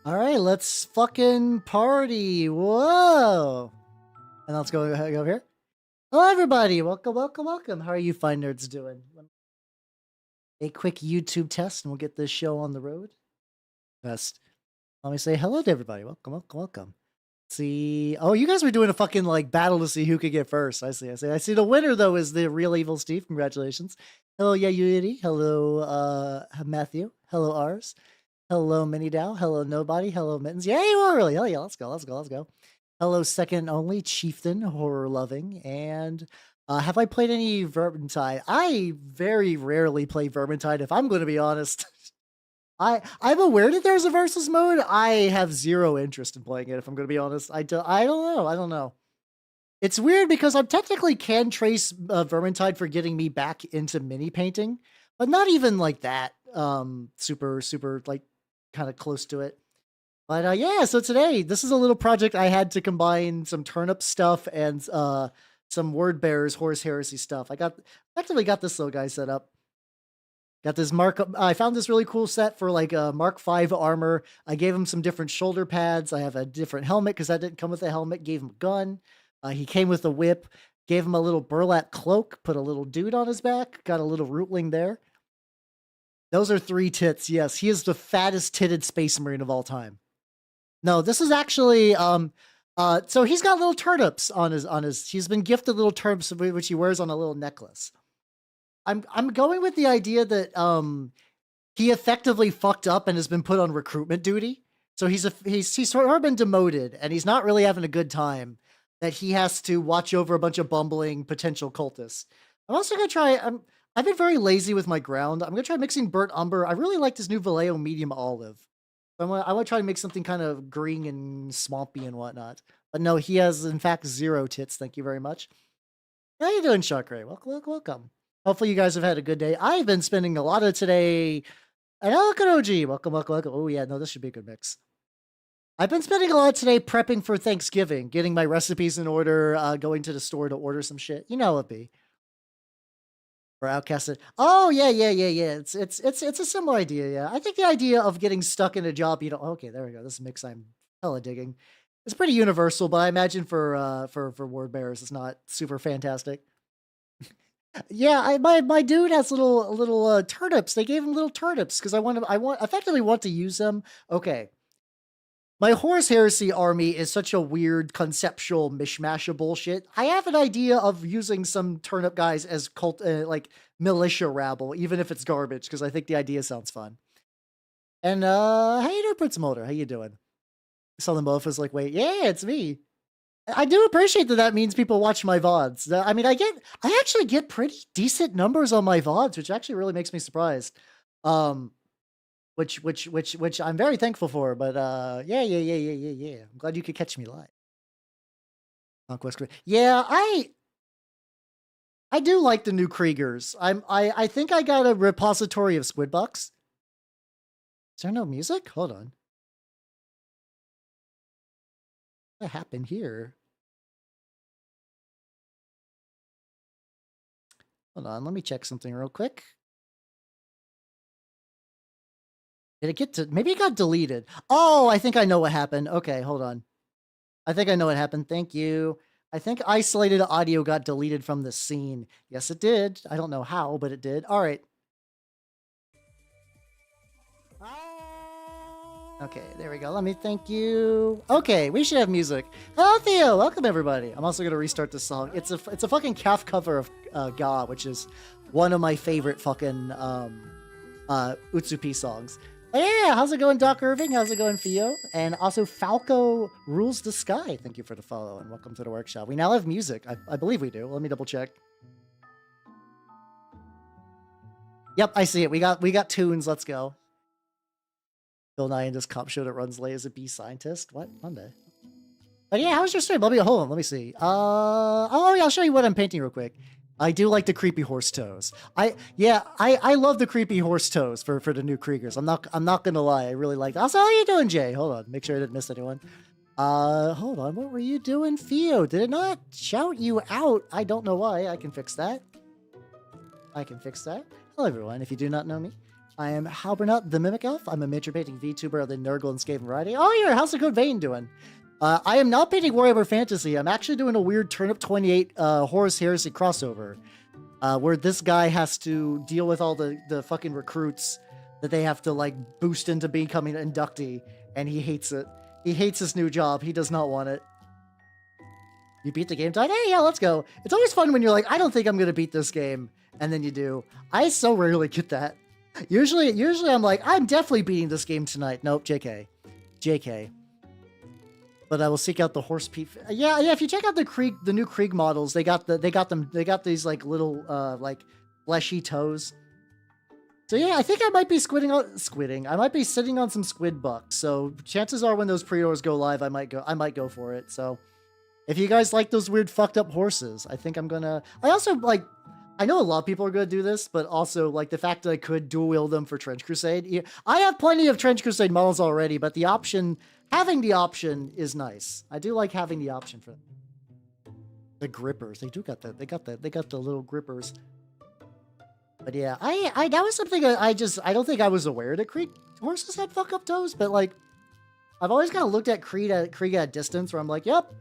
All right, let's fucking party. Whoa. And let's go over here. Hello, everybody. Welcome, welcome, welcome. How are you fine nerds doing? A quick YouTube test and we'll get this show on the road. Best. Let me say hello to everybody. Welcome, welcome, welcome. See. Oh, you guys were doing a fucking like battle to see who could get first. I see. I see the winner though is the real evil Steve. Congratulations. Hello, Yayuri. Hello, Matthew. Hello, Ars. Hello, Mini Dow. Hello, Nobody. Hello, Mittens. Yeah, you are really. Hell yeah, let's go, let's go, let's go. Hello, second only Chieftain, horror loving. And have I played any Vermintide? I very rarely play Vermintide, if I'm going to be honest. I'm aware that there's a versus mode. I have zero interest in playing it, if I'm going to be honest. I don't know. It's weird because I technically can trace Vermintide for getting me back into mini painting, but not even like that. Super like kind of close to it. But yeah, so today, this is a little project I had to combine some turnip stuff and some Word Bearers Horse Heresy stuff. I effectively got this little guy set up. Got this I found this really cool set for like a Mark V armor. I gave him some different shoulder pads. I have a different helmet because that didn't come with a helmet. Gave him a gun. He came with a whip. Gave him a little burlap cloak. Put a little dude on his back. Got a little rootling there. Those are 3 tits. Yes, he is the fattest titted space marine of all time. No, this is actually so he's got little turnips on his he's been gifted little turnips which he wears on a little necklace. I'm going with the idea that he effectively fucked up and has been put on recruitment duty. So he's sort of been demoted and he's not really having a good time, that he has to watch over a bunch of bumbling potential cultists. I'm also going to try I've been very lazy with my ground. I'm going to try mixing burnt umber. I really like this new Vallejo medium olive. I want to try to make something kind of green and swampy and whatnot. But no, he has, in fact, 0 tits. Thank you very much. How you doing, Shakray? Welcome, welcome. Hopefully you guys have had a good day. I've been spending a lot of today... And OG, welcome, welcome, welcome. Oh yeah, no, this should be a good mix. I've been spending a lot today prepping for Thanksgiving, getting my recipes in order, going to the store to order some shit. You know it be. Or outcasted. Oh yeah. It's a similar idea. Yeah, I think the idea of getting stuck in a job you don't. Okay, there we go. This mix I'm hella digging. It's pretty universal, but I imagine for word bearers, it's not super fantastic. Yeah, my dude has little turnips. They gave him little turnips because I effectively want to use them. Okay. My Horse Heresy army is such a weird conceptual mishmash of bullshit. I have an idea of using some turnip guys as like militia rabble, even if it's garbage, because I think the idea sounds fun. And how you doing, Prince Mulder? How you doing? I saw the mofas like, wait, yeah, it's me. I do appreciate that means people watch my VODs. I mean, I actually get pretty decent numbers on my VODs, which actually really makes me surprised. Which I'm very thankful for, but yeah. I'm glad you could catch me live. Conquest. Yeah, I do like the new Kriegers. I think I got a repository of squid bucks. Is there no music? Hold on. What happened here? Hold on, let me check something real quick. Did it get to... Maybe it got deleted. Oh, I think I know what happened. Okay, hold on. I think I know what happened. Thank you. I think isolated audio got deleted from the scene. Yes, it did. I don't know how, but it did. All right. Okay, there we go. Let me thank you. Okay, we should have music. Hello, Theo. Welcome, everybody. I'm also going to restart this song. It's a fucking calf cover of Ga, which is one of my favorite fucking Utsupi songs. But yeah, how's it going, Doc Irving? How's it going, Theo? And also, Falco Rules the Sky. Thank you for the follow, and welcome to the workshop. We now have music. I believe we do. Let me double check. Yep, I see it. We got tunes. Let's go. Bill Nye in this cop show that runs late as a bee scientist. What? Monday. But yeah, how's your stream? Hold on. Let me see. Oh yeah, I'll show you what I'm painting real quick. I do like the creepy horse toes. I love the creepy horse toes for the new Kriegers. I'm not gonna lie, I really like that. Also, how you doing, Jay? Hold on, make sure I didn't miss anyone. Hold on, what were you doing, Theo? Did it not shout you out? I don't know why. I can fix that. Hello, everyone. If you do not know me, I am Halbernut, the Mimic Elf. I'm a miniature painting VTuber of the Nurgle and Skaven variety. Oh, here, how's the good vein doing? I am not painting Warhammer Fantasy. I'm actually doing a weird Turnip 28 Horus Heresy crossover, where this guy has to deal with all the fucking recruits that they have to, like, boost into becoming an inductee, and he hates it. He hates his new job. He does not want it. You beat the game tonight? Hey, yeah, let's go. It's always fun when you're like, I don't think I'm going to beat this game, and then you do. I so rarely get that. Usually I'm like, I'm definitely beating this game tonight. Nope, JK. But I will seek out the horse peep. Yeah. If you check out the new Krieg models, they got these like little like fleshy toes. So yeah, I think I might be squidding. I might be sitting on some squid bucks. So chances are when those pre-orders go live, I might go for it. So if you guys like those weird fucked up horses, I think I'm gonna. I also like. I know a lot of people are going to do this, but also, like, the fact that I could dual wield them for Trench Crusade. I have plenty of Trench Crusade models already, but having the option is nice. I do like having the option for the grippers. They do got that. They got the little grippers. But yeah, that was something I don't think I was aware that Krieg horses had fuck up toes, but like, I've always kind of looked at Krieg at distance where I'm like, yep,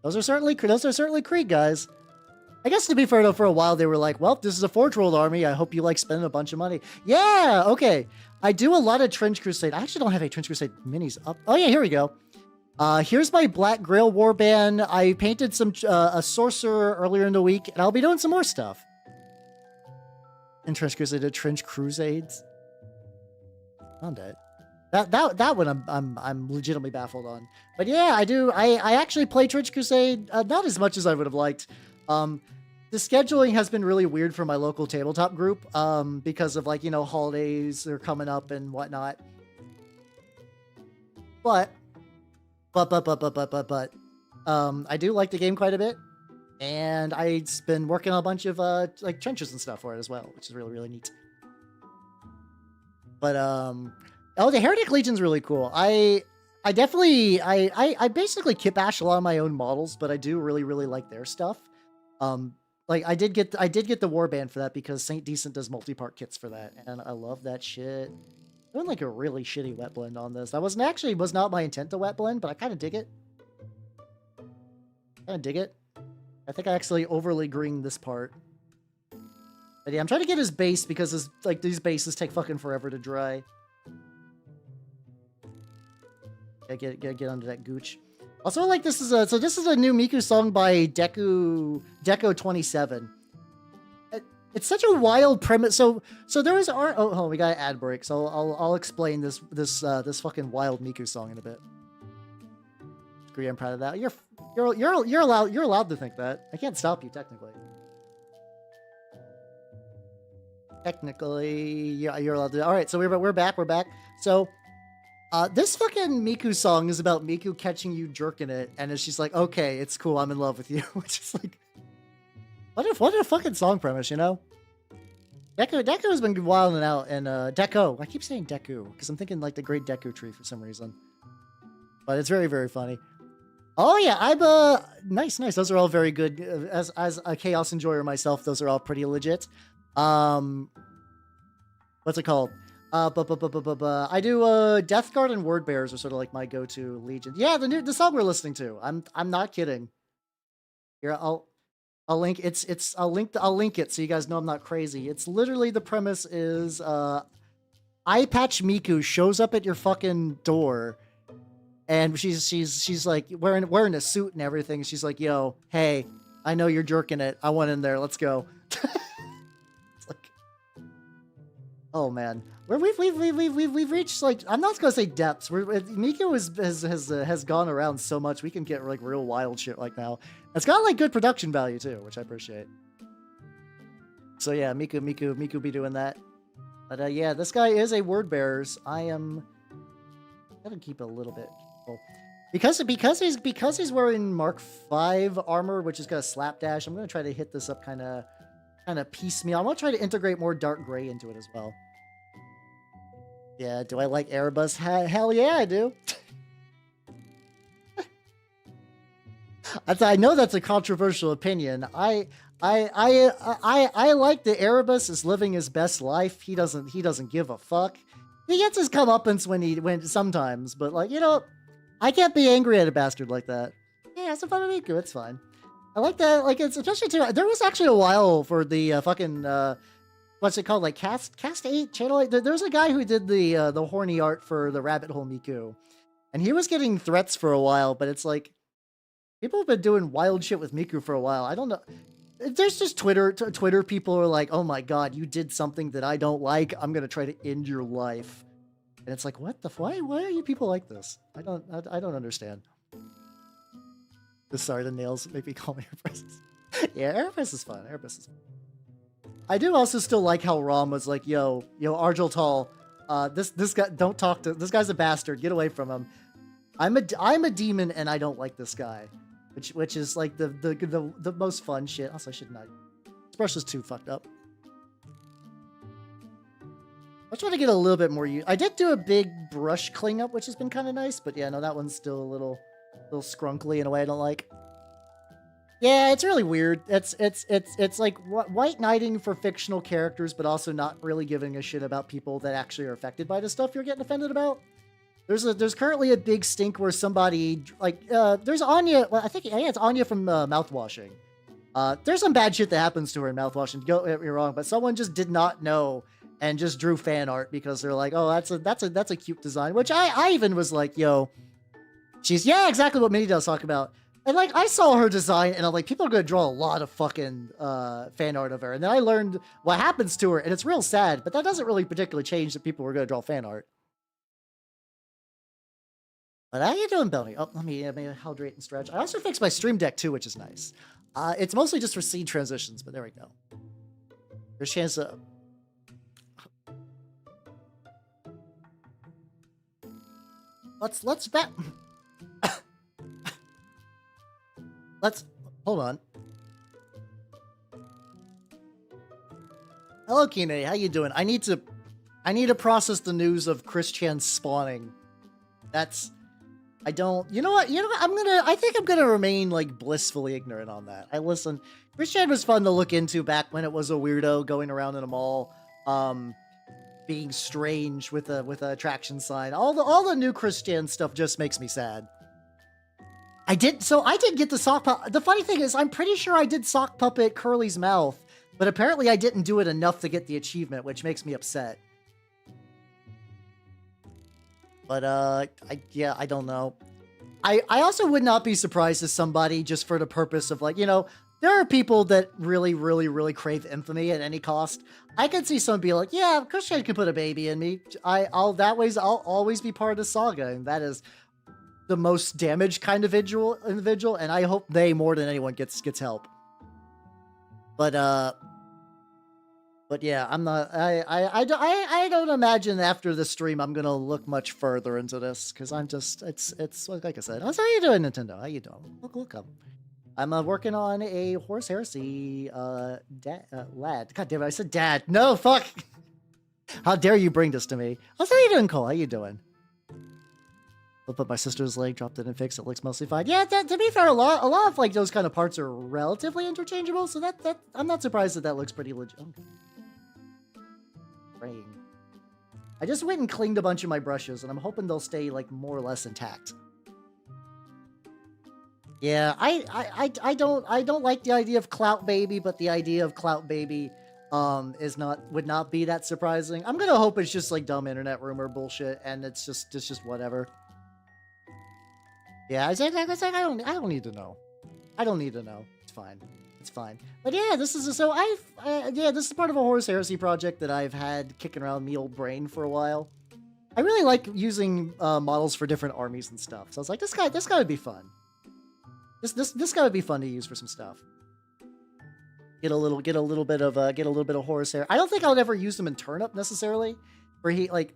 those are certainly Krieg guys. I guess to be fair though, for a while they were like, well, this is a Forge World army. I hope you like spending a bunch of money. Yeah, okay. I do a lot of Trench Crusade. I actually don't have any Trench Crusade minis up. Oh yeah, here we go. Here's my Black Grail Warband. I painted a Sorcerer earlier in the week, and I'll be doing some more stuff. And Trench Crusades. On that one I'm legitimately baffled on. But yeah, I do. I actually play Trench Crusade, not as much as I would have liked. The scheduling has been really weird for my local tabletop group, because of, like, you know, holidays are coming up and whatnot. But, I do like the game quite a bit, and I've been working on a bunch of, like, trenches and stuff for it as well, which is really, really neat. But, oh, the Heretic Legion's really cool. I basically kitbash a lot of my own models, but I do really, really like their stuff. Like I did get the warband for that because Saint Decent does multi-part kits for that, and I love that shit. Doing like a really shitty wet blend on this. That was not my intent to wet blend, but I kind of dig it. I think I actually overly greened this part. But yeah, I'm trying to get his base because these bases take fucking forever to dry. Get under that gooch. Also, like, this is a new Miku song by Deco27. It's such a wild premise. So there is art. Oh, we got an ad break. So I'll explain this fucking wild Miku song in a bit. Agree, I'm proud of that. You're allowed to think that. I can't stop you technically. Yeah, you're allowed to. All right, so we're back. So. This fucking Miku song is about Miku catching you jerking it, and she's like, okay, it's cool, I'm in love with you. Which is like, what a fucking song premise, you know? Deco's been wilding out, and Deco, I keep saying Deku, because I'm thinking like the Great Deku Tree for some reason. But it's very, very funny. Oh yeah, I'm, nice, those are all very good. As a Chaos enjoyer myself, those are all pretty legit. What's it called? I do Death Guard and Word Bearers are sort of like my go-to legion. Yeah, the song we're listening to. I'm not kidding. Here, I'll link I'll link it so you guys know I'm not crazy. It's literally, the premise is Eye Patch Miku shows up at your fucking door, and she's like wearing a suit and everything. She's like, yo, hey, I know you're jerking it. I want in there. Let's go. It's like, oh man. We've reached, like, I'm not gonna say depths. Miku has gone around so much. We can get like real wild shit like now. It's got like good production value too, which I appreciate. So yeah, Miku be doing that. But yeah, this guy is a word bearers. I'm gotta keep it a little bit careful. Because he's wearing Mark 5 armor, which is got a slapdash. I'm gonna try to hit this up kind of piecemeal. I'm gonna try to integrate more dark gray into it as well. Yeah, do I like Erebus? Hell yeah, I do. I know that's a controversial opinion. I I like the Erebus is living his best life. He doesn't give a fuck. He gets his comeuppance when sometimes, but like, you know, I can't be angry at a bastard like that. Yeah, it's a fun Miku. It's fine. I like that. Like, it's especially too. There was actually a while for the fucking what's it called? Like Cast 8 Channel 8. There's a guy who did the horny art for the Rabbit Hole Miku, and he was getting threats for a while. But it's like people have been doing wild shit with Miku for a while. I don't know. There's just Twitter people are like, oh my god, you did something that I don't like. I'm gonna try to end your life. And it's like, what the why are you people like this? I don't understand. Sorry, the nails make me call me Erebus. Yeah, Erebus is fun. Erebus is fun. I do also still like how Rom was like, yo, Argel Tall, this guy, don't talk to this guy's a bastard. Get away from him. I'm a demon and I don't like this guy. Which is like the most fun shit. Also, I should not. This brush is too fucked up. I try to get a little bit more. I did do a big brush cleanup, which has been kind of nice, but yeah, no, that one's still a little scrunkly in a way I don't like. Yeah, it's really weird. It's like white knighting for fictional characters, but also not really giving a shit about people that actually are affected by the stuff you're getting offended about. There's currently a big stink where somebody like there's Anya. Well, I think it's Anya from Mouthwashing. There's some bad shit that happens to her in Mouthwashing. Don't get me wrong, but someone just did not know and just drew fan art because they're like, oh, that's a cute design. Which I even was like, yo, yeah, exactly what Minnie does talk about. And like I saw her design and I'm like, people are gonna draw a lot of fucking fan art of her. And then I learned what happens to her, and it's real sad. But that doesn't really particularly change that people were gonna draw fan art. But how you doing, Belly? Oh, let me hydrate and stretch. I also fixed my stream deck too, which is nice. It's mostly just for scene transitions, but there we go. There's a chance to... Let's bet. Hold on. Hello, Kine. How you doing? I need to process the news of Chris Chan spawning. You know what? I think I'm gonna remain like blissfully ignorant on that. Chris Chan was fun to look into back when it was a weirdo going around in a mall, being strange with a attraction sign. All the new Chris Chan stuff just makes me sad. I did get the sock puppet. The funny thing is, I'm pretty sure I did sock puppet Curly's mouth, but apparently I didn't do it enough to get the achievement, which makes me upset. But, I don't know. I also would not be surprised if somebody, just for the purpose of, like, you know, there are people that really, really, really crave infamy at any cost. I could see someone be like, yeah, Christian can put a baby in me. I'll always be part of the saga, and that is the most damaged kind of individual, and I hope they, more than anyone, gets help. But yeah, I'm not. I don't imagine after the stream I'm gonna look much further into this because I'm just. It's like I said. How you doing, Nintendo? How you doing? Look up. I'm working on a Horse Heresy lad. God damn it! I said dad. No, fuck. How dare you bring this to me? How you doing, Cole? How you doing? I'll put my sister's leg, dropped it and fixed it. Looks mostly fine. Yeah, to be fair, a lot of like those kind of parts are relatively interchangeable. So that I'm not surprised that looks pretty legit. Oh. Praying. I just went and cleaned a bunch of my brushes, and I'm hoping they'll stay like more or less intact. Yeah, I don't like the idea of Clout Baby, but the idea of Clout Baby would not be that surprising. I'm gonna hope it's just like dumb internet rumor bullshit, and it's just whatever. Yeah, I don't need to know. I don't need to know. It's fine. It's fine. But yeah, this is this is part of a Horse Heresy project that I've had kicking around me old brain for a while. I really like using models for different armies and stuff. So I was like, this guy would be fun. This guy would be fun to use for some stuff. Get a little bit of Horse Heresy. I don't think I'll ever use them in Turnip necessarily, where he like.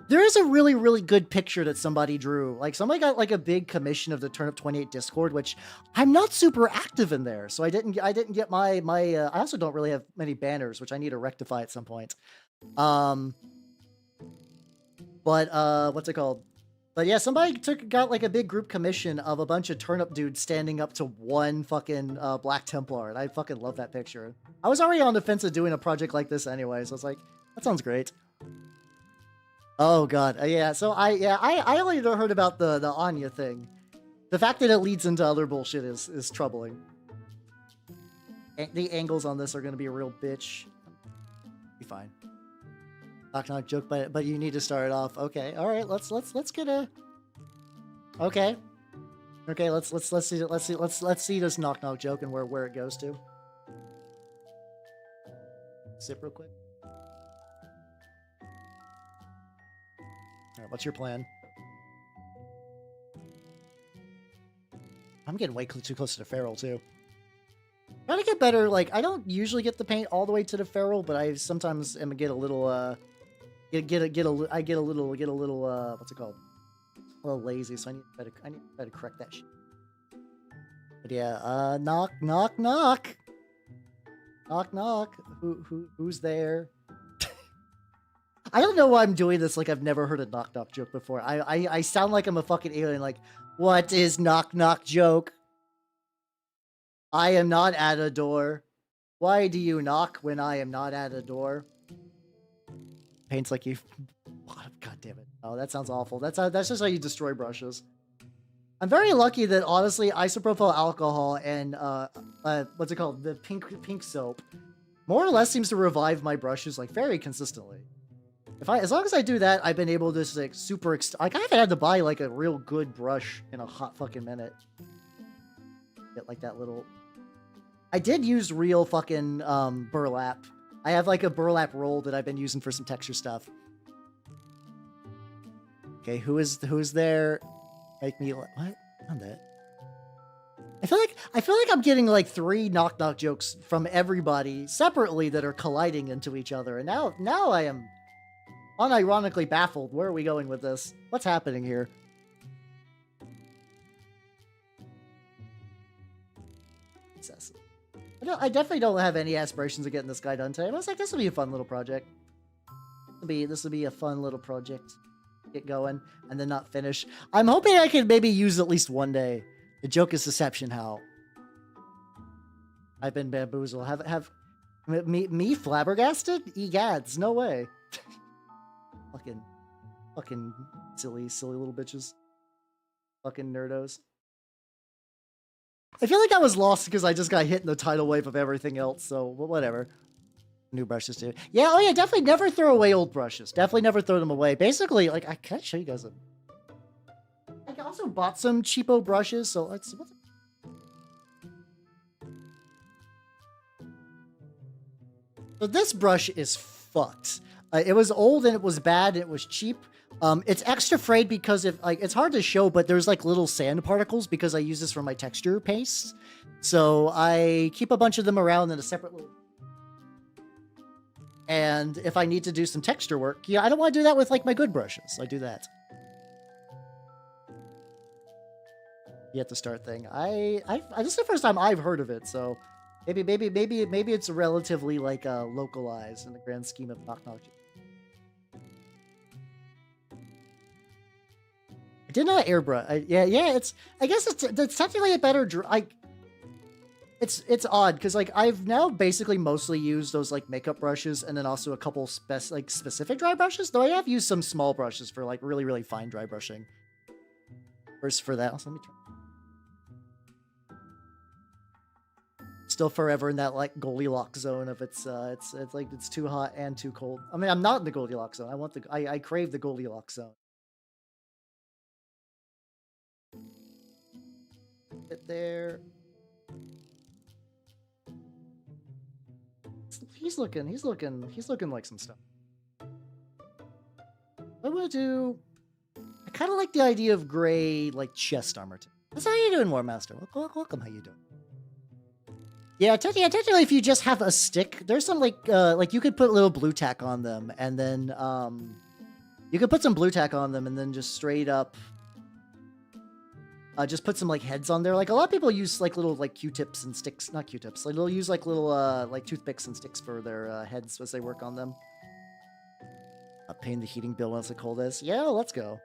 There is a really, really good picture that somebody drew. Like, somebody got, like, a big commission of the Turnip 28 Discord, which I'm not super active in there. So I didn't get my I also don't really have many banners, which I need to rectify at some point. But, what's it called? But yeah, somebody got like a big group commission of a bunch of turnip dudes standing up to one fucking Black Templar, and I fucking love that picture. I was already on the fence of doing a project like this anyway, so I was like, that sounds great. Oh god, yeah. So I only heard about the Anya thing. The fact that it leads into other bullshit is troubling. The angles on this are gonna be a real bitch. Be fine. Knock knock joke, but you need to start it off. Okay, all right. Let's get a. Okay, okay. Let's see this knock knock joke and where it goes to. Sip real quick. All right, what's your plan? I'm getting way too close to the feral too. Trying to get better. Like I don't usually get the paint all the way to the feral, but I sometimes am get a little I get a little what's it called? A little lazy, so I need to try to correct that shit. But yeah, knock knock knock. Knock knock. Who's there? I don't know why I'm doing this like I've never heard a knock knock joke before. I sound like I'm a fucking alien, like, what is knock knock joke? I am not at a door. Why do you knock when I am not at a door? Paints like you. God damn it! Oh, that sounds awful. That's just how you destroy brushes. I'm very lucky that honestly, isopropyl alcohol and what's it called? The pink soap, more or less seems to revive my brushes like very consistently. As long as I do that, I've been able to like super. Like I haven't had to buy like a real good brush in a hot fucking minute. Get like that little. I did use real fucking burlap. I have like a burlap roll that I've been using for some texture stuff. Okay, who's there? Make me what? On that. I feel like I'm getting like 3 knock knock jokes from everybody separately that are colliding into each other, and now I am unironically baffled. Where are we going with this? What's happening here? Excessive. I definitely don't have any aspirations of getting this guy done today. I was like, this will be a fun little project. This will be a fun little project. Get going and then not finish. I'm hoping I can maybe use at least one day. The joke is deception. How? I've been bamboozled. Have me flabbergasted? Egads, no way. fucking silly little bitches. Fucking nerdos. I feel like I was lost because I just got hit in the tidal wave of everything else, so whatever. New brushes too. Yeah, oh yeah, definitely never throw away old brushes. Definitely never throw them away. Basically, like, I can't show you guys them. I also bought some cheapo brushes, so let's see. So this brush is fucked. It was old and it was bad and it was cheap. It's extra frayed because it's hard to show, but there's like little sand particles because I use this for my texture paste. So I keep a bunch of them around in a separate little. And if I need to do some texture work, yeah, I don't want to do that with like my good brushes. I do that. You have to start thing. This is the first time I've heard of it, so maybe it's relatively like localized in the grand scheme of knock knock. I did not airbrush. Yeah. I guess it's technically a better. It's odd because like I've now basically mostly used those like makeup brushes and then also a couple specific dry brushes. Though I have used some small brushes for like really fine dry brushing. First for that, also, let me try. Still forever in that like Goldilocks zone of it's like it's too hot and too cold. I mean, I'm not in the Goldilocks zone. I crave the Goldilocks zone. Get there. He's looking like some stuff. I want to do. I kind of like the idea of gray, like chest armor. That's how you doing, War Master. Welcome. How you doing? Yeah, technically, if you just have a stick, there's some like you could put little blue tack on them, and then you could put some blue tack on them, and then just straight up. Just put some like heads on there. Like a lot of people use like little like Q-tips and sticks, not Q-tips. Like they'll use like little like toothpicks and sticks for their heads as they work on them. Paying the heating bill once the cold is. Yeah, let's go.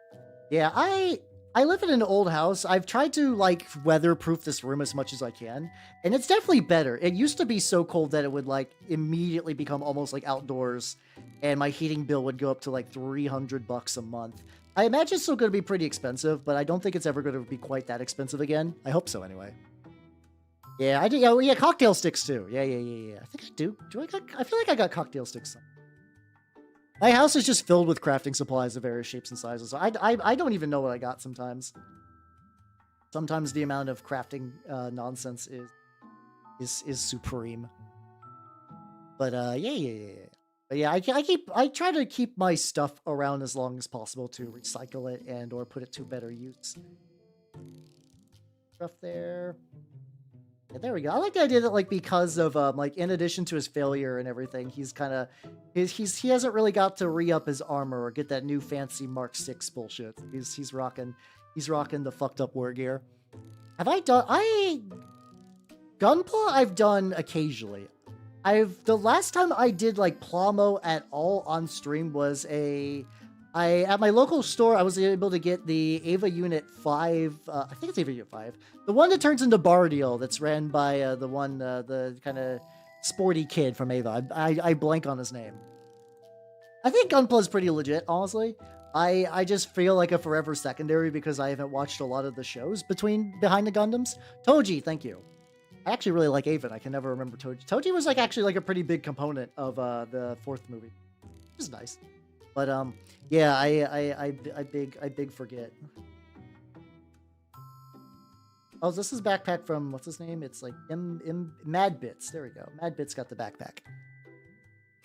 Yeah, I live in an old house. I've tried to like weatherproof this room as much as I can, and it's definitely better. It used to be so cold that it would like immediately become almost like outdoors, and my heating bill would go up to like $300 a month. I imagine it's still going to be pretty expensive, but I don't think it's ever going to be quite that expensive again. I hope so, anyway. Yeah, I do. Yeah, yeah, cocktail sticks too. Yeah. I think I do. I feel like I got cocktail sticks. My house is just filled with crafting supplies of various shapes and sizes. I don't even know what I got sometimes. Sometimes the amount of crafting nonsense is supreme. But yeah. But yeah, I try to keep my stuff around as long as possible to recycle it and or put it to better use. Stuff there. Yeah, there we go. I like the idea that like because of like in addition to his failure and everything, he's kind of he hasn't really got to re-up his armor or get that new fancy Mark 6 bullshit. He's rocking the fucked up war gear. Have I done Gunpla? I've done occasionally. The last time I did like Plamo at all on stream was at my local store, I was able to get the Ava Unit 5, I think it's Ava Unit 5, the one that turns into Bardiel that's ran by the kind of sporty kid from Ava. I blank on his name. I think Gunpla is pretty legit, honestly. I just feel like a forever secondary because I haven't watched a lot of the shows behind the Gundams. Toji, thank you. I actually really like Ava. I can never remember Toji. Toji was like actually like a pretty big component of the 4th movie. Which is nice. But yeah, I big forget. Oh, this is backpack from what's his name? It's like Mad Bits. There we go. Mad Bits got the backpack.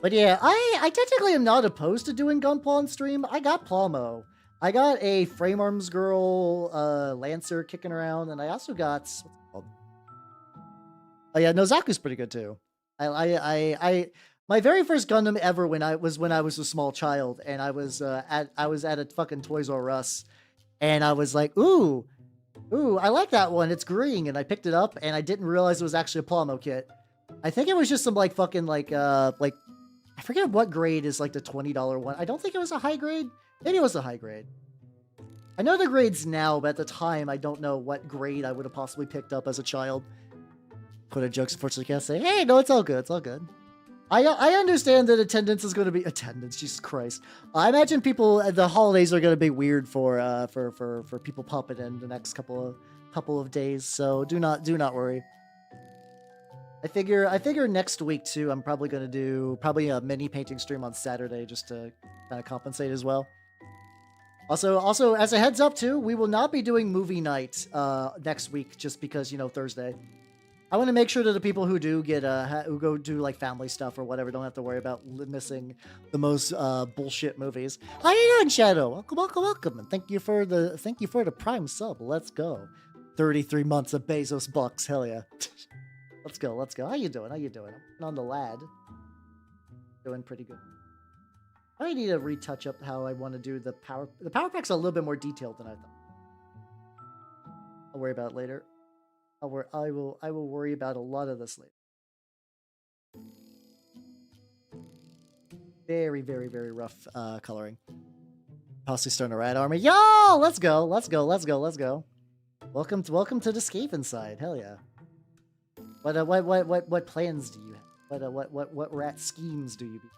But yeah, I technically am not opposed to doing Gunpla on stream. I got Plamo. I got a Frame Arms Girl Lancer kicking around, and I also got what's it called? Oh yeah, Nozaku's pretty good too. My very first Gundam ever when I was a small child, and I was at a fucking Toys R Us, and I was like, ooh, I like that one. It's green, and I picked it up, and I didn't realize it was actually a Plamo kit. I think it was just some like fucking like I forget what grade is like the $20 one. I don't think it was a high grade. Maybe it was a high grade. I know the grades now, but at the time, I don't know what grade I would have possibly picked up as a child. Put a jokes, unfortunately, can't say, hey, no, it's all good. It's all good. I understand that attendance is going to be attendance. Jesus Christ! I imagine the holidays are going to be weird for people popping in the next couple of days. So do not worry. I figure next week too. I'm probably going to do a mini painting stream on Saturday just to kind of compensate as well. Also, as a heads up too, we will not be doing movie night next week just because Thursday. I want to make sure that the people who do get who go do like family stuff or whatever don't have to worry about missing the most bullshit movies. How you doing, Shadow? Welcome, and thank you for the Prime sub. Let's go. 33 months of Bezos bucks. Hell yeah. Let's go. How you doing? I'm on the lad. Doing pretty good. I need to retouch up how I want to do the power. The power pack's a little bit more detailed than I thought. I'll worry about it later. I will worry about a lot of this later. Very, very, very rough coloring. Possibly starting a rat army. Yo, let's go. Welcome to the Skaven side. Hell yeah. What plans do you have? What rat schemes do you be?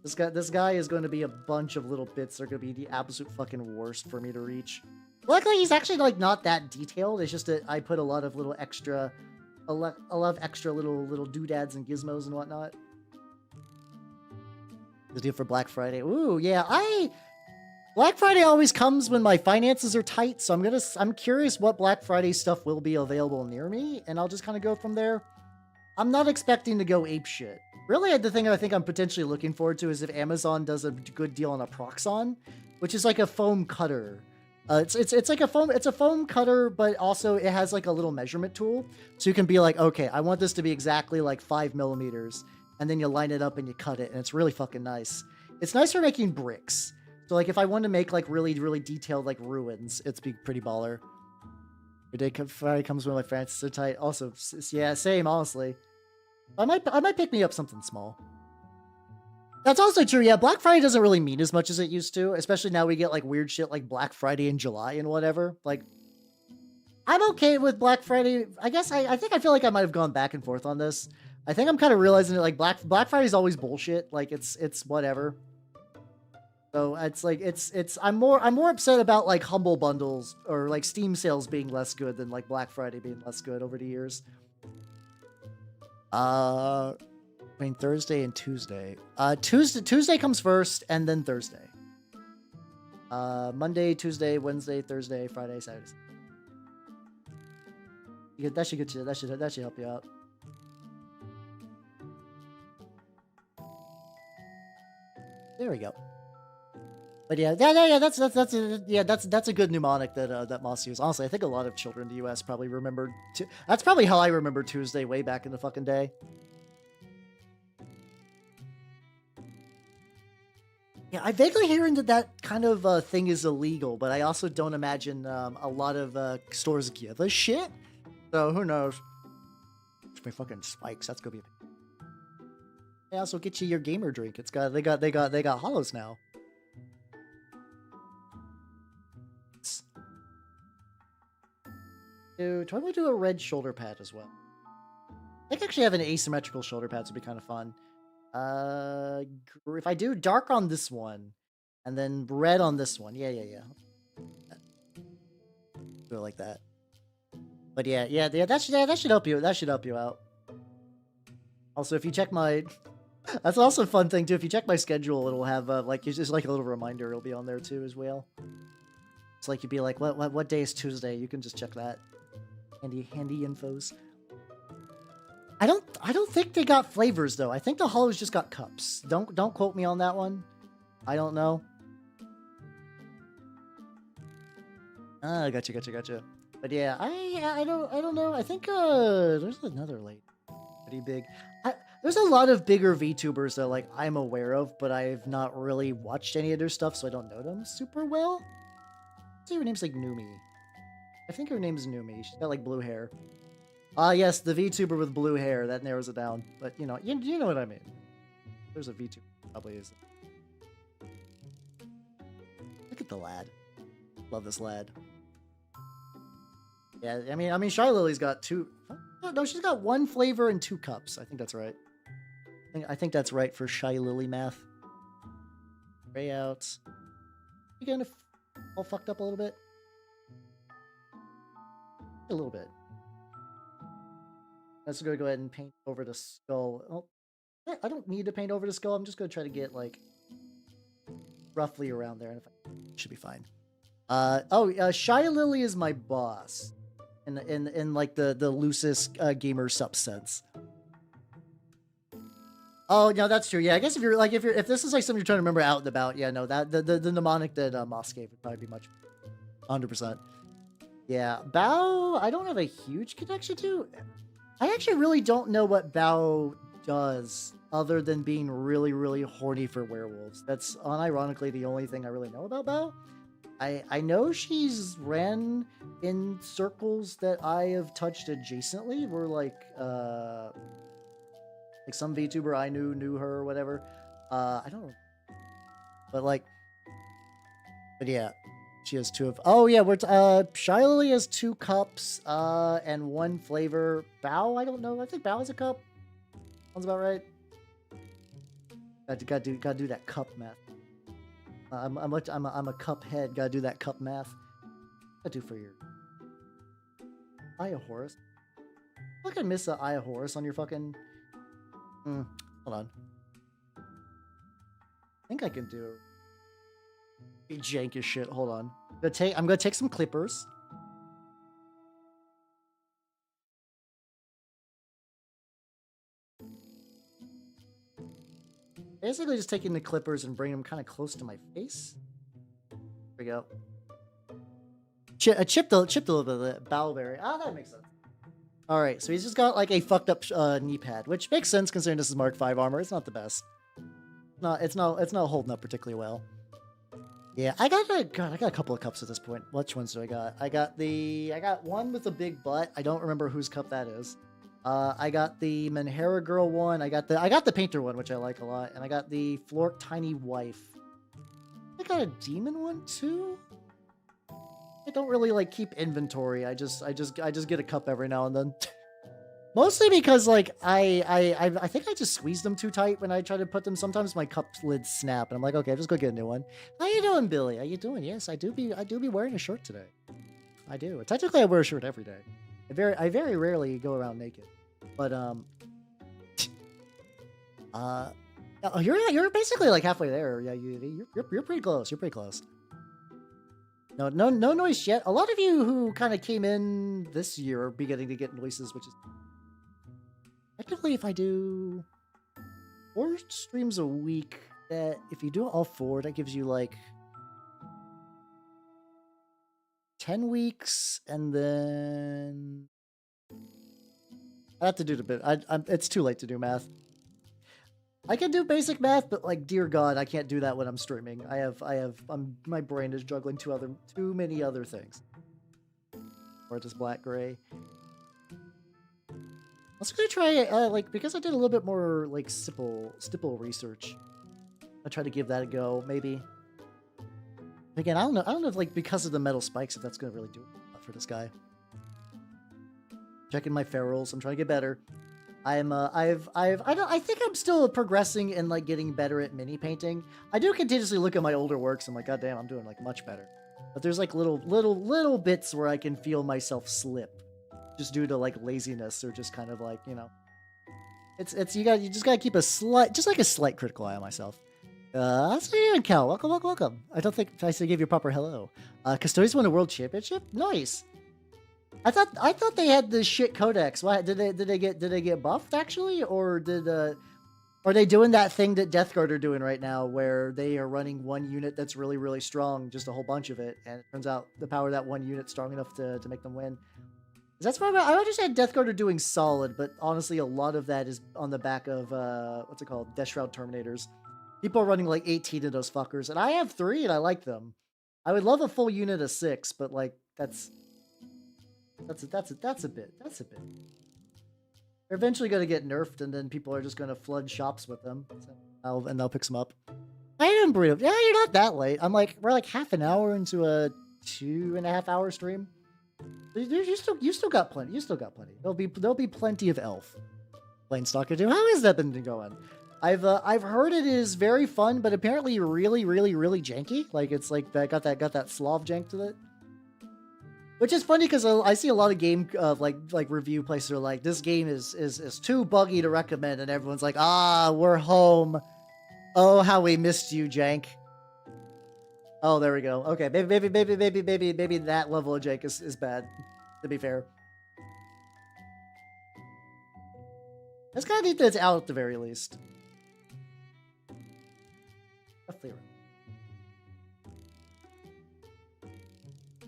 This guy is going to be a bunch of little bits. They're going to be the absolute fucking worst for me to reach. Luckily, he's actually like not that detailed. It's just that I put a lot of little extra, a lot of extra little doodads and gizmos and whatnot. The deal for Black Friday. Ooh, yeah. Black Friday always comes when my finances are tight, so I'm curious what Black Friday stuff will be available near me, and I'll just kind of go from there. I'm not expecting to go apeshit. Really, the thing I think I'm potentially looking forward to is if Amazon does a good deal on a Proxon, which is like a foam cutter. It's like a foam cutter, but also it has like a little measurement tool, so you can be like, okay, I want this to be exactly like 5 millimeters, and then you line it up and you cut it, and it's really fucking nice. It's nice for making bricks. So like if I want to make like really, really detailed like ruins, it's pretty baller. Your day Friday comes when my finances are tight. Also, yeah, same honestly. I might pick me up something small. That's also true. Yeah, Black Friday doesn't really mean as much as it used to, especially now we get like weird shit like Black Friday in July and whatever. Like, I'm okay with Black Friday. I guess I think I feel like I might have gone back and forth on this. I think I'm kind of realizing that like Black Friday is always bullshit. Like it's whatever. So it's like I'm more upset about like humble bundles or like Steam sales being less good than like Black Friday being less good over the years. Between Thursday and Tuesday. Tuesday comes first, and then Thursday. Monday, Tuesday, Wednesday, Thursday, Friday, Saturday. That should get you. That should help you out. There we go. But yeah, that's a good mnemonic that Moss used. Honestly, I think a lot of children in the U.S. probably remembered. That's probably how I remember Tuesday way back in the fucking day. Yeah, I vaguely hearing that kind of thing is illegal, but I also don't imagine a lot of stores give a shit. So who knows? It's my fucking spikes. That's gonna be. They also get you your gamer drink. They got hollows now. Do I want to do a red shoulder pad as well? I think actually having asymmetrical shoulder pads would be kind of fun. If I do dark on this one, and then red on this one, yeah. Do it like that. But yeah, that should help you. That should help you out. Also, if you check my, that's also a fun thing too. If you check my schedule, it'll have like it's just like a little reminder. It'll be on there too as well. It's like you'd be like, what day is Tuesday? You can just check that. Handy infos. I don't think they got flavors though. I think the hollows just got cups. Don't quote me on that one. I don't know. Gotcha. But yeah, I don't know. I think there's another late pretty big. There's a lot of bigger VTubers that like I'm aware of, but I've not really watched any of their stuff, so I don't know them super well. Let's see, her name's like Numi. I think her name is Numi. She's got like blue hair. Yes, the VTuber with blue hair. That narrows it down. But you know what I mean. There's a VTuber. Probably is. Look at the lad. Love this lad. Yeah, I mean, Shy Lily's got two. No, she's got one flavor and 2 cups. I think that's right. I think that's right for Shy Lily math. Grayouts. You getting all fucked up a little bit? A little bit. Let's go ahead and paint over the skull. Oh, I don't need to paint over the skull. I'm just going to try to get like roughly around there, and should be fine. Shy Lily is my boss, in like the loosest gamer subsense. Oh no, that's true. Yeah, I guess if this is like something you're trying to remember out and about, yeah, no, that the mnemonic that Moss gave would probably be much 100%. Yeah, Bao, I don't have a huge connection to. I actually really don't know what Bao does other than being really, really horny for werewolves. That's unironically the only thing I really know about Bao. I know she's ran in circles that I have touched adjacently, where like some VTuber I knew her or whatever. I don't know. But yeah. She has 2 of. Oh yeah, Shy Lily has 2 cups, and 1 flavor. Bao, I don't know. I think Bao is a cup. Sounds about right. Gotta do that cup math. I'm a cup head. Gotta do that cup math. What do for your Eye of Horus? Fucking miss the Eye of Horus on your fucking. Hold on. I think I can do. Be jank as shit. Hold on. I'm gonna take some clippers. Basically, just taking the clippers and bringing them kind of close to my face. There we go. Chipped a little bit of the bowelberry. Ah, that makes sense. All right, so he's just got like a fucked up knee pad, which makes sense considering this is Mark V armor. It's not the best. It's not holding up particularly well. Yeah, I got a couple of cups at this point. Which ones do I got? I got one with a big butt. I don't remember whose cup that is. I got the Manhera girl one. I got the painter one, which I like a lot, and I got the Flork tiny wife. I got a demon one too. I don't really like keep inventory. I just get a cup every now and then. Mostly because like I think I just squeezed them too tight when I try to put them. Sometimes my cup lids snap, and I'm like, okay, I'll just go get a new one. How you doing, Billy? How you doing? Yes, I do be wearing a shirt today. I do. Technically, I wear a shirt every day. I very rarely go around naked. But you're basically like halfway there. Yeah, you're pretty close. You're pretty close. No noise yet. A lot of you who kind of came in this year are beginning to get noises, which is effectively if I do 4 streams a week. That if you do all 4, that gives you like 10 weeks, and then I have to do the bit. It's too late to do math. I can do basic math, but like, dear God, I can't do that when I'm streaming. My brain is juggling too many other things. Or just black gray. I was gonna try like, because I did a little bit more like stipple research. I'll try to give that a go, maybe. Again, I don't know if like because of the metal spikes, if that's gonna really do it for this guy. Checking my ferrules. I'm trying to get better. I think I'm still progressing and like getting better at mini painting. I do continuously look at my older works. I'm like, God damn, I'm doing like much better. But there's like little bits where I can feel myself slip, just due to like laziness or just kind of like, you know, you just gotta keep a slight critical eye on myself. That's you, Cal. Welcome. I don't think I gave you a proper hello. Custodians won a world championship. Nice. I thought they had the shit codex. Why did they get buffed actually, or are they doing that thing that Death Guard are doing right now, where they are running one unit that's really strong, just a whole bunch of it, and it turns out the power of that one unit's strong enough to make them win. That's why I understand Death Guard are doing solid, but honestly, a lot of that is on the back of what's it called, Death Shroud Terminators. People are running like 18 of those fuckers, and I have 3, and I like them. I would love a full unit of 6, but like that's a bit. They're eventually going to get nerfed, and then people are just going to flood shops with them, and they'll pick some up. I didn't breed. Yeah, you're not that late. We're like half an hour into a 2.5 hour stream. You still got plenty. There'll be plenty of elf. Planestalker 2. How has that been going? I've heard it is very fun, but apparently really janky. Like it's like that got that Slav jank to it. Which is funny because I see a lot of game like review places are like, this game is too buggy to recommend, and everyone's like, we're home. Oh, how we missed you, jank. Oh, there we go. Okay, maybe that level of jank is bad, to be fair. It's kind of neat that it's out at the very least.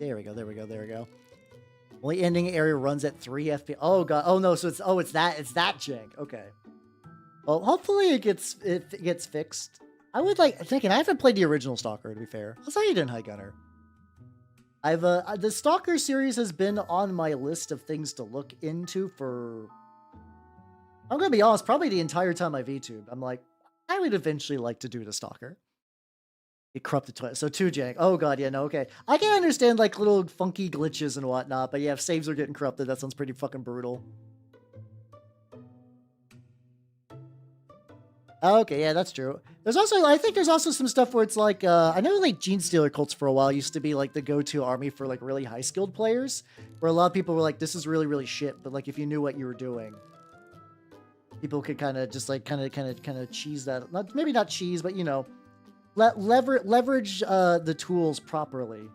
There we go. Only ending area runs at 3 FPS. Oh god. Oh no, so it's that jank. Okay. Well, hopefully it gets fixed. I would like thinking I haven't played the original Stalker, to be fair. That's how you did, High Gunner. The Stalker series has been on my list of things to look into for, I'm gonna be honest, probably the entire time I VTubed. I'm like, I would eventually like to do the Stalker. It corrupted twice. So 2 jank. Oh god, yeah, no, okay. I can understand like little funky glitches and whatnot, but yeah, if saves are getting corrupted, that sounds pretty fucking brutal. Okay, yeah, that's true. I think there's also some stuff where it's like, I know like Gene Stealer cults for a while used to be like the go-to army for like really high skilled players, where a lot of people were like, this is really shit, but like if you knew what you were doing, people could kind of just like kind of cheese that. Maybe not cheese, but you know, leverage the tools properly,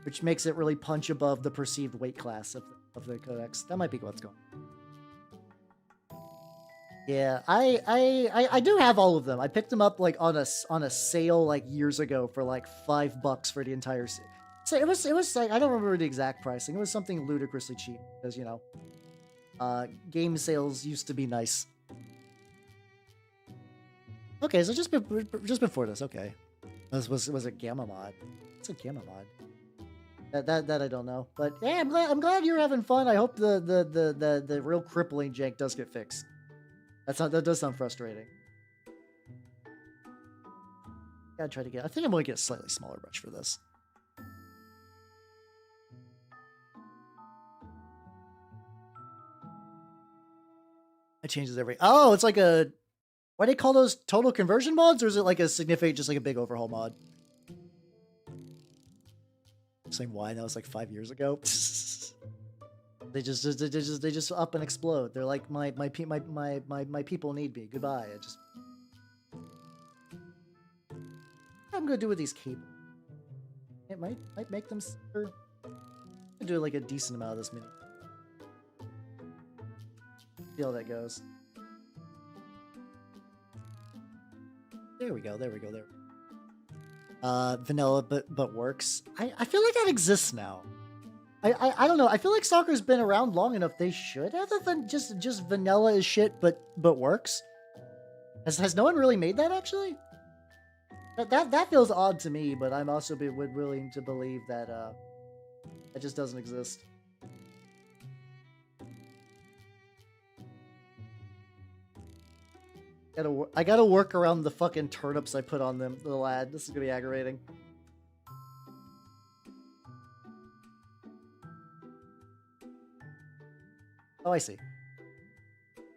which makes it really punch above the perceived weight class of the codex. That might be what's going on. Yeah, I do have all of them. I picked them up like on a sale like years ago for like $5 for the entire set. So it was like, I don't remember the exact pricing. It was something ludicrously cheap because, you know, game sales used to be nice. Okay, so just before this, okay. Was it Gamma Mod? It's a Gamma Mod. That I don't know. But yeah, I'm glad you're having fun. I hope the real crippling jank does get fixed. That does sound frustrating. Gotta try to get. I think I'm gonna get a slightly smaller brush for this. It changes every. Oh, it's like a. What do they call those? Total conversion mods, or is it like a significant, just like a big overhaul mod? Saying why? That was like 5 years ago. They just up and explode. They're like my people need me. Goodbye. I'm gonna do with these cables. It might make them. Do like a decent amount of this mini. See how that goes. There we go. There we go. There. Vanilla, but works. I feel like that exists now. I don't know. I feel like soccer's been around long enough. They should have than just vanilla is shit, but works. Has no one really made that actually? That feels odd to me, but I'm also willing to believe that it just doesn't exist. I gotta work around the fucking turnips I put on them, the lad. This is gonna be aggravating. Oh, I see.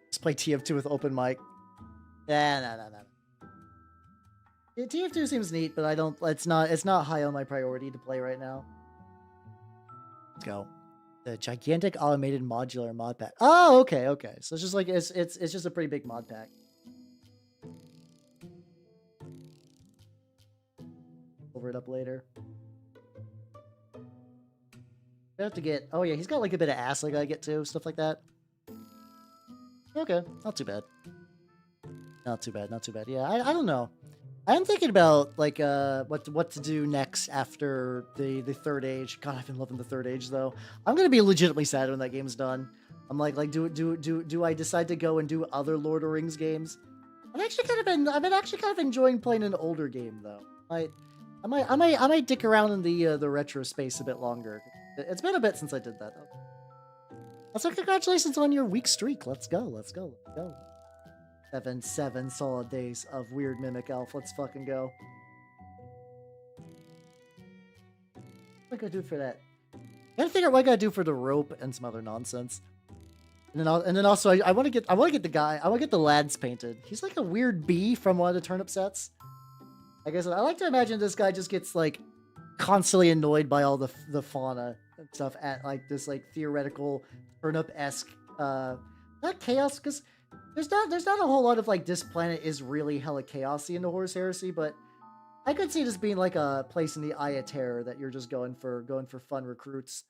Let's play TF2 with open mic. Yeah, no. Yeah, TF2 seems neat, but I don't. It's not high on my priority to play right now. Let's go. The gigantic automated modular mod pack. Oh, okay. So it's just like it's just a pretty big mod pack. Over it up later. I have to get. Oh yeah, he's got like a bit of ass I gotta get to, stuff like that. Okay, not too bad. Not too bad. Yeah, I don't know. I'm thinking about like what to do next after the third age. God, I've been loving the third age though. I'm gonna be legitimately sad when that game's done. I'm like do I decide to go and do other Lord of the Rings games? I've been actually kind of enjoying playing an older game though. I might dick around in the retro space a bit longer. It's been a bit since I did that. Also, congratulations on your week streak. Let's go. 7 solid days of weird mimic elf. Let's fucking go. What I gotta do for that? I gotta figure out what I gotta do for the rope and some other nonsense. And then also I want to get the lads painted. He's like a weird bee from one of the turnip sets. I guess I like to imagine this guy just gets like constantly annoyed by all the fauna and stuff at like this like theoretical turnip-esque not chaos, because there's not a whole lot of like this planet is really hella chaosy in the Horus Heresy, but I could see this being like a place in the Eye of Terror that you're just going for fun recruits.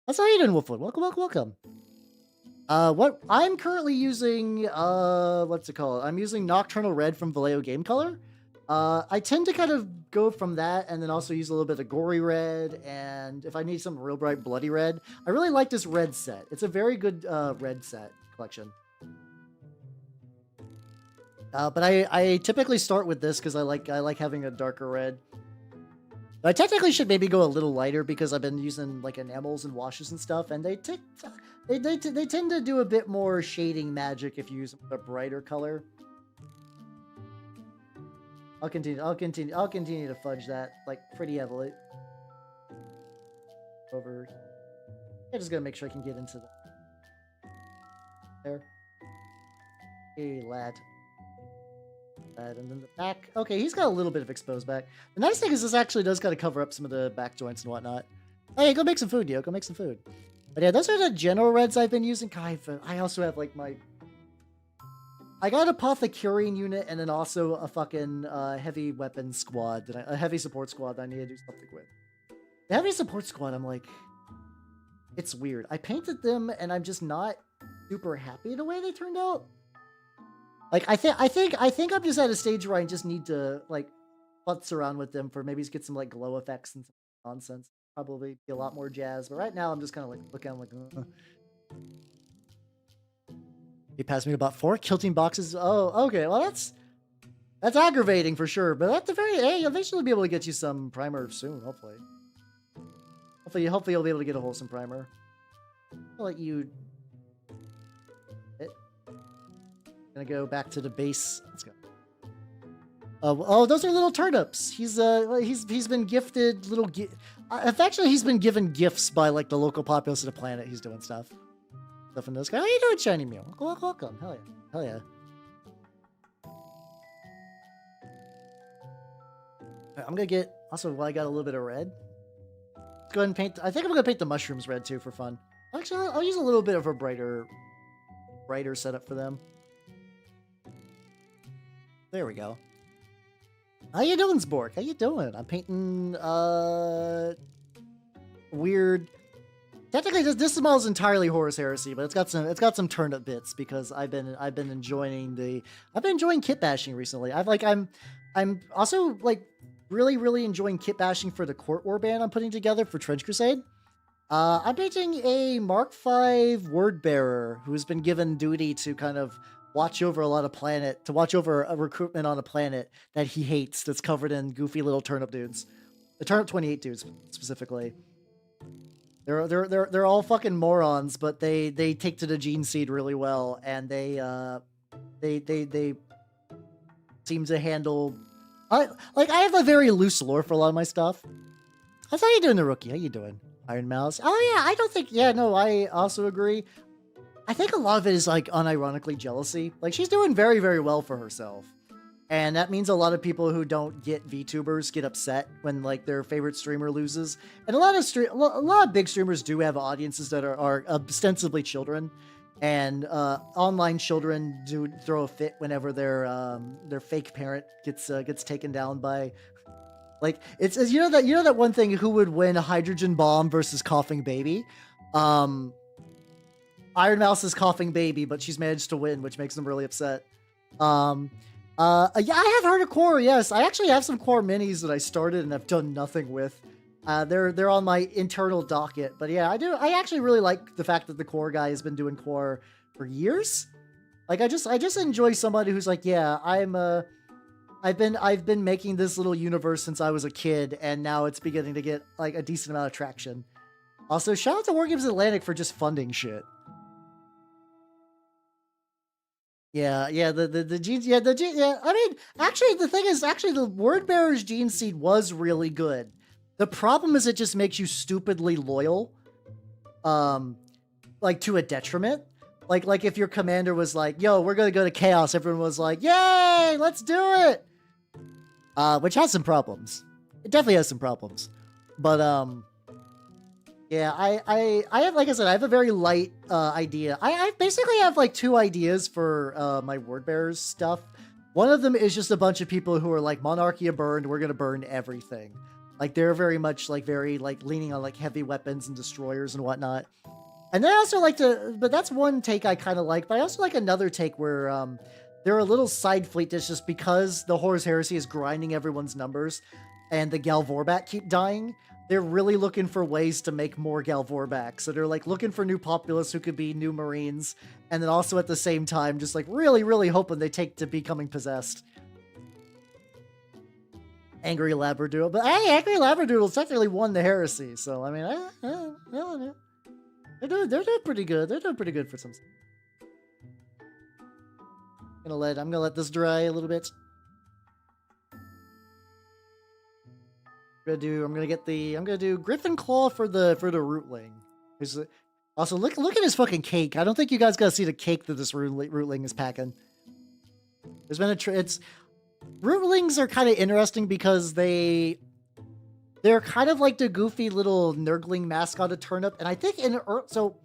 That's how you doing, Wolfwood. Welcome. What I'm currently using, what's it called? I'm using Nocturnal Red from Vallejo Game Color. I tend to kind of go from that and then also use a little bit of gory red, and if I need some real bright bloody red, I really like this red set. It's a very good red set collection. But I typically start with this because I like having a darker red. I technically should maybe go a little lighter because I've been using like enamels and washes and stuff, and they tend to do a bit more shading magic if you use a brighter color. I'll continue to fudge that like pretty heavily. Over. I'm just gonna make sure I can get into the there. Hey lad. And then the back. Okay, he's got a little bit of exposed back. The nice thing is this actually does kind of cover up some of the back joints and whatnot. Hey, go make some food, yo. Go make some food. But yeah, those are the general reds I've been using. I also have like I got a Apothecarian unit and then also a fucking heavy weapon squad, a heavy support squad that I need to do something with. The heavy support squad, I'm like, it's weird. I painted them and I'm just not super happy the way they turned out. Like I think I'm just at a stage where I just need to like futz around with them for maybe get some like glow effects and some nonsense. Probably be a lot more jazz, but right now I'm just kind of like looking. I'm like, He passed me about 4 kilting boxes. Oh, okay. Well, that's aggravating for sure. But at the very end, eventually be able to get you some primer soon, hopefully. Hopefully you'll be able to get a wholesome primer. I'll let you. Gonna go back to the base. Let's go. Oh, those are little turnips. He's been gifted little. Actually, he's been given gifts by like the local populace of the planet. He's doing stuff in this guy. How you doing, shiny meal? Welcome. Hell yeah. Right, I'm gonna get. Also, while I got a little bit of red, let's go ahead and paint. I think I'm gonna paint the mushrooms red too for fun. Actually, I'll use a little bit of a brighter setup for them. There we go. How you doing, Spork? How you doing? I'm painting weird. Technically, this model is entirely Horus Heresy, but it's got some turnip bits because I've been enjoying kit bashing recently. I'm also like really enjoying kit bashing for the court warband I'm putting together for Trench Crusade. I'm painting a Mark V word bearer who's been given duty to kind of watch over a recruitment on a planet that he hates that's covered in goofy little turnip dudes. The turnip 28 dudes specifically. They're all fucking morons, but they take to the gene seed really well, and they seem to handle. I have a very loose lore for a lot of my stuff. How you doing, the rookie? How you doing, Iron Mouse? Oh yeah, I don't think. Yeah, no, I also agree. I think a lot of it is like unironically jealousy. Like she's doing very well for herself. And that means a lot of people who don't get VTubers get upset when like their favorite streamer loses. And a lot of big streamers do have audiences that are ostensibly children. And online children do throw a fit whenever their fake parent gets taken down by, like, it's you know that one thing, who would win, a hydrogen bomb versus coughing baby. Iron Mouse is coughing baby, but she's managed to win, which makes them really upset. Yeah, I have heard of core. Yes, I actually have some core minis that I started and I've done nothing with. They're on my internal docket, but yeah, I actually really like the fact that the core guy has been doing core for years. Like I just enjoy somebody who's like, yeah, I've been making this little universe since I was a kid, and now it's beginning to get like a decent amount of traction. Also, shout out to Wargames Atlantic for just funding shit. Yeah, the genes, yeah. I mean, actually, the thing is, the Word Bearer's gene seed was really good. The problem is, it just makes you stupidly loyal, like to a detriment. Like if your commander was like, "Yo, we're gonna go to Chaos," everyone was like, "Yay, let's do it!" Which has some problems. It definitely has some problems, but yeah, I have, like I said, I have a very light idea. I basically have like two ideas for my word bearers stuff. One of them is just a bunch of people who are like, Monarchia burned, we're gonna burn everything. Like they're very much like leaning on like heavy weapons and destroyers and whatnot. And then I also like to, but that's one take I kind of like. But I also like another take where they're a little side fleet that's just because the Horus Heresy is grinding everyone's numbers, and the Galvorback keep dying. They're really looking for ways to make more Galvorback. So they're like looking for new populace who could be new Marines. And then also at the same time, just like really hoping they take to becoming possessed. Angry Labradoodle. But hey, Angry Labradoodle technically won the heresy. So, I mean, they're doing pretty good. They're doing pretty good for some. I'm gonna let this dry a little bit. I'm gonna do Griffin Claw for the rootling. Also, look at his fucking cake. I don't think you guys gotta see the cake that this rootling is packing. There's been rootlings are kind of interesting because they're kind of like the goofy little nurgling mascot of Turnip, and I think so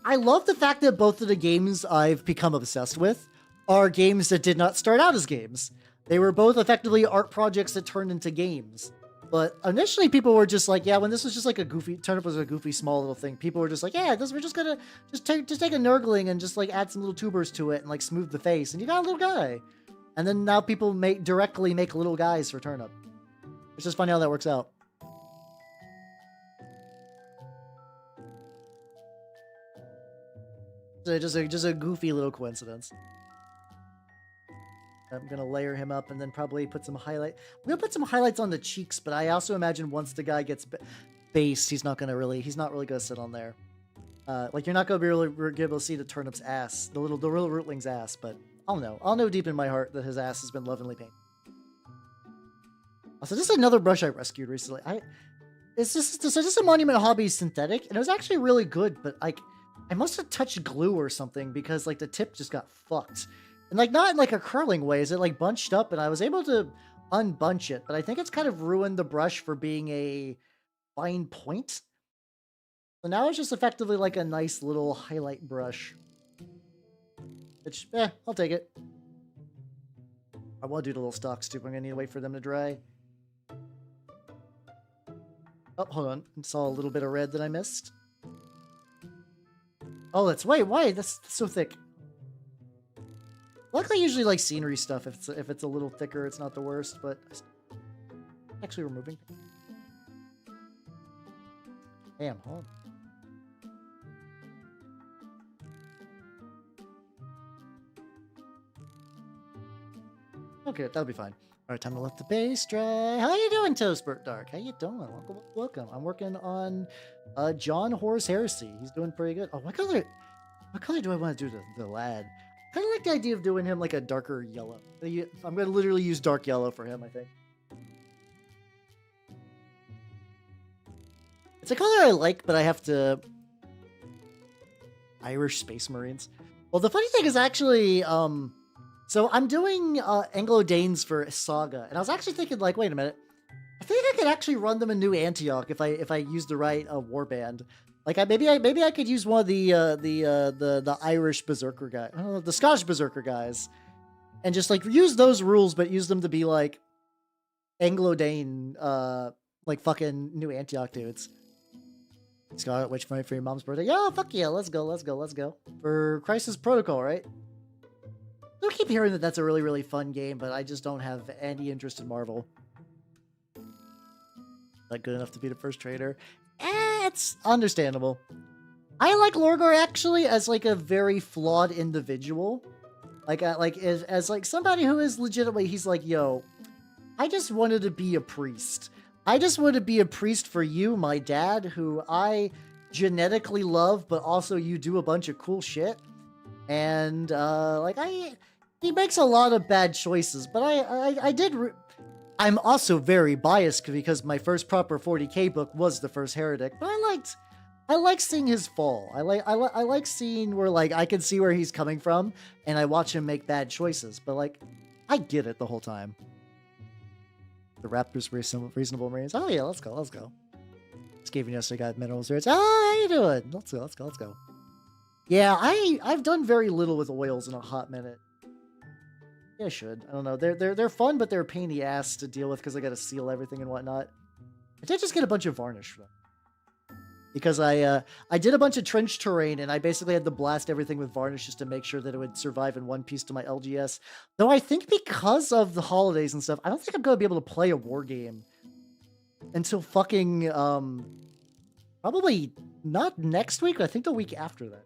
I love the fact that both of the games I've become obsessed with are games that did not start out as games. They were both effectively art projects that turned into games. But initially people were just like, yeah, when this was just like a goofy, Turnip was a goofy small little thing, people were just like, yeah, we're just gonna take a nurgling and just like add some little tubers to it and like smooth the face, and you got a little guy. And then now people directly make little guys for Turnip. It's just funny how that works out. Just a goofy little coincidence. I'm gonna layer him up and then probably put some highlight. I'm gonna put some highlights on the cheeks, but I also imagine once the guy gets, base, he's not really gonna sit on there. Like you're not gonna be able to see the turnip's ass, the little rootling's ass, but I'll know deep in my heart that his ass has been lovingly painted. Also, this is another brush I rescued recently. So this is a Monument Hobby synthetic, and it was actually really good, but like I must have touched glue or something because like the tip just got fucked. And like not in like a curling way, is it like bunched up and I was able to unbunch it, but I think it's kind of ruined the brush for being a fine point. So now it's just effectively like a nice little highlight brush. Which, I'll take it. I want to do the little stalks too, but I'm gonna need to wait for them to dry. Oh, hold on. I saw a little bit of red that I missed. Oh, why? That's so thick. Luckily, I usually like scenery stuff. If it's a little thicker, it's not the worst, but actually removing. Damn, hold on. Okay, that'll be fine. All right, time to let the base dry. How you doing, Toastbert Dark? How you doing? Welcome. I'm working on John Horse Heresy. He's doing pretty good. Oh, what color do I want to do to the lad? I kind of like the idea of doing him like a darker yellow. I'm going to literally use dark yellow for him, I think. It's a color I like, but I have to... Irish Space Marines. Well, the funny thing is actually... So I'm doing Anglo-Danes for Saga, and I was actually thinking, like, wait a minute, I think I could actually run them in New Antioch if I use the right warband. Like, maybe I could use one of the Irish Berserker guy, the Scottish Berserker guys, and just like use those rules, but use them to be like Anglo-Dane, like fucking New Antioch dudes. Scarlet Witch for your mom's birthday. Yeah, fuck yeah, let's go. For Crisis Protocol, right? I keep hearing that that's a really, really fun game, but I just don't have any interest in Marvel. Not good enough to be the first trader. It's understandable. I like Lorgar actually as like a very flawed individual. Like as like somebody who is legitimately, he's like, yo, I just wanted to be a priest. I just want to be a priest for you, my dad, who I genetically love, but also you do a bunch of cool shit. And he makes a lot of bad choices, but I'm also very biased because my first proper 40k book was The First Heretic, but I like seeing his fall. I like seeing where like I can see where he's coming from, and I watch him make bad choices, but like I get it the whole time. The Raptors reasonable Marines. Oh yeah, let's go. Just gave you yesterday, got minerals rates. Oh, how you doing? Let's go. Yeah, I've done very little with oils in a hot minute. Yeah, I should. I don't know. They're fun, but they're a pain in the ass to deal with because I got to seal everything and whatnot. I did just get a bunch of varnish for them. Because I did a bunch of trench terrain and I basically had to blast everything with varnish just to make sure that it would survive in one piece to my LGS. Though I think because of the holidays and stuff, I don't think I'm going to be able to play a war game until fucking probably not next week. I think the week after that.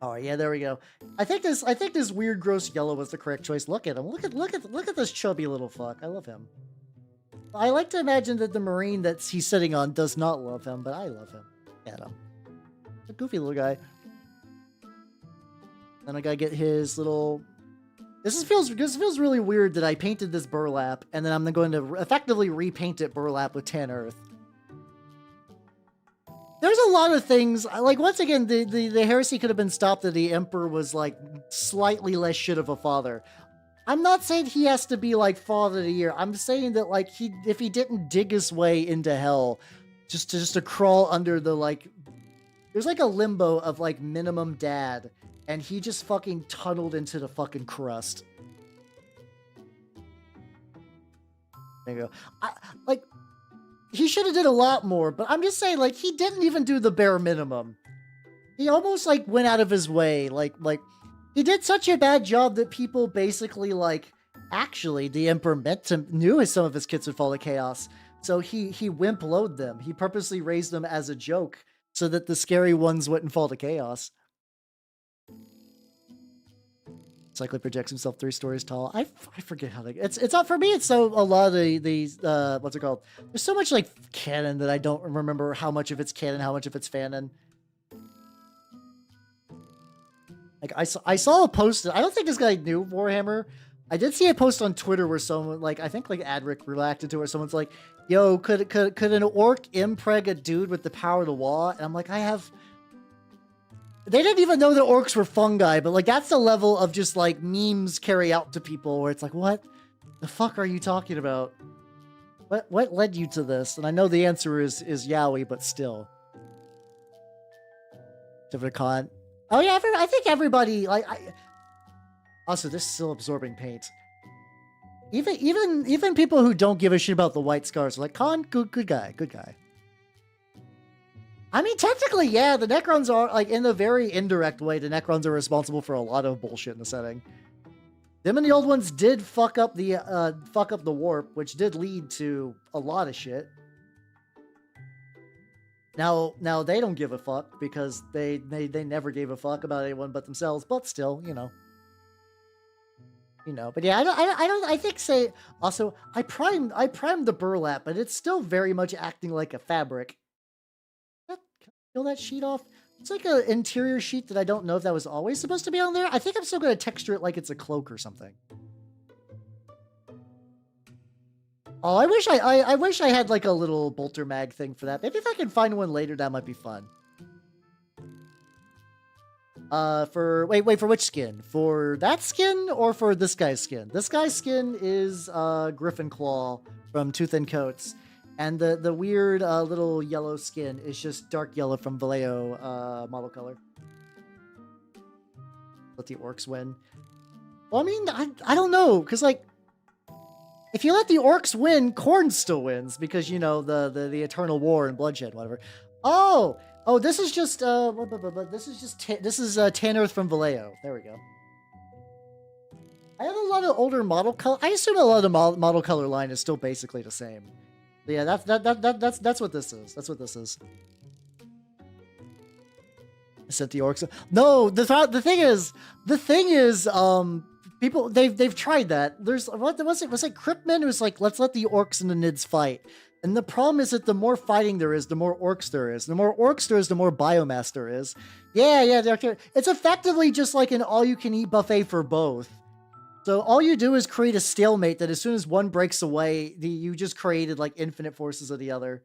Oh yeah, there we go. I think this weird, gross yellow was the correct choice. Look at him. Look at this chubby little fuck. I love him. I like to imagine that the Marine that he's sitting on does not love him, but I love him. Look at him. A goofy little guy. Then I gotta get his little. This feels really weird that I painted this burlap and then I'm going to effectively repaint it burlap with tan earth. There's a lot of things, like, once again, the heresy could have been stopped if the Emperor was, like, slightly less shit of a father. I'm not saying he has to be, like, Father of the Year. I'm saying that, like, if he didn't dig his way into hell, just to crawl under the, like... There's, like, a limbo of, like, minimum dad, and he just fucking tunneled into the fucking crust. There you go. He should have did a lot more, but I'm just saying, like, he didn't even do the bare minimum. He almost, like, went out of his way. Like, he did such a bad job that people basically, like, actually, the Emperor knew some of his kids would fall to chaos. So he wimp-load them. He purposely raised them as a joke so that the scary ones wouldn't fall to chaos. Cycling projects himself 3 stories tall. I forget how to. It's not for me. It's so a lot of these what's it called? There's so much like canon that I don't remember how much of it's canon, how much of it's fanon. Like I saw a post. I don't think this guy knew Warhammer. I did see a post on Twitter where someone like I think like Adric reacted to it, where someone's like, "Yo, could an orc impreg a dude with the power of the wall?" And I'm like, They didn't even know that orcs were fungi, but like that's the level of just like memes carry out to people where it's like, what the fuck are you talking about? What led you to this? And I know the answer is yaoi, but still. Con. Oh yeah, I think everybody like also this is still absorbing paint. Even people who don't give a shit about the white scars are like, Con, good guy. I mean, technically, yeah, the Necrons are, like, in a very indirect way, the Necrons are responsible for a lot of bullshit in the setting. Them and the old ones did fuck up the warp, which did lead to a lot of shit. Now they don't give a fuck because they never gave a fuck about anyone but themselves, but still, you know. But yeah, I think also, I primed the burlap, but it's still very much acting like a fabric. Peel that sheet off. It's like an interior sheet that I don't know if that was always supposed to be on there. I think I'm still going to texture it like it's a cloak or something. Oh, I wish I had like a little bolter mag thing for that. Maybe if I can find one later, that might be fun. For which skin? For that skin or for this guy's skin? This guy's skin is Griffin Claw from Tooth and Coats. And the weird little yellow skin is just dark yellow from Vallejo model color. Let the orcs win. Well, I mean, I don't know, because like, if you let the orcs win, Khorne still wins because you know the eternal war and bloodshed, whatever. Oh, this is just this is Tan Earth from Vallejo. There we go. I have a lot of older model color. I assume a lot of the model color line is still basically the same. Yeah, that's what this is. That's what this is. I sent the orcs. No, the thing is, people they've tried that. There's what was it? Was it Cryptman? It was like, let's let the orcs and the Nids fight. And the problem is that the more fighting there is, the more orcs there is. The more orcs there is, the more biomass there is. Yeah, it's effectively just like an all-you-can-eat buffet for both. So all you do is create a stalemate that as soon as one breaks away, you just created like infinite forces of the other.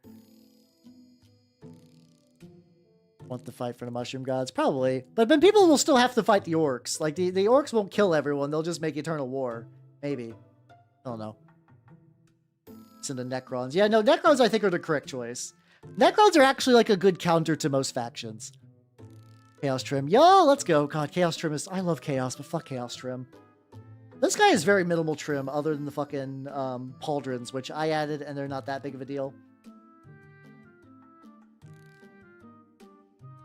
Want to fight for the mushroom gods? Probably. But then people will still have to fight the orcs. Like the orcs won't kill everyone. They'll just make eternal war. Maybe. I don't know. It's in the Necrons. Yeah, no, Necrons I think are the correct choice. Necrons are actually like a good counter to most factions. Chaos Trim. Yo, let's go. God, Chaos Trim is... I love Chaos, but fuck Chaos Trim. This guy is very minimal trim other than the fucking pauldrons, which I added, and they're not that big of a deal.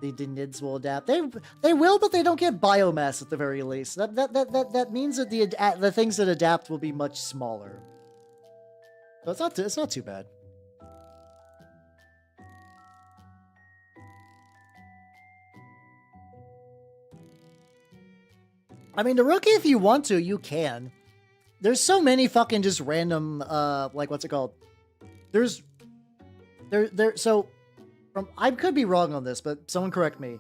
The Nids will adapt. They will, but they don't get biomass at the very least. That means that the things that adapt will be much smaller. So it's not too bad. I mean, the rookie, if you want to, you can. There's so many fucking just random, like, what's it called? So, I could be wrong on this, but someone correct me.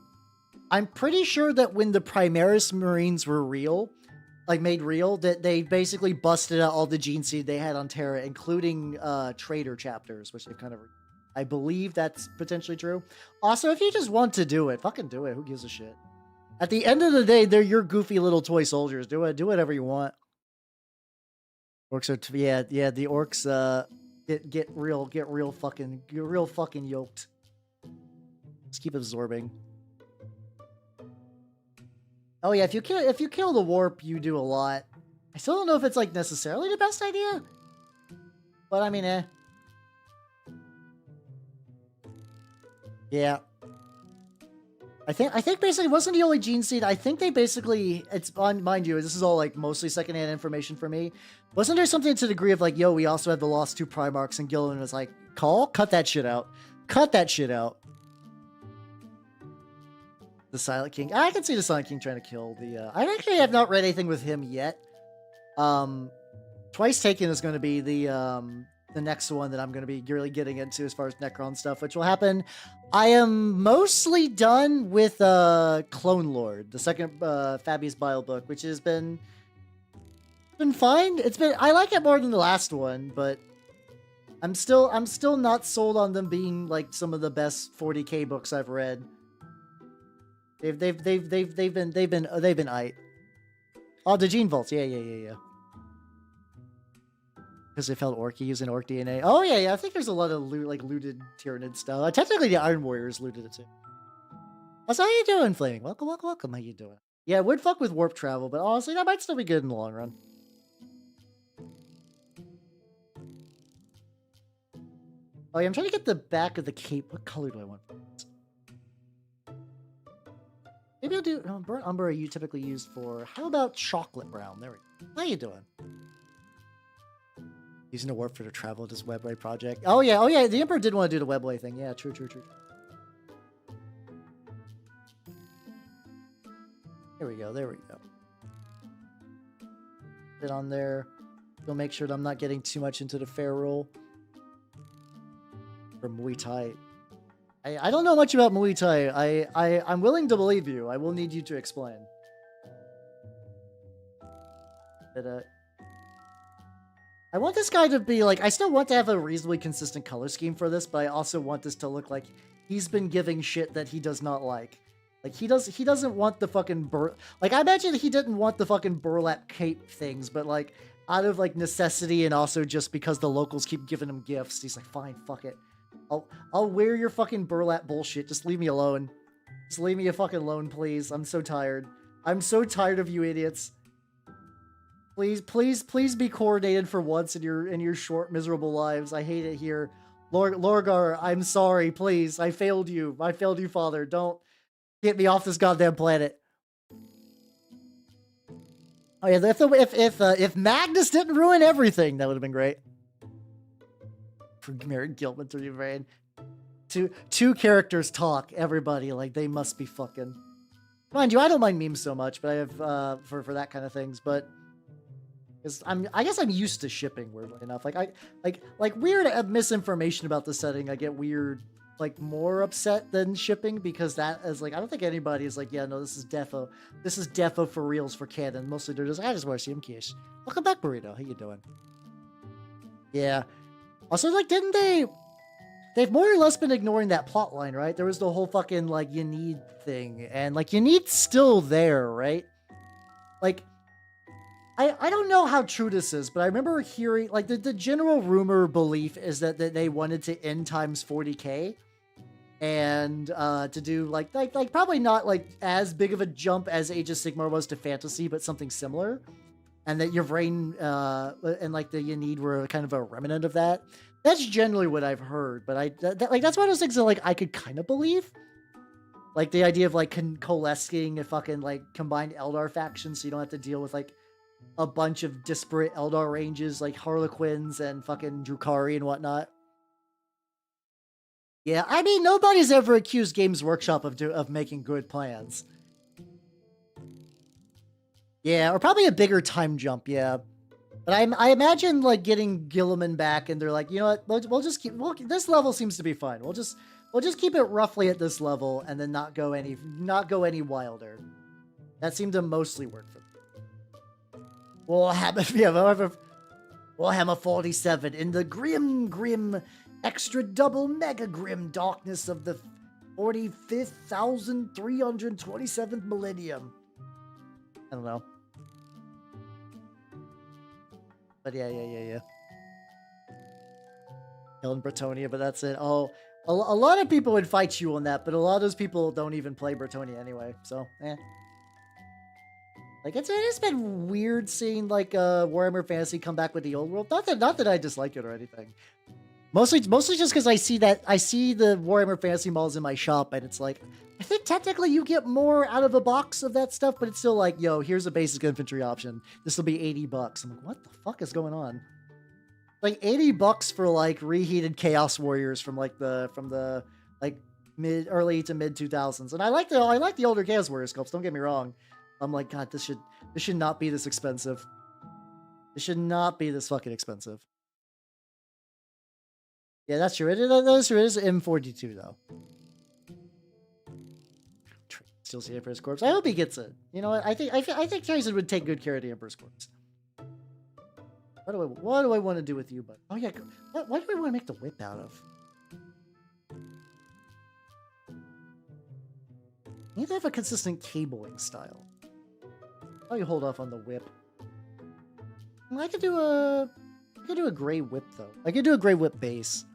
I'm pretty sure that when the Primaris Marines were real, like, made real, that they basically busted out all the gene seed they had on Terra, including, trader chapters, which they kind of... I believe that's potentially true. Also, if you just want to do it, fucking do it. Who gives a shit? At the end of the day, they're your goofy little toy soldiers. Do whatever you want. Orcs are yeah. The orcs get real fucking yoked. Just keep absorbing. Oh yeah, if you kill the warp, you do a lot. I still don't know if it's like necessarily the best idea, but I mean, yeah. I think basically wasn't the only gene seed. I think they basically, it's on, mind you, this is all like mostly secondhand information for me. Wasn't there something to the degree of like, yo, we also had the lost 2 Primarchs, and Gilliman was like, cut that shit out. Cut that shit out. The Silent King. I can see the Silent King trying to kill the. I actually have not read anything with him yet. Twice Taken is going to be the next one that I'm going to be really getting into as far as Necron stuff, which will happen. I am mostly done with Clone Lord, the second Fabius Bile book, which has been fine. I like it more than the last one, but I'm still not sold on them being like some of the best 40k books I've read. They've been aight. Oh, the Gene Vaults, yeah. Because they felt orky using orc DNA. Oh yeah. I think there's a lot of looted Tyranid stuff. Technically, the Iron Warriors looted it too. So how you doing, Flaming? Welcome. How you doing? Yeah, it would fuck with warp travel, but honestly, that might still be good in the long run. Oh yeah, I'm trying to get the back of the cape. What color do I want? Maybe I'll do burnt umber. You typically used for. How about chocolate brown? There we go. How you doing? Using the warp for the travel this webway project. Oh yeah. The Emperor did want to do the webway thing. Yeah, true. There we go. Bit on there. We'll make sure that I'm not getting too much into the fair roll. For Muay Thai. I don't know much about Muay Thai. I'm willing to believe you. I will need you to explain. But, I want this guy to be like, I still want to have a reasonably consistent color scheme for this, but I also want this to look like he's been giving shit that he does not like. Like he doesn't want the fucking like I imagine he didn't want the fucking burlap cape things, but like out of like necessity and also just because the locals keep giving him gifts, he's like, fine, fuck it. I'll wear your fucking burlap bullshit. Just leave me alone. Just leave me a fucking alone, please. I'm so tired. I'm so tired of you idiots. Please be coordinated for once in your short, miserable lives. I hate it here. Lorgar, I'm sorry, please. I failed you. I failed you, Father. Don't get me off this goddamn planet. Oh yeah, if Magnus didn't ruin everything, that would have been great. For Merritt Gilman through your brain. Two characters talk, everybody, like they must be fucking. Mind you, I don't mind memes so much, but I have for that kind of things, but because I guess I'm used to shipping, weirdly enough. Like weird misinformation about the setting, I get weird, like more upset than shipping, because that is like, I don't think anybody is like, yeah, no, this is defo for reals for canon. Mostly they're just, I just want to see him Kish. Welcome back, Burrito. How you doing? Yeah. Also, like, didn't they've more or less been ignoring that plot line, right? There was the whole fucking, like, Yanid thing, and, like, Yanid's still there, right? Like, I don't know how true this is, but I remember hearing, like, the general rumor belief is that they wanted to end times 40k, and, to do, like, probably not, like, as big of a jump as Age of Sigmar was to fantasy, but something similar. And that Yvrain and like the Yanid were kind of a remnant of that. That's generally what I've heard, but that's one of those things that like I could kind of believe. Like the idea of like coalescing a fucking like combined Eldar faction, so you don't have to deal with like a bunch of disparate Eldar ranges like Harlequins and fucking Drukhari and whatnot. Yeah, I mean nobody's ever accused Games Workshop of making good plans. Yeah, or probably a bigger time jump, yeah. But I imagine like getting Gilliman back, and they're like, you know what? We'll just keep. This level seems to be fine. We'll just keep it roughly at this level, and then not go any wilder. That seemed to mostly work for me. Warhammer 47 in the grim, extra double mega grim darkness of the 45,327th millennium. I don't know. But yeah. Killing Bretonia, but that's it. Oh, a lot of people would fight you on that, but a lot of those people don't even play Bretonia anyway, so, eh. Like, it's been weird seeing, like, Warhammer Fantasy come back with the old world. Not that I dislike it or anything. Mostly just because I see the Warhammer Fantasy models in my shop, and it's like, I think technically you get more out of a box of that stuff, but it's still like, yo, here's a basic infantry option. This will be $80. I'm like, what the fuck is going on? Like $80 for like reheated Chaos Warriors from the like early to mid 2000s, and I like the older Chaos Warrior sculpts. Don't get me wrong. I'm like, God, this should not be this expensive. This should not be this fucking expensive. Yeah, that's true. That's true. It is M42 though. Still see Emperor's Corpse. I hope he gets it. You know what? I think Tyson would take good care of the Emperor's Corpse. What do I want to do with you, bud? Oh yeah, what do we want to make the whip out of? You need to have a consistent cabling style. Oh, you hold off on the whip. I could do a gray whip though. I could do a gray whip base.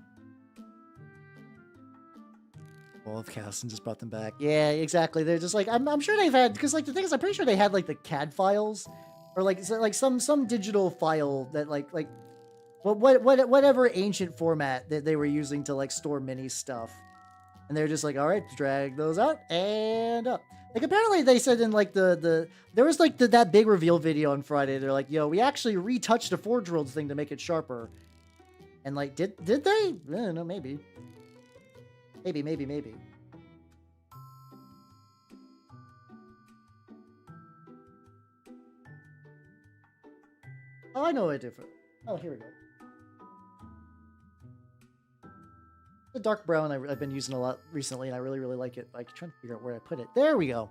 Wall of Chaos and just brought them back. Yeah, exactly. They're just like I'm sure they've had, because like the thing is, I'm pretty sure they had like the CAD files or like some digital file that like whatever ancient format that they were using to like store mini stuff, and they're just like, all right, drag those out and up. Like apparently they said in like there was like that big reveal video on Friday. They're like, yo, we actually retouched the Forge Worlds thing to make it sharper. And like, did they? I don't know, maybe. Maybe. Oh, I know a different. Oh, here we go. The dark brown I've been using a lot recently, and I really like it. I'm trying to figure out where I put it. There we go.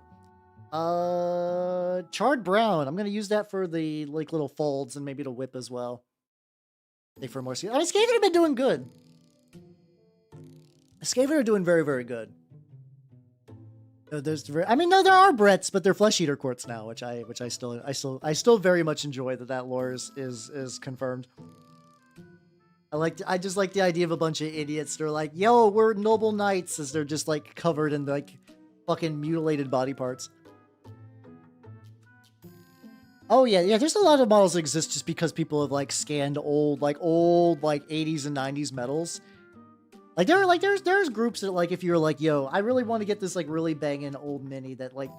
Charred brown. I'm gonna use that for the like little folds and maybe the whip as well. I think for more. I mean, Skaven have been doing good. Skaven are doing very good. I mean, no, there are Bretts, but they're flesh eater courts now, which I still very much enjoy that lore is confirmed. I just like the idea of a bunch of idiots. They're like, yo, we're noble knights, as they're just like covered in like fucking mutilated body parts. Oh yeah, there's a lot of models that exist just because people have like scanned old 80s and 90s medals. Like there's groups that like, if you're like, yo, I really want to get this like really banging old mini that like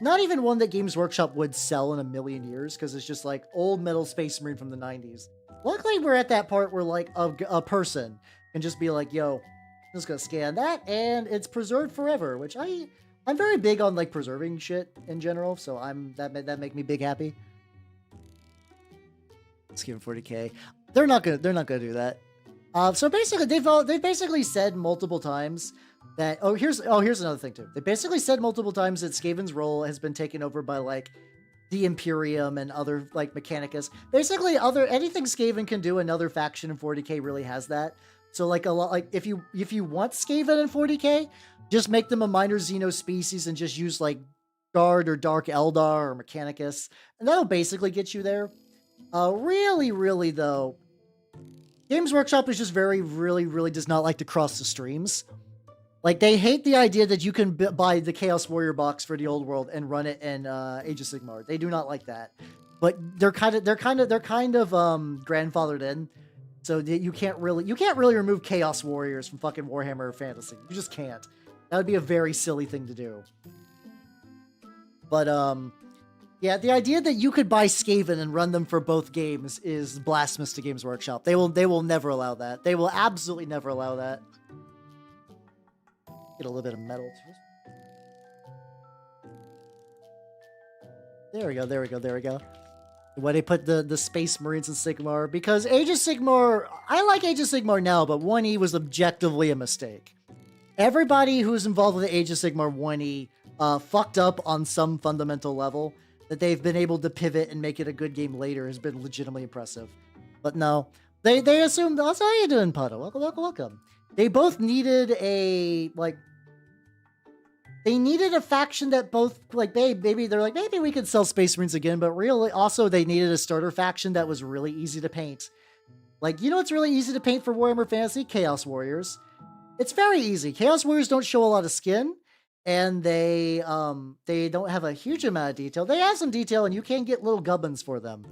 not even one that Games Workshop would sell in a million years, because it's just like old metal Space Marine from the 90s. Luckily we're at that part where like a person can just be like, yo, I'm just gonna scan that and it's preserved forever, which I'm very big on like preserving shit in general, so that make me big happy. Let's give him 40k. They're not gonna do that. So basically, they've basically said multiple times that here's another thing too. They basically said multiple times that Skaven's role has been taken over by like the Imperium and other like Mechanicus. Basically, anything Skaven can do, another faction in 40k really has that. So like a lot, like if you want Skaven in 40k, just make them a minor Xeno species and just use like Guard or Dark Eldar or Mechanicus, and that'll basically get you there. Really though, Games Workshop is just really does not like to cross the streams. Like, they hate the idea that you can buy the Chaos Warrior box for the old world and run it in Age of Sigmar. They do not like that. But they're kind of grandfathered in, so that you can't really remove Chaos Warriors from fucking Warhammer Fantasy. You just can't. That would be a very silly thing to do. But yeah, the idea that you could buy Skaven and run them for both games is blasphemous to Games Workshop. They will never allow that. They will absolutely never allow that. Get a little bit of metal. There we go. Why they put the Space Marines in Sigmar? Because Age of Sigmar, I like Age of Sigmar now, but 1E was objectively a mistake. Everybody who's involved with the Age of Sigmar 1E fucked up on some fundamental level. That they've been able to pivot and make it a good game later has been legitimately impressive. But no, they assumed, also, how you doing, Puddle? Welcome. They both needed a faction that both, like, maybe they're like, maybe we could sell Space Marines again, but really, also, they needed a starter faction that was really easy to paint. Like, you know what's really easy to paint for Warhammer Fantasy? Chaos Warriors. It's very easy. Chaos Warriors don't show a lot of skin, and they don't have a huge amount of detail. They have some detail, and you can get little gubbins for them.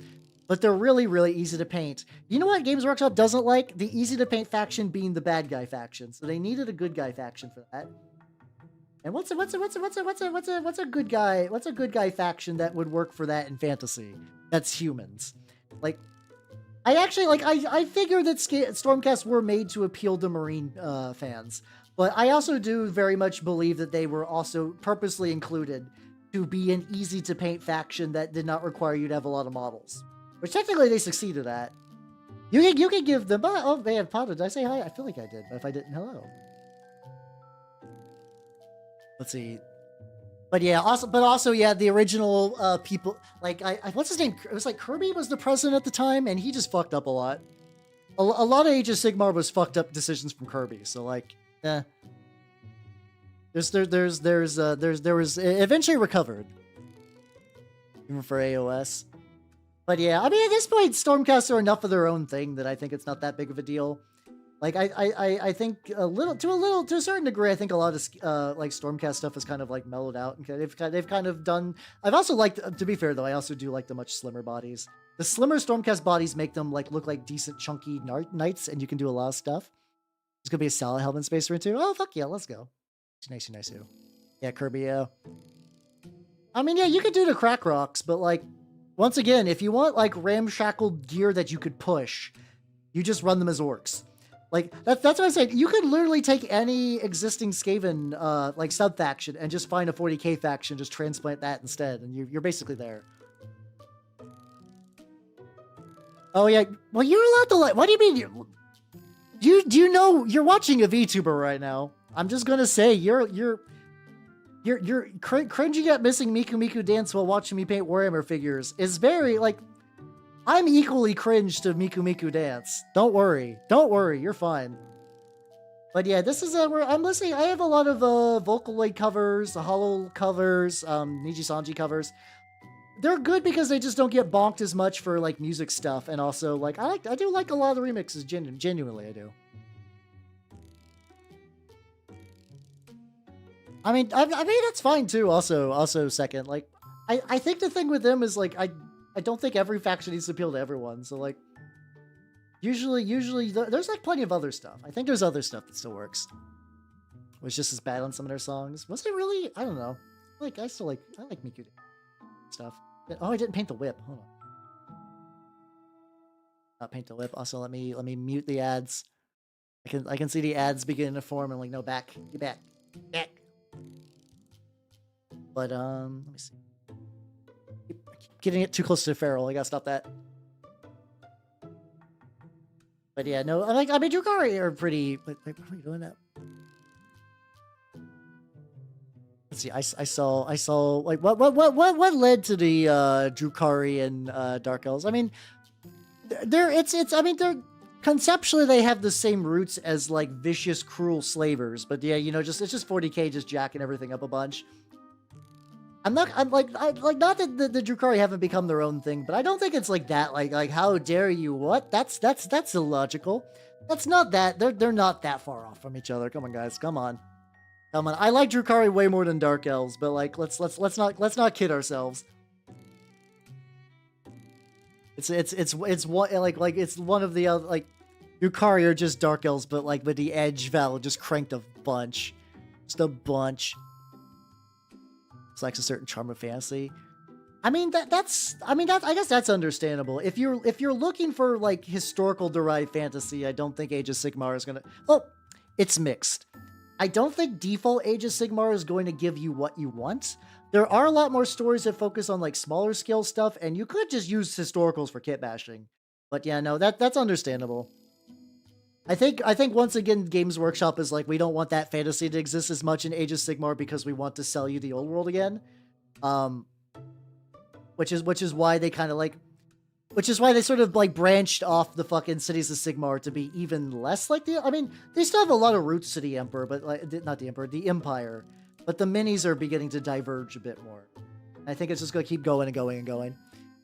But they're really easy to paint. You know what Games Workshop doesn't like? The easy to paint faction being the bad guy faction. So they needed a good guy faction for that. And what's a good guy faction that would work for that in fantasy? That's humans. Like, I figured that Stormcasts were made to appeal to Marine fans. But I also do very much believe that they were also purposely included to be an easy-to-paint faction that did not require you to have a lot of models. Which technically they succeeded at. You can give them... Oh, they have Pada. Did I say hi? I feel like I did, but if I didn't, hello. Let's see. But yeah, also, yeah, the original people... Like, what's his name? It was like Kirby was the president at the time, and he just fucked up a lot. A lot of Age of Sigmar was fucked up decisions from Kirby, so like... There was eventually recovered, even for AOS. But yeah, I mean, at this point, Stormcast are enough of their own thing that I think it's not that big of a deal. Like I think to a certain degree, I think a lot of like Stormcast stuff is kind of like mellowed out, and they've kind of done. I've also liked, to be fair though, I also do like the much slimmer bodies. The slimmer Stormcast bodies make them like look like decent chunky knights, and you can do a lot of stuff. There's gonna be a solid helmet space for it too. Oh fuck yeah, let's go. Nice too. Yeah, Kirby. Yeah. I mean, yeah, you could do the crack rocks, but like, once again, if you want like ramshackled gear that you could push, you just run them as orcs. Like that's what I said. You could literally take any existing Skaven like sub faction and just find a 40k faction, just transplant that instead, and you're basically there. Oh yeah, well you're allowed to like. What do you mean? Do you know you're watching a VTuber right now? I'm just gonna say you're cringing at missing Miku Miku dance while watching me paint Warhammer figures is very like. I'm equally cringe to Miku Miku dance. Don't worry, you're fine. But yeah, this is where I'm listening. I have a lot of Vocaloid covers, Hollow covers, Niji Sanji covers. They're good because they just don't get bonked as much for like music stuff, and also like I do like a lot of the remixes. Genuinely, I do. I mean that's fine too. Also second, like I think the thing with them is like I don't think every faction needs to appeal to everyone. So like usually there's like plenty of other stuff. I think there's other stuff that still works. It was just as bad on some of their songs. Was it really? I don't know. Like I like Miku stuff. Oh, I didn't paint the whip. Hold on. Not paint the whip. Also, let me mute the ads. I can see the ads beginning to form and like no back. Get back. But let me see. I keep getting it too close to the feral. I gotta stop that. But yeah, no. I mean, Drukhari are pretty. Wait, how are you doing that? Let's see. I saw like what led to the Drukhari and Dark Elves. I mean, they're conceptually they have the same roots as like vicious, cruel slavers. But yeah, you know, it's just 40k just jacking everything up a bunch. I'm not not that the Drukhari haven't become their own thing, but I don't think it's like that. Like how dare you? What? That's illogical. That's not that. They're not that far off from each other. Come on, guys. Come on. I like Drukhari way more than Dark Elves, but like let's not kid ourselves. It's one like it's one of the other like Drukhari are just Dark Elves, but like with the edge value just cranked a bunch, just a bunch. It's like a certain charm of fantasy. I mean I guess that's understandable. If you're looking for like historical derived fantasy, I don't think Age of Sigmar is gonna. Oh, it's mixed. I don't think default Age of Sigmar is going to give you what you want. There are a lot more stories that focus on like smaller scale stuff, and you could just use historicals for kitbashing. But yeah, no, that's understandable. I think once again, Games Workshop is like, we don't want that fantasy to exist as much in Age of Sigmar because we want to sell you the old world again. Which is why they kind of like, which is why they sort of like branched off the fucking Cities of Sigmar to be even less like the, I mean, they still have a lot of roots to the Emperor, but like, not the Emperor, the Empire. But the minis are beginning to diverge a bit more. I think it's just going to keep going and going and going.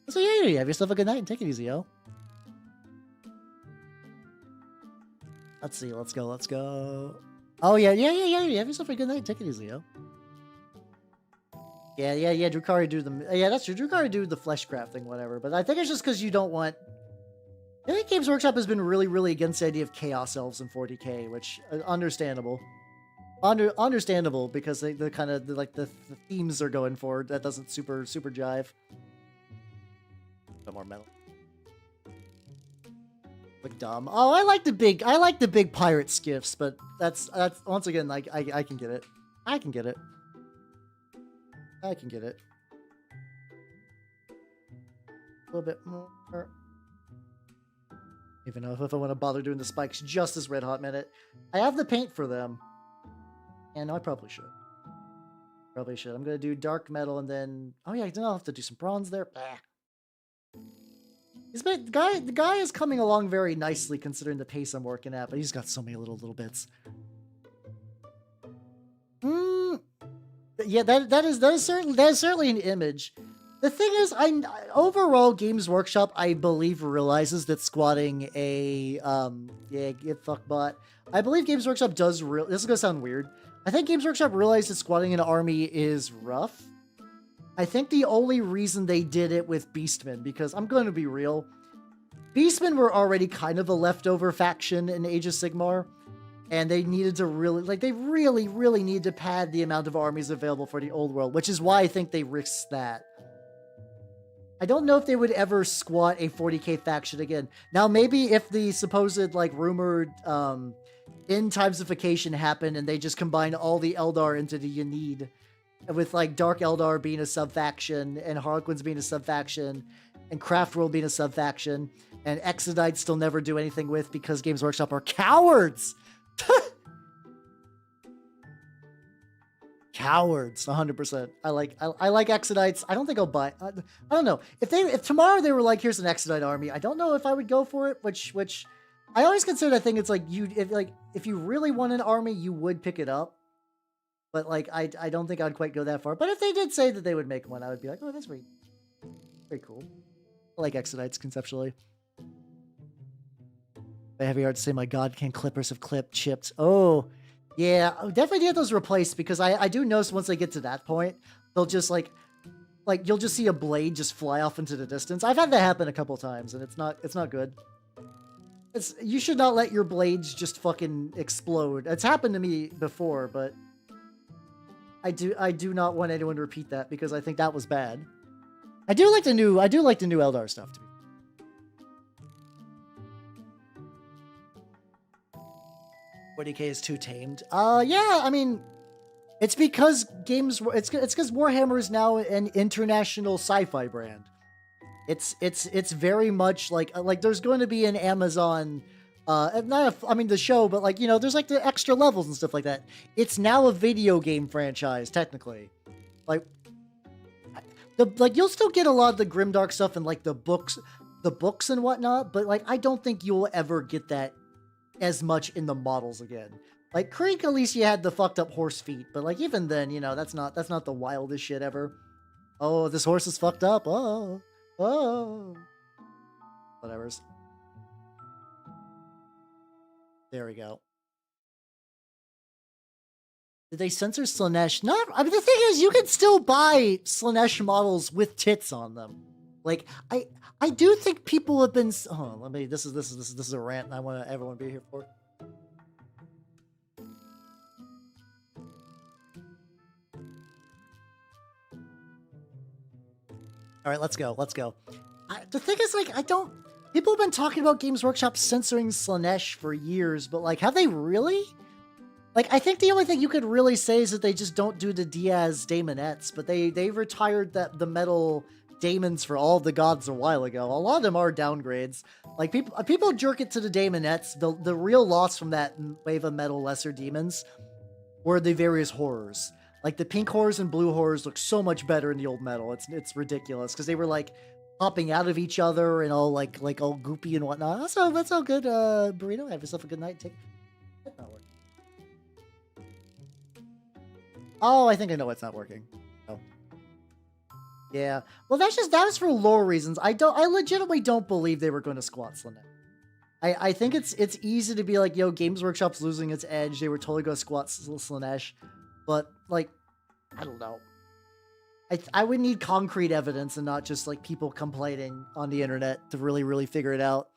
So yeah, have yourself a good night and take it easy, yo. Let's see, let's go. Oh yeah, have yourself a good night, take it easy, yo. Yeah, Drukhari do the, yeah, that's true, Drukhari do the flesh crafting, whatever, but I think it's just because you don't want, I think Games Workshop has been really against the idea of Chaos Elves in 40k, which, understandable. Understandable, because the kind of, like, the themes are going for, that doesn't super jive. A bit more metal. Look dumb. Oh, I like the big pirate skiffs, but that's once again, like, I can get it. I can get it. I can get it. A little bit more. Even know if I want to bother doing the spikes just this red hot minute. I have the paint for them. And no, I probably should. Probably should. I'm gonna do dark metal and then oh yeah, I'll have to do some bronze there. The guy is coming along very nicely considering the pace I'm working at, but he's got so many little bits. Yeah, that is certainly an image. The thing is, overall Games Workshop, I believe, realizes that squatting a get fuck bot. I believe Games Workshop does this is gonna sound weird. I think Games Workshop realized that squatting an army is rough. I think the only reason they did it with Beastmen, because I'm going to be real, Beastmen were already kind of a leftover faction in Age of Sigmar, and they needed to really need to pad the amount of armies available for the old world, which is why I think they risked that. I don't know if they would ever squat a 40k faction again. Now, maybe if the supposed, like, rumored in-timesification happened and they just combine all the Eldar into the Yanid, with, like, Dark Eldar being a sub-faction, and Harlequins being a sub-faction, and Craftworld being a sub-faction, and Exodites still never do anything with because Games Workshop are cowards! Cowards, 100%. I like Exodites. I don't think I'll buy. I don't know if tomorrow they were like, here's an Exodite army. I don't know if I would go for it. Which I always consider that thing. It's like if you really want an army, you would pick it up. But like I don't think I'd quite go that far. But if they did say that they would make one, I would be like, oh, that's very cool. I like Exodites conceptually. The heavy heart to say, my God, can clippers have chipped? Oh. Yeah, definitely get those replaced because I do notice once they get to that point, they'll just like you'll just see a blade just fly off into the distance. I've had that happen a couple times and it's not good. You should not let your blades just fucking explode. It's happened to me before, but I do not want anyone to repeat that because I think that was bad. I do like the new Eldar stuff to be. 40k is too tamed. Yeah, I mean, it's because it's because Warhammer is now an international sci-fi brand. It's very much like there's going to be an Amazon, the show, but like, you know, there's like the extra levels and stuff like that. It's now a video game franchise, technically. You'll still get a lot of the grimdark stuff and like the books and whatnot, but like I don't think you'll ever get that as much in the models again. Like Creek, at least you had the fucked up horse feet, but like even then, you know, that's not the wildest shit ever. Oh, this horse is fucked up. Oh. Whatever's. There we go. Did they censor Slaanesh? Not. I mean, the thing is, you can still buy Slaanesh models with tits on them. Like I do think people have been. Oh, let me. This is a rant. I want everyone to be here for. All right, let's go. The thing is, like, people have been talking about Games Workshop censoring Slaanesh for years, but like, have they really? Like, I think the only thing you could really say is that they just don't do the Diaz Daemonettes, but they retired the metal daemons for all of the gods a while ago. A lot of them are downgrades. Like, people jerk it to the Daemonettes. The real loss from that wave of metal lesser demons were the various horrors. Like, the pink horrors and blue horrors look so much better in the old metal. It's ridiculous because they were like popping out of each other and all like all goopy and whatnot. That's all good. Burrito, have yourself a good night. That's not working. Oh, I think I know what's not working. Oh. Yeah. Well, that was for lore reasons. I legitimately don't believe they were going to squat Slaanesh. I think it's easy to be like, yo, Games Workshop's losing its edge. They were totally going to squat Slaanesh. But, like, I don't know. I would need concrete evidence and not just, like, people complaining on the internet to really, really figure it out.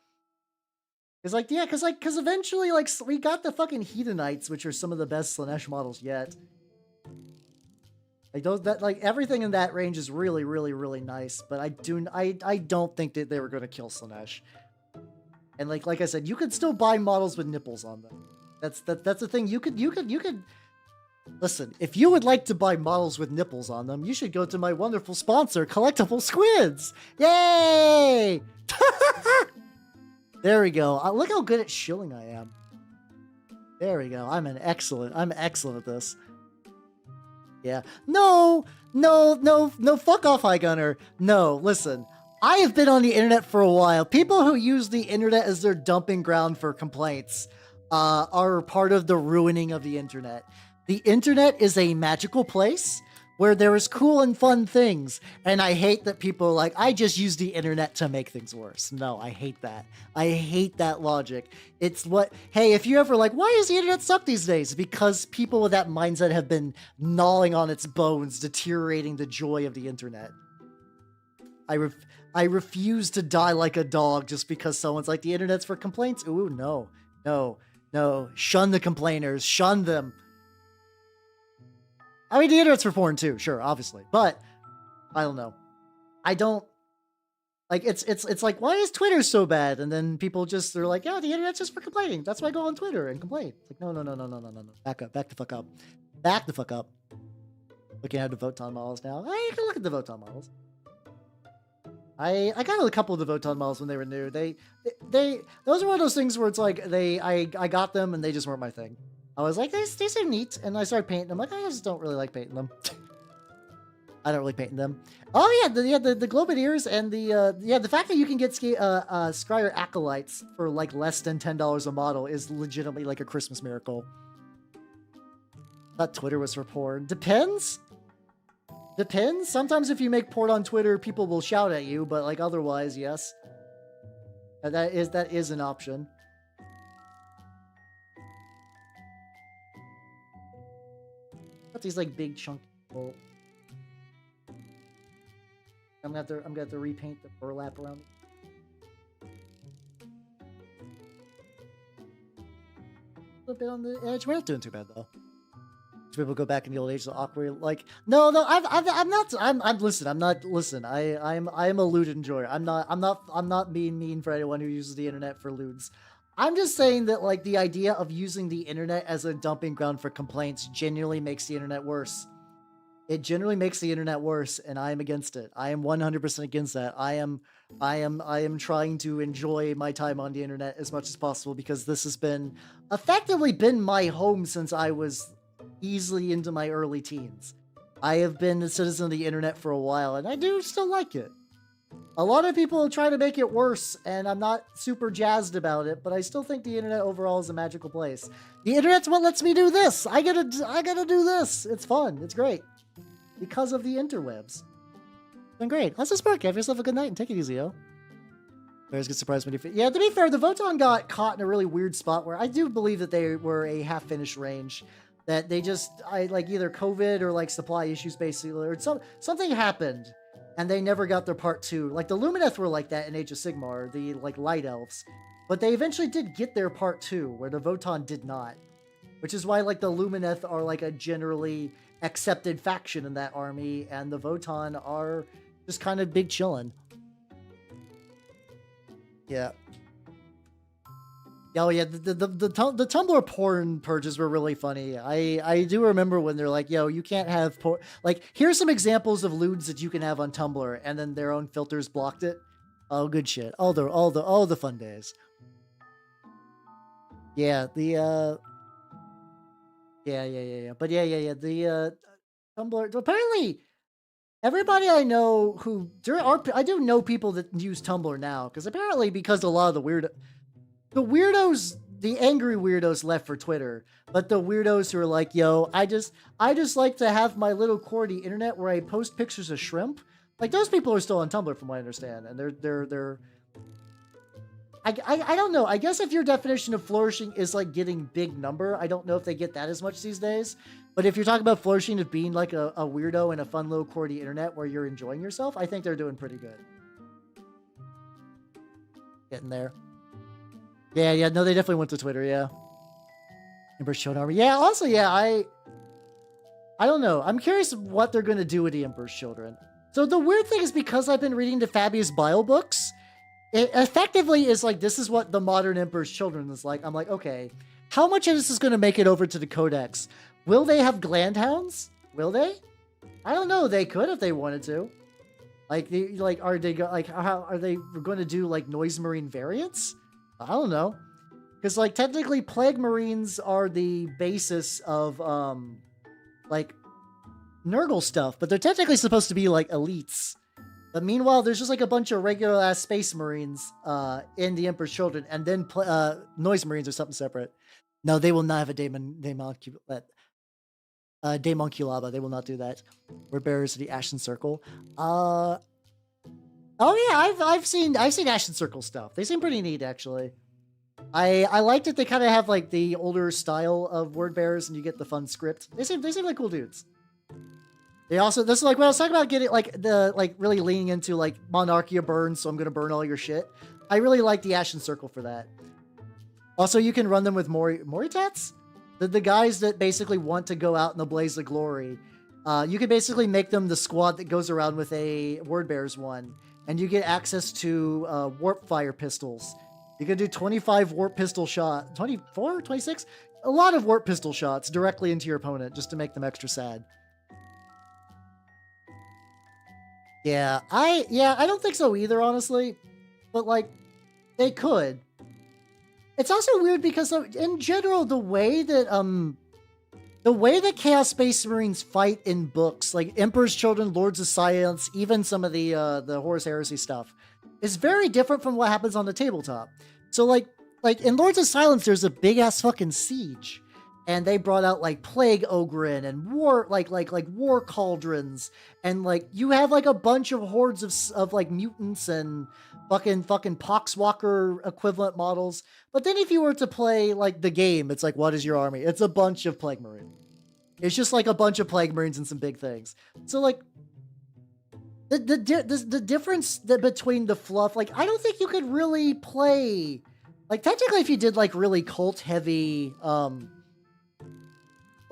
It's like, yeah, because eventually, like, we got the fucking Hedonites, which are some of the best Slaanesh models yet. Like, everything in that range is really, really, really nice, but I don't think that they were going to kill Slaanesh. And like I said, you could still buy models with nipples on them. That's the thing. You could listen. If you would like to buy models with nipples on them, you should go to my wonderful sponsor, Collectible Squids. Yay! There we go. Look how good at shilling I am. There we go. I'm excellent at this. Yeah. No, fuck off, High Gunner. No, listen. I have been on the internet for a while. People who use the internet as their dumping ground for complaints are part of the ruining of the internet. The internet is a magical place where there is cool and fun things. And I hate that people are like, I just use the internet to make things worse. No, I hate that. I hate that logic. It's hey, if you ever like, why does the internet suck these days? Because people with that mindset have been gnawing on its bones, deteriorating the joy of the internet. I refuse to die like a dog just because someone's like, the internet's for complaints. Ooh, no. Shun the complainers. Shun them. I mean, the internet's for porn too, sure, obviously. But, I don't know. I don't... Like, it's like, why is Twitter so bad? And then people they're like, yeah, the internet's just for complaining. That's why I go on Twitter and complain. It's like, no. Back the fuck up. Back the fuck up. Looking at the Voton models now. Hey, you can look at the Voton models. I got a couple of the Voton models when they were new. Those are one of those things where it's like, I got them and they just weren't my thing. I was like, they seem neat, and I started painting them. Like, I just don't really like painting them. I don't really paint them. Oh yeah, the Globeteers and the fact that you can get Scryer Acolytes for like less than $10 a model is legitimately like a Christmas miracle. Thought Twitter was for porn. Depends. Sometimes if you make porn on Twitter, people will shout at you, but like otherwise, yes. That is an option. Got these like big chunky people. I'm gonna have to repaint the burlap around it. A little bit on the edge. We're not doing too bad though. People go back in the old age, awkward. Like, no, I'm not. Listen, I'm a lewd enjoyer. I'm not being mean for anyone who uses the internet for lewds. I'm just saying that like the idea of using the internet as a dumping ground for complaints genuinely makes the internet worse. It generally makes the internet worse, and I am against it. I am 100% against that. I am trying to enjoy my time on the internet as much as possible because this has effectively been my home since I was easily into my early teens. I have been a citizen of the internet for a while, and I do still like it. A lot of people try to make it worse, and I'm not super jazzed about it, but I still think the internet overall is a magical place. The internet's what lets me do this. I gotta do this. It's fun. It's great. Because of the interwebs. It's been great. Let's just work. Have yourself a good night and take it easy, yo. Bears get surprised when you... Yeah, to be fair, the Voton got caught in a really weird spot where I do believe that they were a half-finished range. That they like either COVID or like supply issues basically, or something happened. And they never got their part 2. Like, the Lumineth were like that in Age of Sigmar, the, like, Light Elves. But they eventually did get their part 2, where the Voton did not. Which is why, like, the Lumineth are, like, a generally accepted faction in that army, and the Voton are just kind of big chillin'. Yeah. Oh, yeah, the Tumblr porn purges were really funny. I do remember when they're like, yo, you can't have porn. Like, here's some examples of lewds that you can have on Tumblr, and then their own filters blocked it. Oh, good shit. All the fun days. Yeah, Yeah. But yeah. The Tumblr, apparently, everybody I know who, I do know people that use Tumblr now, because apparently because a lot of the weirdos, the angry weirdos left for Twitter, but the weirdos who are like, yo, I just like to have my little QWERTY internet where I post pictures of shrimp. Like, those people are still on Tumblr from what I understand, and they're I don't know. I guess if your definition of flourishing is like getting big number, I don't know if they get that as much these days. But if you're talking about flourishing as being like a weirdo in a fun little QWERTY internet where you're enjoying yourself, I think they're doing pretty good. Getting there. Yeah, no, they definitely went to Twitter, yeah. Emperor's Children Army. Yeah, also, yeah, I don't know. I'm curious what they're going to do with the Emperor's Children. So the weird thing is because I've been reading the Fabius Bile books, it effectively is like, this is what the modern Emperor's Children is like. I'm like, okay, how much of this is going to make it over to the Codex? Will they have Glandhounds? Will they? I don't know. They could if they wanted to. Like, are they how are they going to do like Noise Marine variants? I don't know. Because like technically Plague Marines are the basis of like Nurgle stuff, but they're technically supposed to be like elites. But meanwhile, there's just like a bunch of regular ass Space Marines in the Emperor's Children, and then Noise Marines or something separate. No, they will not have a Daemonculaba. They will not do that. We're bearers of the Ashen Circle. Oh yeah, I've seen Ashen Circle stuff. They seem pretty neat actually. I like that they kind of have like the older style of word bearers, and you get the fun script. They seem like cool dudes. They also, this is like when I was talking about getting like really leaning into like Monarchia burn, so I'm gonna burn all your shit. I really like the Ashen Circle for that. Also, you can run them with Moritats, the guys that basically want to go out in the blaze of glory. You can basically make them the squad that goes around with a word bearers one, and you get access to warp fire pistols. You can do 25 warp pistol shot, 24, 26? A lot of warp pistol shots directly into your opponent just to make them extra sad. Yeah, I don't think so either, honestly. But like, they could. It's also weird because in general, the way that Chaos Space Marines fight in books, like Emperor's Children, Lords of Silence, even some of the Horus Heresy stuff, is very different from what happens on the tabletop. So like in Lords of Silence, there's a big ass fucking siege, and they brought out like Plague Ogren and war war cauldrons, and like you have like a bunch of hordes of like mutants and fucking Poxwalker equivalent models. But then if you were to play like the game, it's like, what is your army? It's a bunch of Plague Marines. It's just like a bunch of Plague Marines and some big things. So like the difference between the fluff, like I don't think you could really play, like technically if you did like really cult heavy,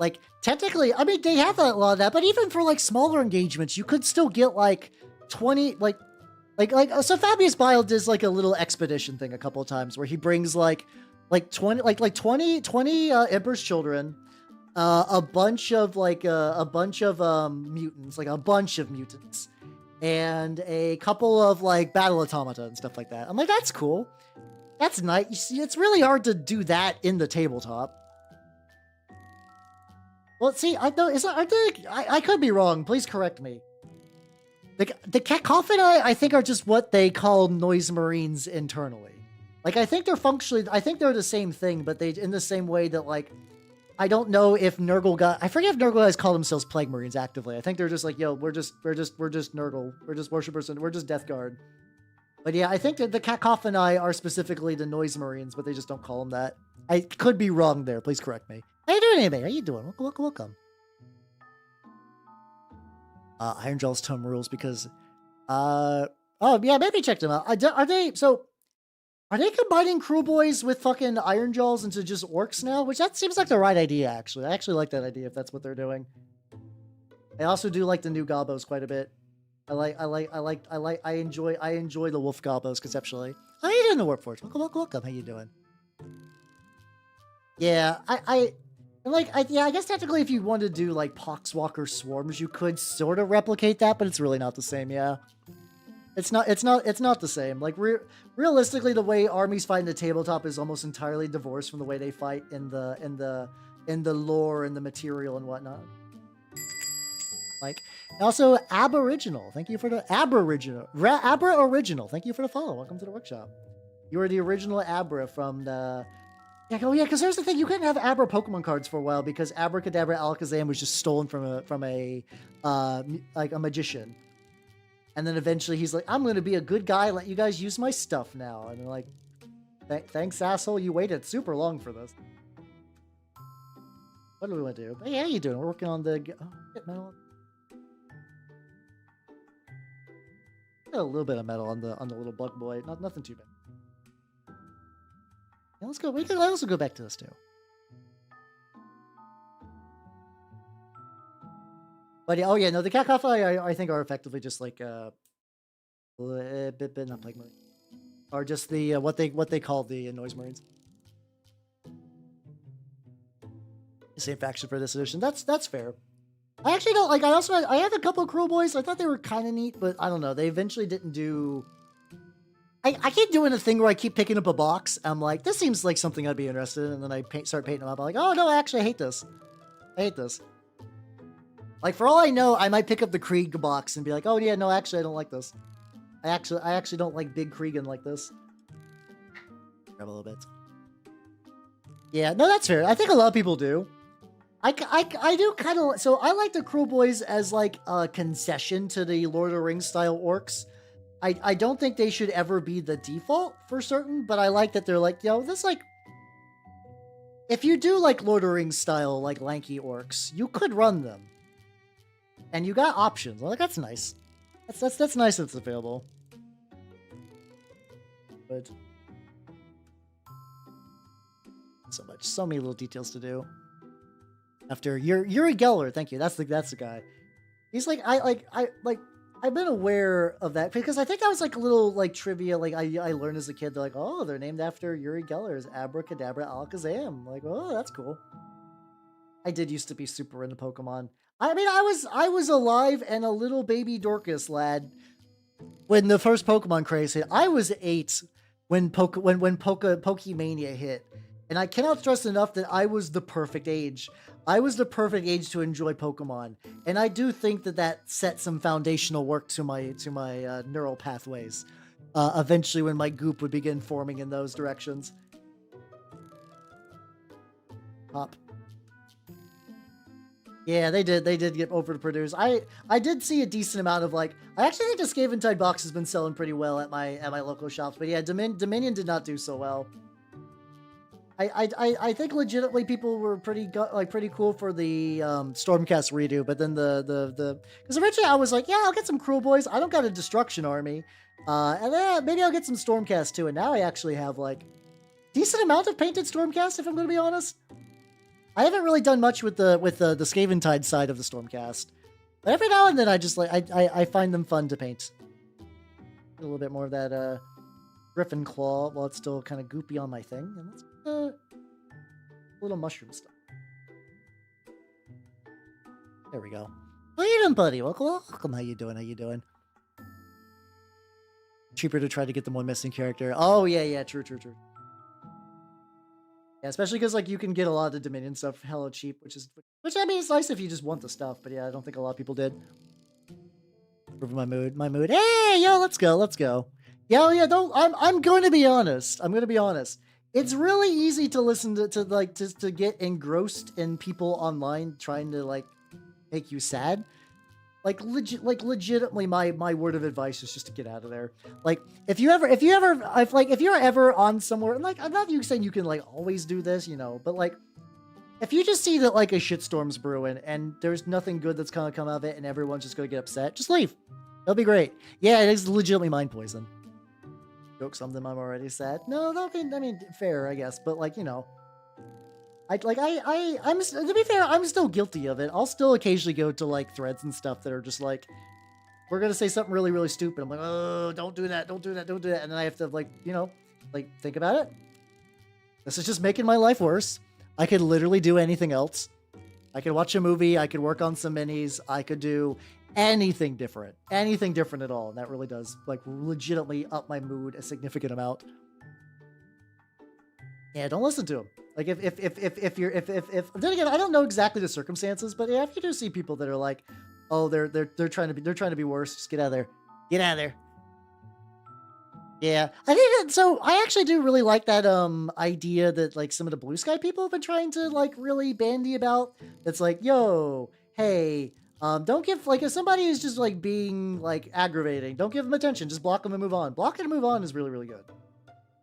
like technically, I mean they have a lot of that, but even for like smaller engagements, you could still get like 20, so Fabius Bile does like a little expedition thing a couple of times where he brings like 20 Emperor's Children, a bunch of mutants, and a couple of like battle automata and stuff like that. I'm like, that's cool. That's nice. You see, it's really hard to do that in the tabletop. Well, see, I could be wrong. Please correct me. The Cacophony, I think, are just what they call Noise Marines internally. Like, I think they're the same thing, but in the same way that, like, I don't know if I forget if Nurgle guys call themselves Plague Marines actively. I think they're just like, yo, we're just Nurgle. We're just Worshippers, and we're just Death Guard. But yeah, I think that the Cacophony are specifically the Noise Marines, but they just don't call them that. I could be wrong there. Please correct me. How you doing, anime? How you doing? Welcome. Iron Jaw's Tome rules because, oh yeah, maybe check them out. Are they combining Crew Boys with fucking Iron Jaws into just orcs now? Which that seems like the right idea, actually. I actually like that idea if that's what they're doing. I also do like the new Gobos quite a bit. I enjoy the Wolf Gobos conceptually. How you doing, the Warpforge? Welcome. How you doing? Yeah, I guess technically if you wanted to do like Poxwalker swarms, you could sort of replicate that, but it's really not the same. Yeah, it's not the same. Like realistically, the way armies fight in the tabletop is almost entirely divorced from the way they fight in the lore and the material and whatnot. Like, also Aboriginal. Thank you for the Aboriginal. Aboriginal. Thank you for the follow. Welcome to the workshop. You are the original Abra from the. Yeah, oh yeah, because there's the thing, you couldn't have Abra Pokemon cards for a while because Abracadabra Alakazam was just stolen from a magician. And then eventually he's like, I'm going to be a good guy, let you guys use my stuff now. And they're like, thanks, asshole, you waited super long for this. What do we want to do? Hey, how you doing? We're working on the... get metal. Got a little bit of metal on the little bug boy. Nothing too bad. Yeah, let's go. We can also go back to this too. But yeah, oh yeah, no, the Cacophony I think are effectively just like not Plague Marine. are just the what they call the noise marines. Same faction for this edition. That's fair. I actually don't like. I have a couple of Cruel Boys. I thought they were kind of neat, but I don't know. They eventually didn't do. I keep doing a thing where I keep picking up a box. I'm like, this seems like something I'd be interested in, and then I start painting them up. I'm like, oh no, actually, I hate this. I hate this. Like, for all I know, I might pick up the Krieg box and be like, oh yeah, no, actually, I don't like this. I actually don't like big Kriegen like this. Grab a little bit. Yeah, no, that's fair. I think a lot of people do. I do kind of, so I like the Cruel Boys as like a concession to the Lord of the Rings style orcs. I don't think they should ever be the default for certain, but I like that they're like, yo, this like, if you do like Lord of the Rings style, like lanky orcs, you could run them. And you got options. Well, like, that's nice. That's nice that it's available. But so many little details to do. After Yuri Geller, thank you. That's the guy. He's like I've been aware of that because I think that was like a little like trivia. Like I learned as a kid. They're like, oh, they're named after Yuri Geller's Abracadabra Alakazam. Like, oh, that's cool. I did used to be super into Pokemon. I mean, I was alive and a little baby Dorcas lad when the first Pokemon craze hit. I was 8 when Pokemania hit. And I cannot stress enough that I was the perfect age. I was the perfect age to enjoy Pokemon. And I do think that set some foundational work to my neural pathways. Eventually when my goop would begin forming in those directions. Pop. Yeah, they did get overproduced. I did see a decent amount of like, I actually think the Scaventide box has been selling pretty well at my local shops. But yeah, Dominion did not do so well. I think legitimately people were pretty cool for the Stormcast redo, but then because originally I was like, yeah, I'll get some Cruel Boys. I don't got a Destruction Army, and then maybe I'll get some Stormcast too. And now I actually have like decent amount of painted Stormcast, if I'm going to be honest. I haven't really done much with the Scaventide side of the Stormcast, but every now and then I just like I find them fun to paint. A little bit more of that Griffin Claw while it's still kind of goopy on my thing, and let's little mushroom stuff. There we go. How you doing, buddy? Welcome. How you doing? Cheaper to try to get the one missing character. Oh yeah, true. Yeah, especially because like you can get a lot of the Dominion stuff hella cheap, which I mean it's nice if you just want the stuff, but yeah, I don't think a lot of people did. Improving my mood. Hey, yo, let's go. Yeah, I'm going to be honest. It's really easy to listen to get engrossed in people online trying to like make you sad. Legitimately my word of advice is just to get out of there. Like if you're ever on somewhere, and like I'm not saying you can like always do this, you know, but like if you just see that like a shitstorm's brewing and there's nothing good that's gonna come out of it and everyone's just gonna get upset, just leave. It'll be great. Yeah, it is legitimately mind poison. Joke something, I'm already sad. No, I mean, fair, I guess. But like, you know, I'm to be fair, I'm still guilty of it. I'll still occasionally go to like threads and stuff that are just like, we're gonna say something really, really stupid. I'm like, oh, don't do that. And then I have to like, you know, like think about it. This is just making my life worse. I could literally do anything else. I could watch a movie. I could work on some minis. I could do anything different at all. And that really does like legitimately up my mood a significant amount. Yeah, don't listen to them. Like if then again, I don't know exactly the circumstances, but yeah, if you do see people that are like, oh, they're trying to be worse, just get out of there. Yeah, I think that, so I actually do really like that idea that like some of the Blue Sky people have been trying to like really bandy about. That's like, yo, hey, don't give, like, if somebody is just like being like aggravating, don't give them attention, just block them and move on. Block and move on is really, really good.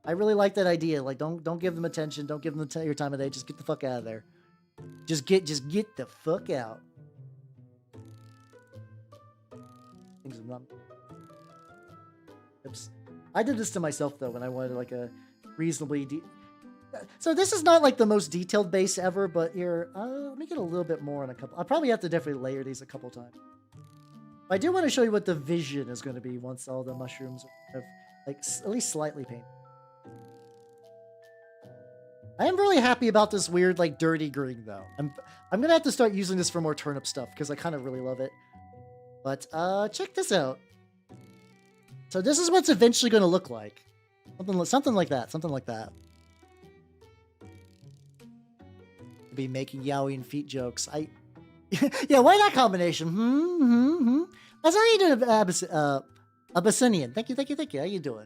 I really like that idea. Like, don't give them attention, don't give them your time of day, just get the fuck out of there. Just get the fuck out. Things are not. Oops. I did this to myself though when I wanted like a reasonably so this is not like the most detailed base ever, but here, let me get a little bit more on a couple. I'll probably have to definitely layer these a couple times. I do want to show you what the vision is going to be once all the mushrooms have Like, at least slightly painted. I am really happy about this weird, like, dirty green, though. I'm gonna have to start using this for more turnip stuff, because I kind of really love it. But, check this out. So this is what's eventually gonna look like. Something like that, something like that. Be making yaoi and feet jokes. Yeah, why that combination? That's how you do Abyssinian. Thank you. How you doing?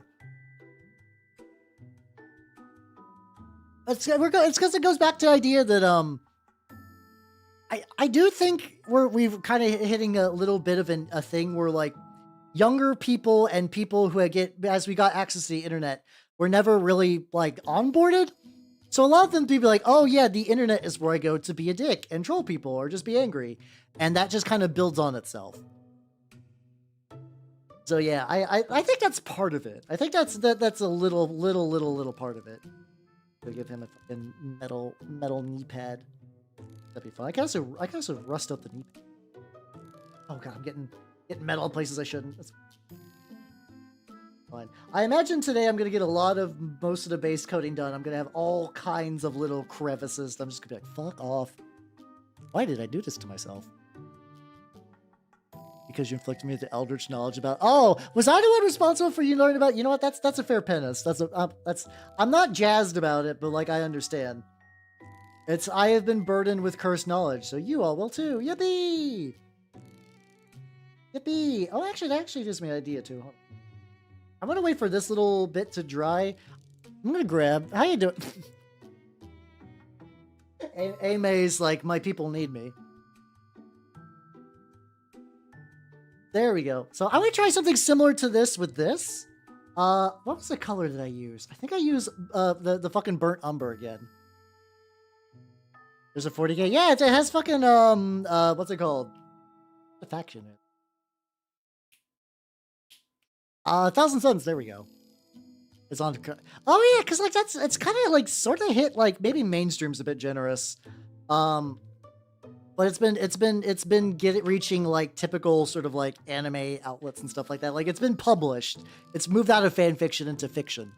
It's because it goes back to the idea that I do think we've kind of hitting a little bit of a thing where like younger people and people who as we got access to the internet were never really like onboarded. So a lot of them be like, oh yeah, the internet is where I go to be a dick and troll people or just be angry, and that just kind of builds on itself. So yeah, I think that's part of it. I think that's a little part of it. To give him a fucking metal knee pad. That'd be fun. I can also rust up the knee pad. Oh god, I'm getting metal in places I shouldn't. That's fine. I imagine today I'm gonna get most of the base coating done. I'm gonna have all kinds of little crevices. I'm just gonna be like, fuck off. Why did I do this to myself? Because you inflicted me with the eldritch knowledge about. Oh, was I the one responsible for you learning about? You know what? That's a fair penance. I'm not jazzed about it, but like I understand. I have been burdened with cursed knowledge, so you all will too. Yippee! Yippee! Oh, actually, that actually gives me an idea too. I'm gonna wait for this little bit to dry. I'm gonna grab. How you doing? May's like, my people need me. There we go. So I'm gonna try something similar to this with this. What was the color that I used? I think I used the fucking burnt umber again. There's a 40k. Yeah, it has fucking what's it called? The faction. 1,000 Suns. There we go. It's on. Oh yeah, because like it's kind of like sort of hit like maybe mainstream's a bit generous. But it's been reaching like typical sort of like anime outlets and stuff like that. Like it's been published. It's moved out of fan fiction into fiction.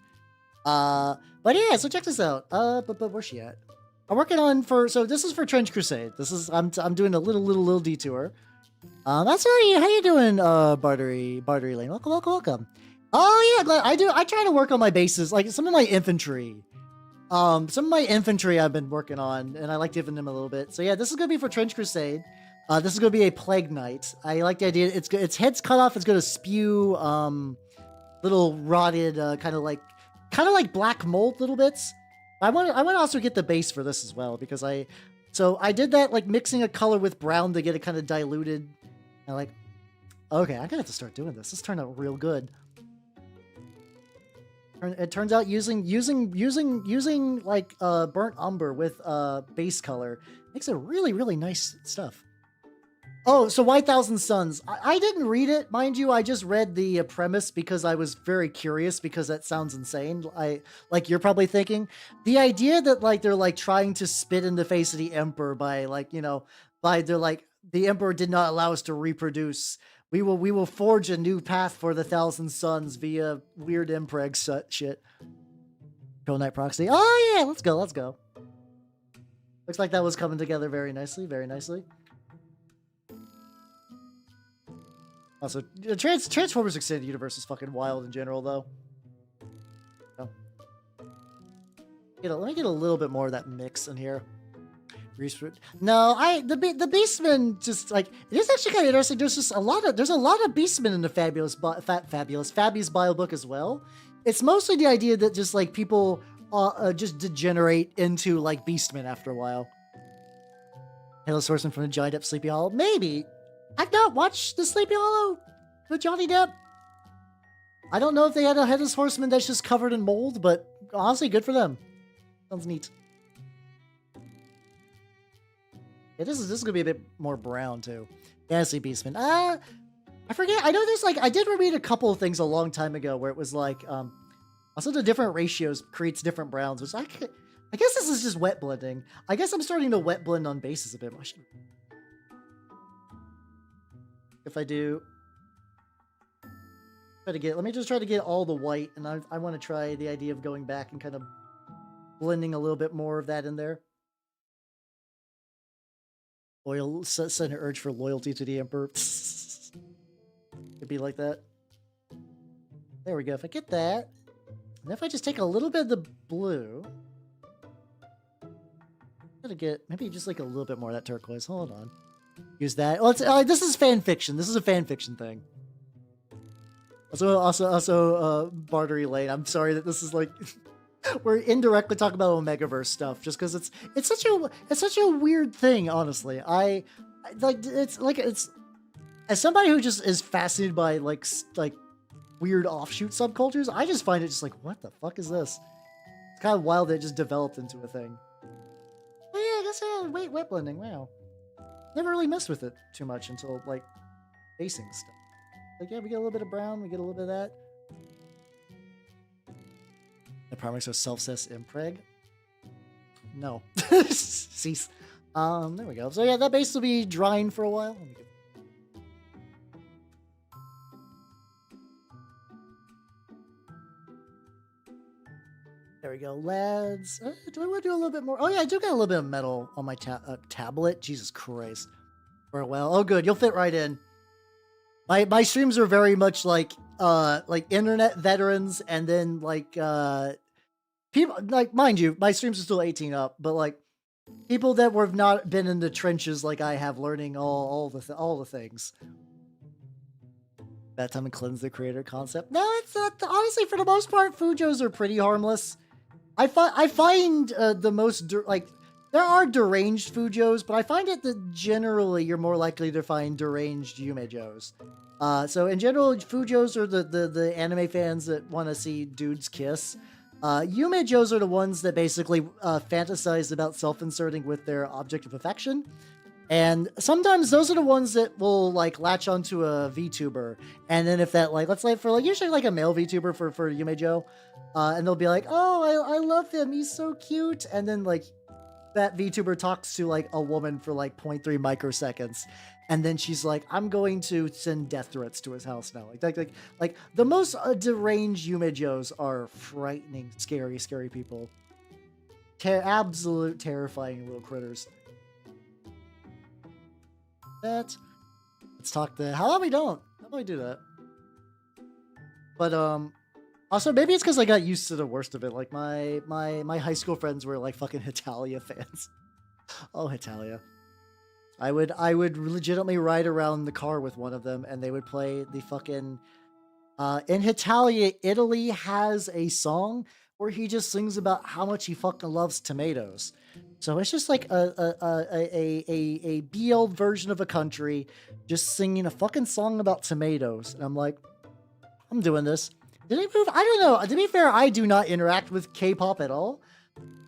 But yeah, so check this out. But where's she at? I'm working on so this is for Trench Crusade. This is I'm doing a little detour. That's right. How you doing, Bartery Lane? Welcome. Oh yeah, I try to work on my bases, like some of my infantry. I've been working on, and I like giving them a little bit. So yeah, this is gonna be for Trench Crusade. This is gonna be a Plague Knight. I like the idea. Its head's cut off. It's gonna spew little rotted, kind of like black mold little bits. I want to also get the base for this as well because I did that like mixing a color with brown to get it kind of diluted. And like, okay, I'm gonna have to start doing this. This turned out real good. It turns out using like burnt umber with base color makes it really nice stuff. Oh, so White Thousand Suns. I didn't read it, mind you. I just read the premise because I was very curious because that sounds insane. Like you're probably thinking the idea that like they're like trying to spit in the face of the Emperor by like they're like the Emperor did not allow us to reproduce. We will forge a new path for the 1,000 Suns via weird impreg shit. Pro Knight Proxy. Oh yeah, let's go. Looks like that was coming together very nicely. Also, Transformers Extended Universe is fucking wild in general, though. So, let me get a little bit more of that mix in here. No, the Beastmen just like it is actually kind of interesting. There's a lot of Beastmen in the Fabius bio book as well. It's mostly the idea that just like people just degenerate into like Beastmen after a while. Headless Horseman from the Johnny Depp Sleepy Hollow. Maybe I've not watched the Sleepy Hollow with Johnny Depp. I don't know if they had a Headless Horseman that's just covered in mold, but honestly, good for them. Sounds neat. Yeah, this is gonna be a bit more brown too. Fantasy Beastman. I forget. I know there's like I did read a couple of things a long time ago where it was like also the different ratios creates different browns, which I guess this is just wet blending. I guess I'm starting to wet blend on bases a bit more. If I do Let me just try to get all the white, and I want to try the idea of going back and kind of blending a little bit more of that in there. Sudden urge for loyalty to the Emperor. It'd be like that. There we go. If I get that, and if I just take a little bit of the blue, gotta get maybe just like a little bit more of that turquoise. Hold on. Use that. Oh, this is fan fiction. This is a fan fiction thing. Also, Bartery Lane. I'm sorry that this is like we're indirectly talking about Omegaverse stuff, just because it's such a weird thing. Honestly, I like it's as somebody who just is fascinated by like weird offshoot subcultures. I just find it just like, what the fuck is this? It's kind of wild that it just developed into a thing. But yeah, I guess wet blending. Wow, never really messed with it too much until like basing stuff. Like, yeah, we get a little bit of brown, we get a little bit of that. The Primarchs are self-cess impreg? No. Cease. There we go. So yeah, that base will be drying for a while. There we go, lads. Do I want to do a little bit more? Oh yeah, I do got a little bit of metal on my tablet. Jesus Christ. For a while. Oh good, you'll fit right in. My streams are very much like internet veterans, and then like people like, mind you, my streams are still 18 up, but like people that have not been in the trenches like I have, learning all the things. That time and cleanse the creator concept. No, it's not. Honestly, for the most part, Fujos are pretty harmless. I find the most there are deranged Fujos, but I find it that generally you're more likely to find deranged Yumejos. So in general, Fujos are the anime fans that want to see dudes kiss. Yumejos are the ones that basically fantasize about self-inserting with their object of affection. And sometimes those are the ones that will like latch onto a VTuber. And then if that let's say for usually like a male VTuber for Yumejo, and they'll be like, oh, I love him, he's so cute. And then like that VTuber talks to like a woman for like 0.3 microseconds, and then she's like, I'm going to send death threats to his house now. Like the most deranged Yumejos are frightening, scary people. Absolute terrifying little critters. Let's talk to how about we don't? How about we do that? But also maybe it's because I got used to the worst of it. Like my high school friends were like fucking Hitalia fans. Oh, Hitalia. I would legitimately ride around the car with one of them, and they would play the fucking in Hitalia, Italy has a song where he just sings about how much he fucking loves tomatoes. So it's just like a BL version of a country just singing a fucking song about tomatoes. And I'm like, I'm doing this. Did they move? I don't know. To be fair, I do not interact with K-pop at all.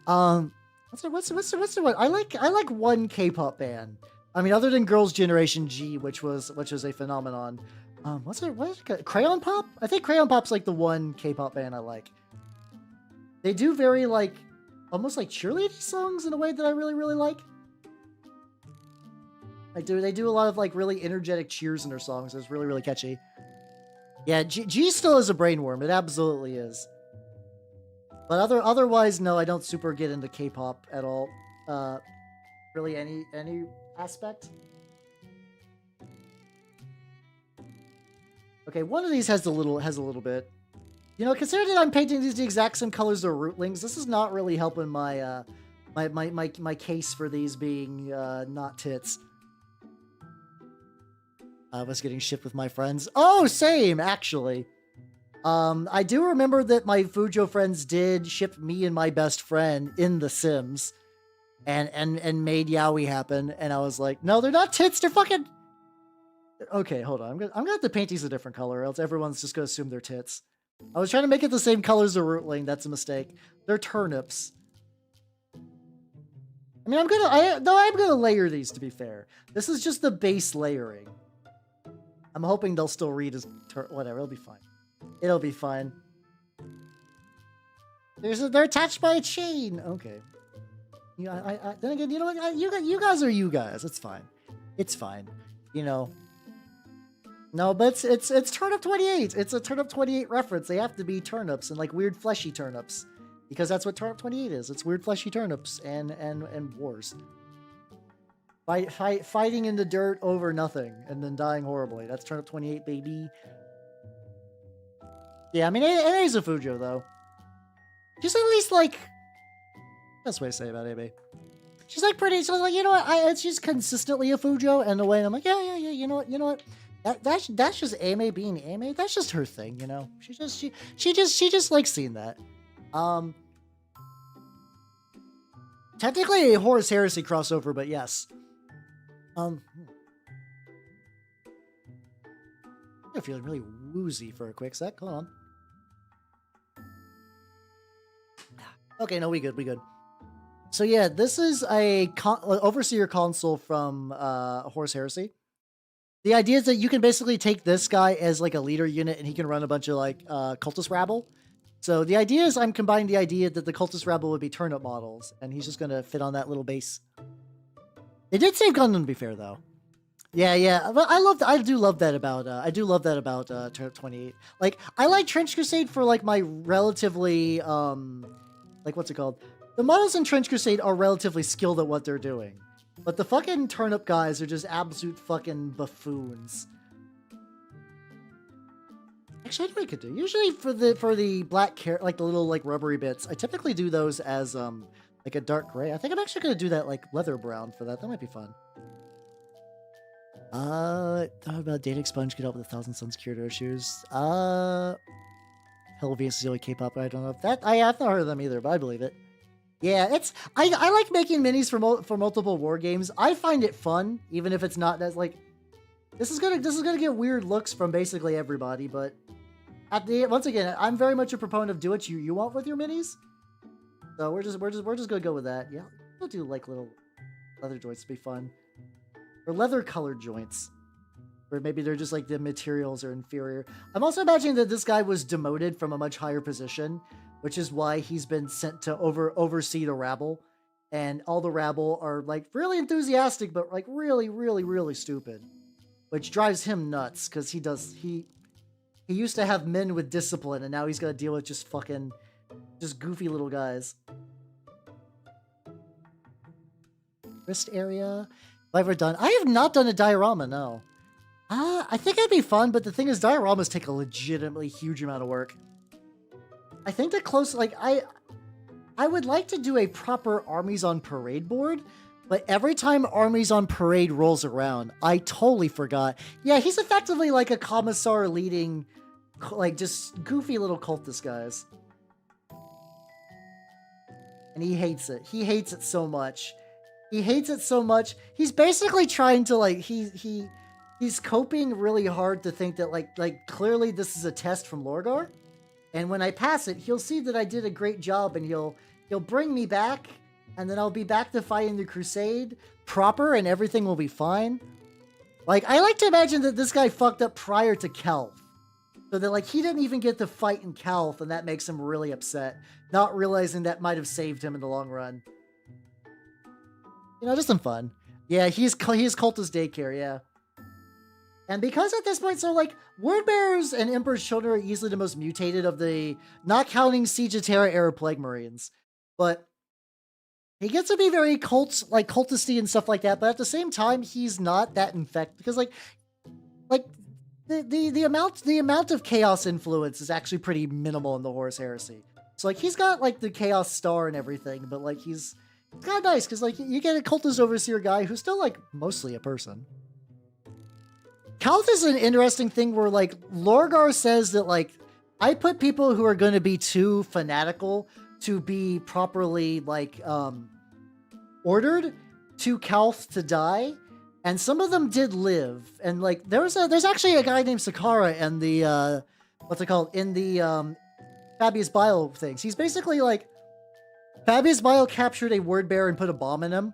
What's the one? I like one K-pop band. I mean, other than Girls' Generation G, which was a phenomenon. What is it? Crayon Pop? I think Crayon Pop's like the one K-pop band I like. They do very like almost like cheerleading songs in a way that I really like. They do a lot of like really energetic cheers in their songs. It's really catchy. Yeah, G still is a brainworm. It absolutely is. But otherwise, no, I don't super get into K-pop at all. Really any aspect. Okay, one of these has a little bit. You know, considering that I'm painting these the exact same colors as rootlings, this is not really helping my my case for these being not tits. I was getting shipped with my friends. Oh, same actually. I do remember that my Fujo friends did ship me and my best friend in The Sims, and made yaoi happen. And I was like, no, they're not tits. They're fucking. Okay, hold on. I'm gonna have to paint these a different color, or else everyone's just gonna assume they're tits. I was trying to make it the same color as the rootling. That's a mistake. They're turnips. I mean, I'm gonna layer these, to be fair. This is just the base layering. I'm hoping they'll still read as whatever. It'll be fine. It'll be fine. They're attached by a chain. Okay. Yeah, then again, you know what? You guys are you guys. It's fine. It's fine. You know. No, but it's turnip 28. It's a turnip 28 reference. They have to be turnips and like weird fleshy turnips, because that's what turnip 28 is. It's weird fleshy turnips and wars. Fighting in the dirt over nothing and then dying horribly. That's turnip 28, baby. Yeah, I mean it is a Fujo though. She's at least like, best way to say about AB. She's like pretty. So like, you know what? She's consistently a Fujo in a way. And I'm like, yeah. You know what? That's just Ame being Ame. That's just her thing, you know. She just likes seeing that. Technically a Horus Heresy crossover, but yes. I'm feeling really woozy for a quick sec. Hold on. Okay, no, we good. So yeah, this is a overseer consul from Horus Heresy. The idea is that you can basically take this guy as like a leader unit, and he can run a bunch of like cultist rabble. So the idea is I'm combining the idea that the cultist rabble would be turnip models, and he's just gonna fit on that little base. They did save Gundam, to be fair, though. Yeah. But I do love that about Turnip 28. Like, I like Trench Crusade for like my relatively like, what's it called? The models in Trench Crusade are relatively skilled at what they're doing, but the fucking turnip guys are just absolute fucking buffoons. Actually, I know what I could do. Usually for the black carrot, like the little like rubbery bits, I typically do those as like a dark gray. I think I'm actually gonna do that like leather brown for that. That might be fun. Thought about dating Sponge could help with 1,000 Suns Curator shoes. Hell Venus is the only K-pop, but I don't know if that. I've not heard of them either, but I believe it. Yeah, it's I like making minis for multiple war games. I find it fun, even if it's not as like. This is gonna get weird looks from basically everybody, but once again, I'm very much a proponent of do what you want with your minis. So we're just gonna go with that. Yeah, we'll do like little leather joints to be fun, or leather colored joints, or maybe they're just like the materials are inferior. I'm also imagining that this guy was demoted from a much higher position, which is why he's been sent to oversee the rabble, and all the rabble are like really enthusiastic, but like really stupid, which drives him nuts because he used to have men with discipline, and now he's got to deal with just goofy little guys. Wrist area. Have I ever done? I have not done a diorama, no. I think it'd be fun, but the thing is, dioramas take a legitimately huge amount of work. I think that I would like to do a proper Armies on Parade board, but every time Armies on Parade rolls around, I totally forgot. Yeah, he's effectively like a commissar leading, like, just goofy little cultist guys. And he hates it. He hates it so much. He hates it so much. He's basically trying to, like, he's coping really hard to think that, like clearly this is a test from Lorgar. And when I pass it, he'll see that I did a great job, and he'll bring me back, and then I'll be back to fighting the Crusade proper, and everything will be fine. Like, I like to imagine that this guy fucked up prior to Kelf. So that, like, he didn't even get to fight in Kelf, and that makes him really upset, not realizing that might have saved him in the long run. You know, just some fun. Yeah, he's cultist daycare, yeah. And because at this point, so, like, Word Bearers and Emperor's Children are easily the most mutated of the, not counting Siege of Terra era Plague Marines. But he gets to be very cultisty and stuff like that, but at the same time, he's not that infected, because, like, the amount of chaos influence is actually pretty minimal in the Horus Heresy. So, like, he's got, like, the Chaos Star and everything, but, like, it's kind of nice, because, like, you get a cultist overseer guy who's still, like, mostly a person. Calth is an interesting thing where, like, Lorgar says that, like, I put people who are going to be too fanatical to be properly, like, ordered to Calth to die, and some of them did live. And, like, there's actually a guy named Sakara in the, what's it called, in the, Fabius Bile things. He's basically, like, Fabius Bile captured a word bearer and put a bomb in him.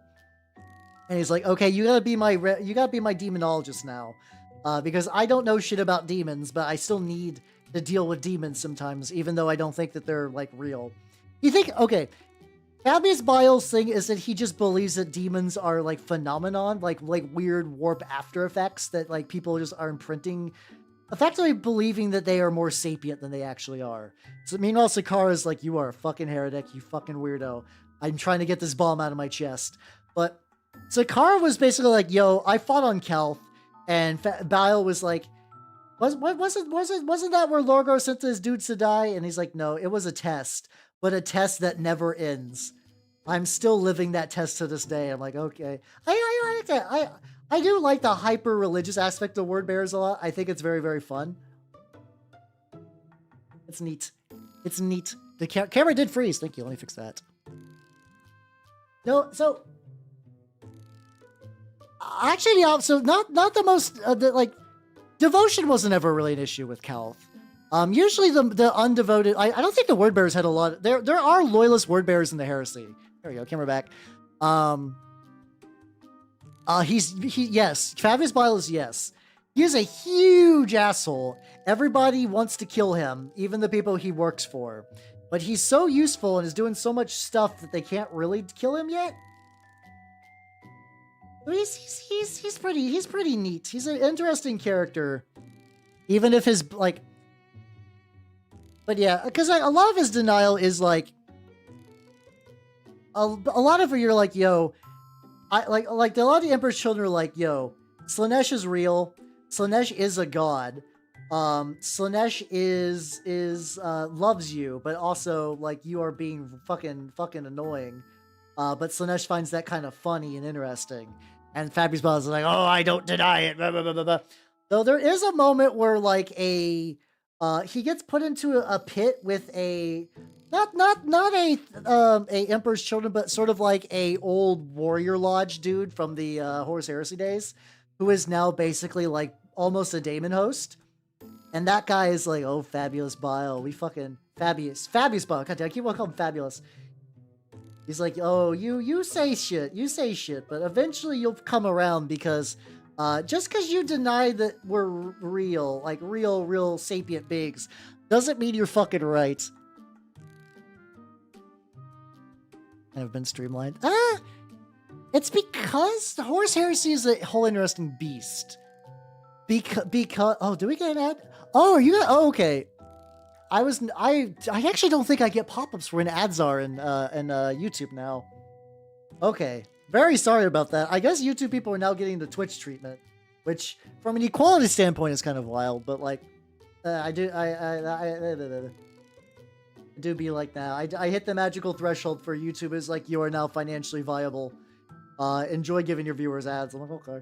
And he's like, okay, you gotta be my demonologist now. Because I don't know shit about demons, but I still need to deal with demons sometimes, even though I don't think that they're, like, real. You think, okay, Fabius Bile's thing is that he just believes that demons are like phenomenon, like weird warp after effects that like people just are imprinting, effectively believing that they are more sapient than they actually are. So meanwhile, Sakara's like, you are a fucking heretic, you fucking weirdo. I'm trying to get this bomb out of my chest. But Sakara was basically like, yo, I fought on Kelth, and Bile was like, wasn't that where Lorgar sent his dudes to die? And he's like, no, it was a test, but a test that never ends. I'm still living that test to this day. I'm like, okay. I like that. I do like the hyper religious aspect of word bearers a lot. I think it's very, very fun. It's neat. It's neat. The camera did freeze. Thank you. Let me fix that. No, so actually, so not the most like devotion wasn't ever really an issue with Calth. Usually the undevoted. I don't think the word bearers had a lot. There are loyalist word bearers in the heresy. There we go. Camera back. Yes. Fabius Bile is yes. He is a huge asshole. Everybody wants to kill him, even the people he works for. But he's so useful and is doing so much stuff that they can't really kill him yet. He's pretty neat. He's an interesting character, even if his like. But yeah, because a lot of his denial is like a lot of it. You're like, yo, a lot of the Emperor's children are like, yo, Slaanesh is real. Slaanesh is a god. Slaanesh is loves you, but also like you are being fucking annoying. But Slaanesh finds that kind of funny and interesting. And Fabius Bile is like, oh, I don't deny it. Blah, blah, blah, blah, blah. Though there is a moment where like he gets put into a pit with a not a Emperor's Children, but sort of like a old warrior lodge dude from the Horus Heresy days, who is now basically like almost a daemon host. And that guy is like, oh, Fabius Bile, we fucking Fabius Bile. God damn, I keep on calling him Fabulous. He's like, oh, you say shit, but eventually you'll come around because just because you deny that we're real, like real sapient beings, doesn't mean you're fucking right. I've been streamlined. It's because the Horus Heresy is a whole interesting beast. Because oh, do we get an ad? Oh, are you gonna? Oh, okay. I actually don't think I get pop-ups for when ads are in YouTube now. Okay, very sorry about that. I guess YouTube people are now getting the Twitch treatment, which from an equality standpoint is kind of wild. But like, I do be like now. I hit the magical threshold for YouTube is like you are now financially viable. Enjoy giving your viewers ads. I'm like, okay.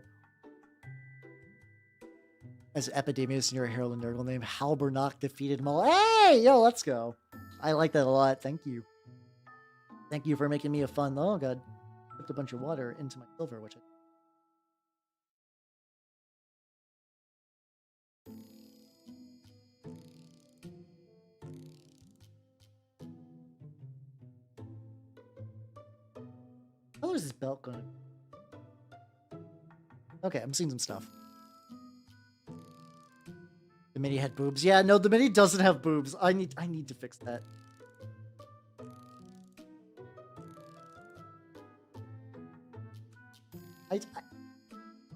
As Epidemius and your Herald and Nurgle name, Halbernach defeated them all. Hey, yo, let's go. I like that a lot. Thank you. Thank you for making me a fun. Oh, God. Put a bunch of water into my silver, which how is this belt going? Okay, I'm seeing some stuff. The mini had boobs. Yeah, no, the mini doesn't have boobs. I need to fix that.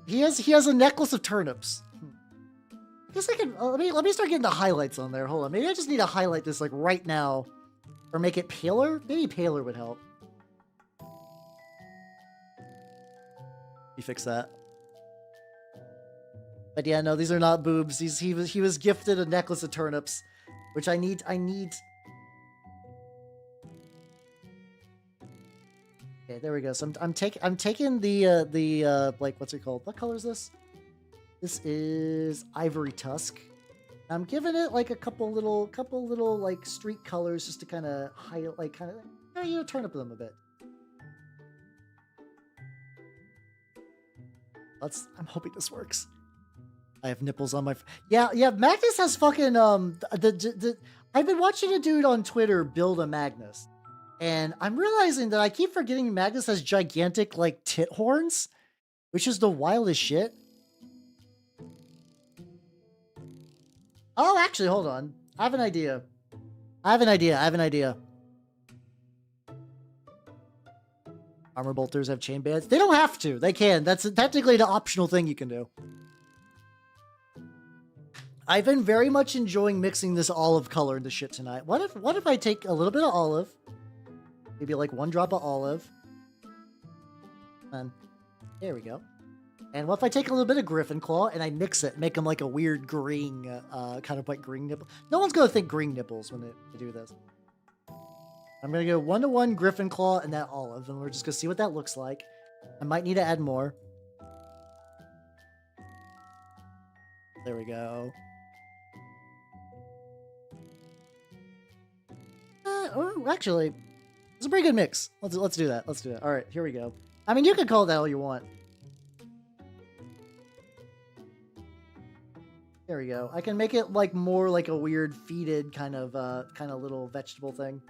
He has a necklace of turnips. I guess I can let me start getting the highlights on there. Hold on, maybe I just need to highlight this like right now, or make it paler. Maybe paler would help. You fix that. But yeah, no, these are not boobs. He was gifted a necklace of turnips, which I need. Okay, there we go. So I'm taking the like, what's it called? What color is this? This is ivory tusk. I'm giving it like a couple little like streak colors just to kind of highlight, like turn up them a bit. I'm hoping this works. I have nipples on my. Yeah. Magnus has fucking I've been watching a dude on Twitter build a Magnus, and I'm realizing that I keep forgetting Magnus has gigantic like tit horns, which is the wildest shit. Oh, actually, hold on. I have an idea. Armor bolters have chain bands. They don't have to. They can. That's technically an optional thing you can do. I've been very much enjoying mixing this olive color into shit tonight. What if I take a little bit of olive, maybe like 1 drop of olive, and there we go. And what if I take a little bit of Griffin Claw and I mix it, make them like a weird green, kind of like green nipple. No one's gonna think green nipples when they do this. I'm gonna go 1-to-1 Griffin Claw and that olive, and we're just gonna see what that looks like. I might need to add more. There we go. Oh, actually, it's a pretty good mix. Let's do that. Let's do that. All right, here we go. I mean, you can call that all you want. There we go. I can make it like more like a weird feeded kind of little vegetable thing.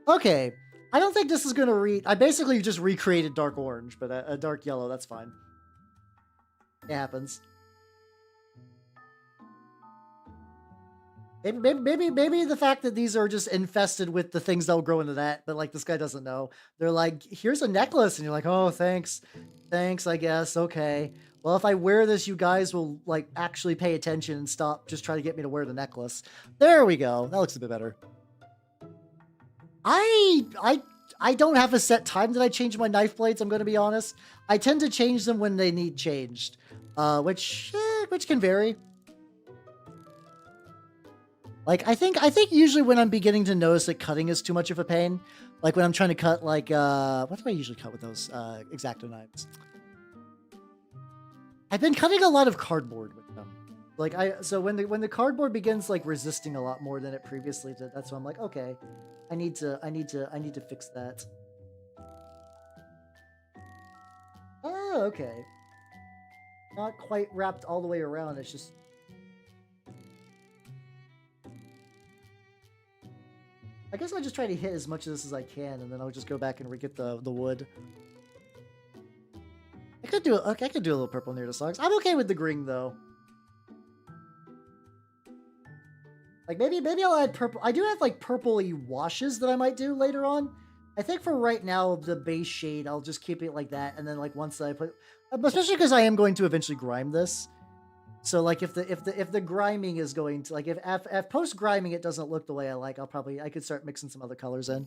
Okay, I don't think this is gonna read. I basically just recreated dark orange, but a dark yellow. That's fine. It happens. Maybe the fact that these are just infested with the things that'll grow into that, but like this guy doesn't know. They're like, here's a necklace, and you're like, oh, thanks, I guess. Okay. Well, if I wear this, you guys will like actually pay attention and stop just trying to get me to wear the necklace. There we go. That looks a bit better. I don't have a set time that I change my knife blades. I'm going to be honest. I tend to change them when they need changed, which can vary. Like, I think usually when I'm beginning to notice that cutting is too much of a pain, like when I'm trying to cut, like, what do I usually cut with those, X-Acto knives? I've been cutting a lot of cardboard with them. Like, so when the cardboard begins, like, resisting a lot more than it previously did, that's when I'm like, okay, I need to fix that. Oh, okay. Not quite wrapped all the way around, it's just... I guess I'll just try to hit as much of this as I can, and then I'll just go back and re-get the wood. I could do a little purple near the socks. I'm okay with the green though. Like maybe I'll add purple. I do have like purpley washes that I might do later on. I think for right now the base shade I'll just keep it like that, and then like once I put, especially because I am going to eventually grime this. So like if the griming is going to, like if post griming it doesn't look the way I like, I could start mixing some other colors in.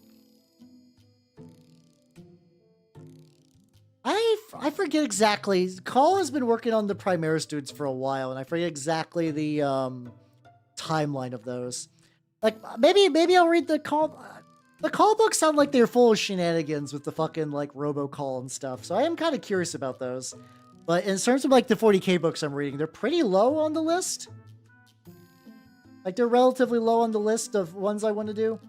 I forget exactly. Call has been working on the Primaris dudes for a while, and I forget exactly the timeline of those. Like maybe I'll read the call. The call books sound like they're full of shenanigans with the fucking like robocall and stuff. So I am kind of curious about those. But in terms of like the 40k books I'm reading, they're pretty low on the list. Like they're relatively low on the list of ones I want to do.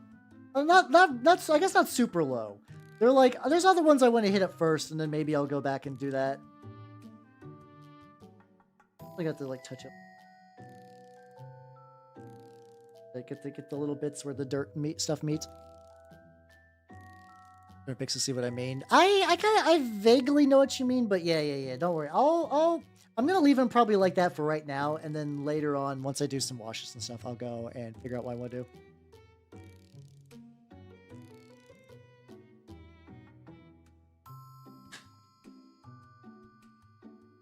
That's I guess not super low. They're like, there's other ones I want to hit at first, and then maybe I'll go back and do that. I got to like touch it. I get the little bits where the dirt stuff meets. Picks to see what I mean. I vaguely know what you mean, but yeah. Don't worry. I'm gonna leave him probably like that for right now, and then later on, once I do some washes and stuff, I'll go and figure out what I want to do.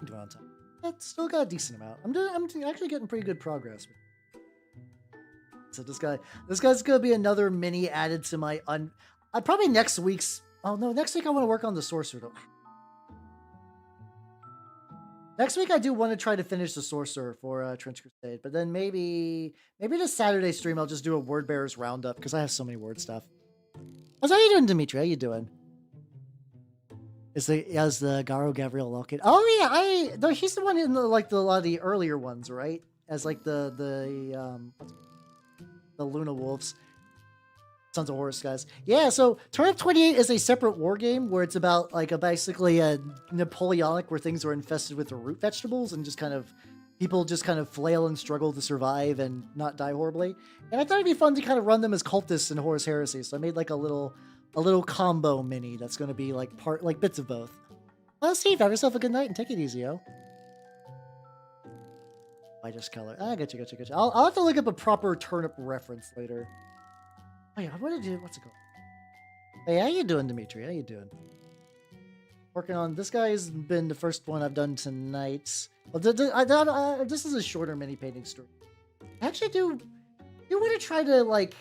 Doing on time. That's still got a decent amount. I'm actually getting pretty good progress. So this guy's gonna be another mini added to my probably next week's. Oh no, next week I want to work on the sorcerer though. Next week I do want to try to finish the sorcerer for Trench Crusade, but then maybe this Saturday stream I'll just do a word bearers roundup because I have so many word stuff. How you doing, Dimitri? How you doing? Is the Garo Gabriel Lockett? Oh yeah, no, he's the one in a lot of the earlier ones, right? As like the Luna Wolves. Sons of Horus guys. Yeah, so Turnip 28 is a separate war game where it's about like basically a Napoleonic where things are infested with the root vegetables and just kind of people just kind of flail and struggle to survive and not die horribly. And I thought it'd be fun to kind of run them as cultists in Horus Heresy. So I made like a little combo mini that's going to be like bits of both. Well, Steve, have yourself a good night and take it easy, yo. Whitish color. I got you. I'll have to look up a proper turnip reference later. Oh yeah, what did you? What's it called? Hey, how you doing, Dimitri? How you doing? Working on this guy's been the first one I've done tonight. Well, this is a shorter mini painting story. I actually do want to try to like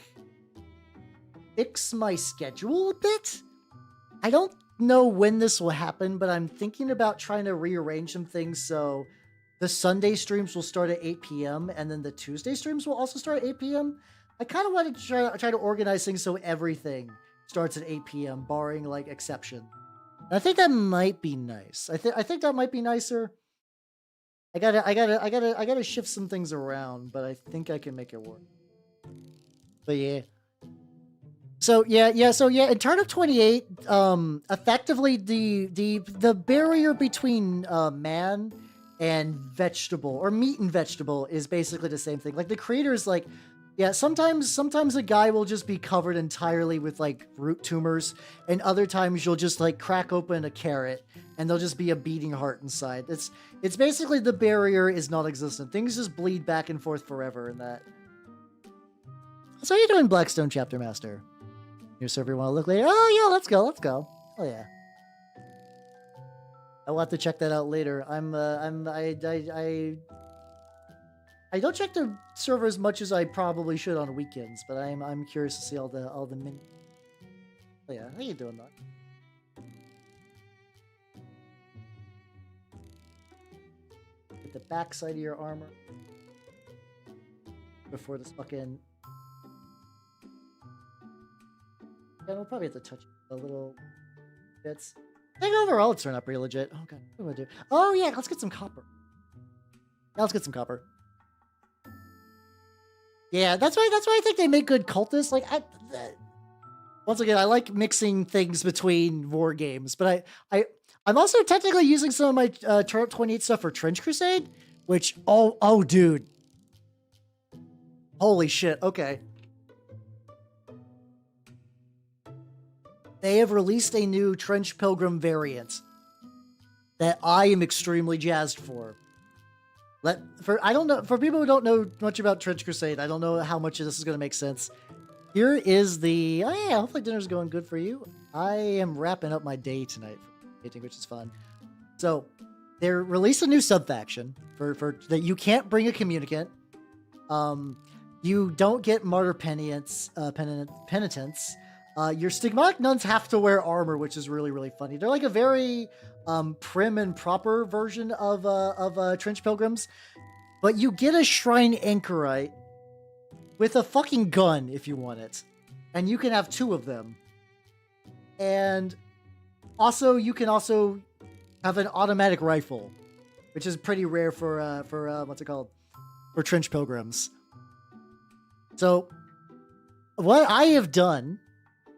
fix my schedule a bit. I don't know when this will happen, but I'm thinking about trying to rearrange some things so the Sunday streams will start at 8 p.m. and then the Tuesday streams will also start at 8 p.m. I kind of want to try to organize things so everything starts at 8 p.m. barring like exception. And I think that might be nice. I think that might be nicer. I gotta shift some things around, but I think I can make it work. But yeah. So yeah, in Turnip 28, effectively the barrier between man and vegetable, or meat and vegetable, is basically the same thing. Like the creator's like, yeah, sometimes a guy will just be covered entirely with like root tumors, and other times you'll just like crack open a carrot and there'll just be a beating heart inside. It's basically the barrier is non-existent. Things just bleed back and forth forever in that. So how you doing, Blackstone Chapter Master? Your server want to look later? Oh yeah, let's go. Oh yeah. I'll have to check that out later. I don't check the server as much as I probably should on weekends, but I'm curious to see all the mini. Oh yeah, how you doing, Doc? Get the backside of your armor before this fucking. Yeah, we'll probably have to touch a little bits. I think overall it's turned out pretty legit. Oh god, what do I do? Oh yeah, let's get some copper. Yeah, let's get some copper. Yeah, that's why I think they make good cultists. Like, once again, I like mixing things between war games, but I'm also technically using some of my Turnip 28 stuff for Trench Crusade, which oh dude, holy shit. Okay, they have released a new Trench Pilgrim variant that I am extremely jazzed for. I don't know, for people who don't know much about Trench Crusade, I don't know how much of this is going to make sense. Here is the, oh yeah, hopefully dinner's going good for you. I am wrapping up my day tonight for painting, which is fun. So, they're released a new sub-faction for that you can't bring a communicant. You don't get martyr penitents. Your stigmatic nuns have to wear armor, which is really, really funny. They're like a very prim and proper version of Trench Pilgrims, but you get a shrine anchorite with a fucking gun if you want it, and you can have 2 of them. And also, you can also have an automatic rifle, which is pretty rare for what's it called, for Trench Pilgrims. So, what I have done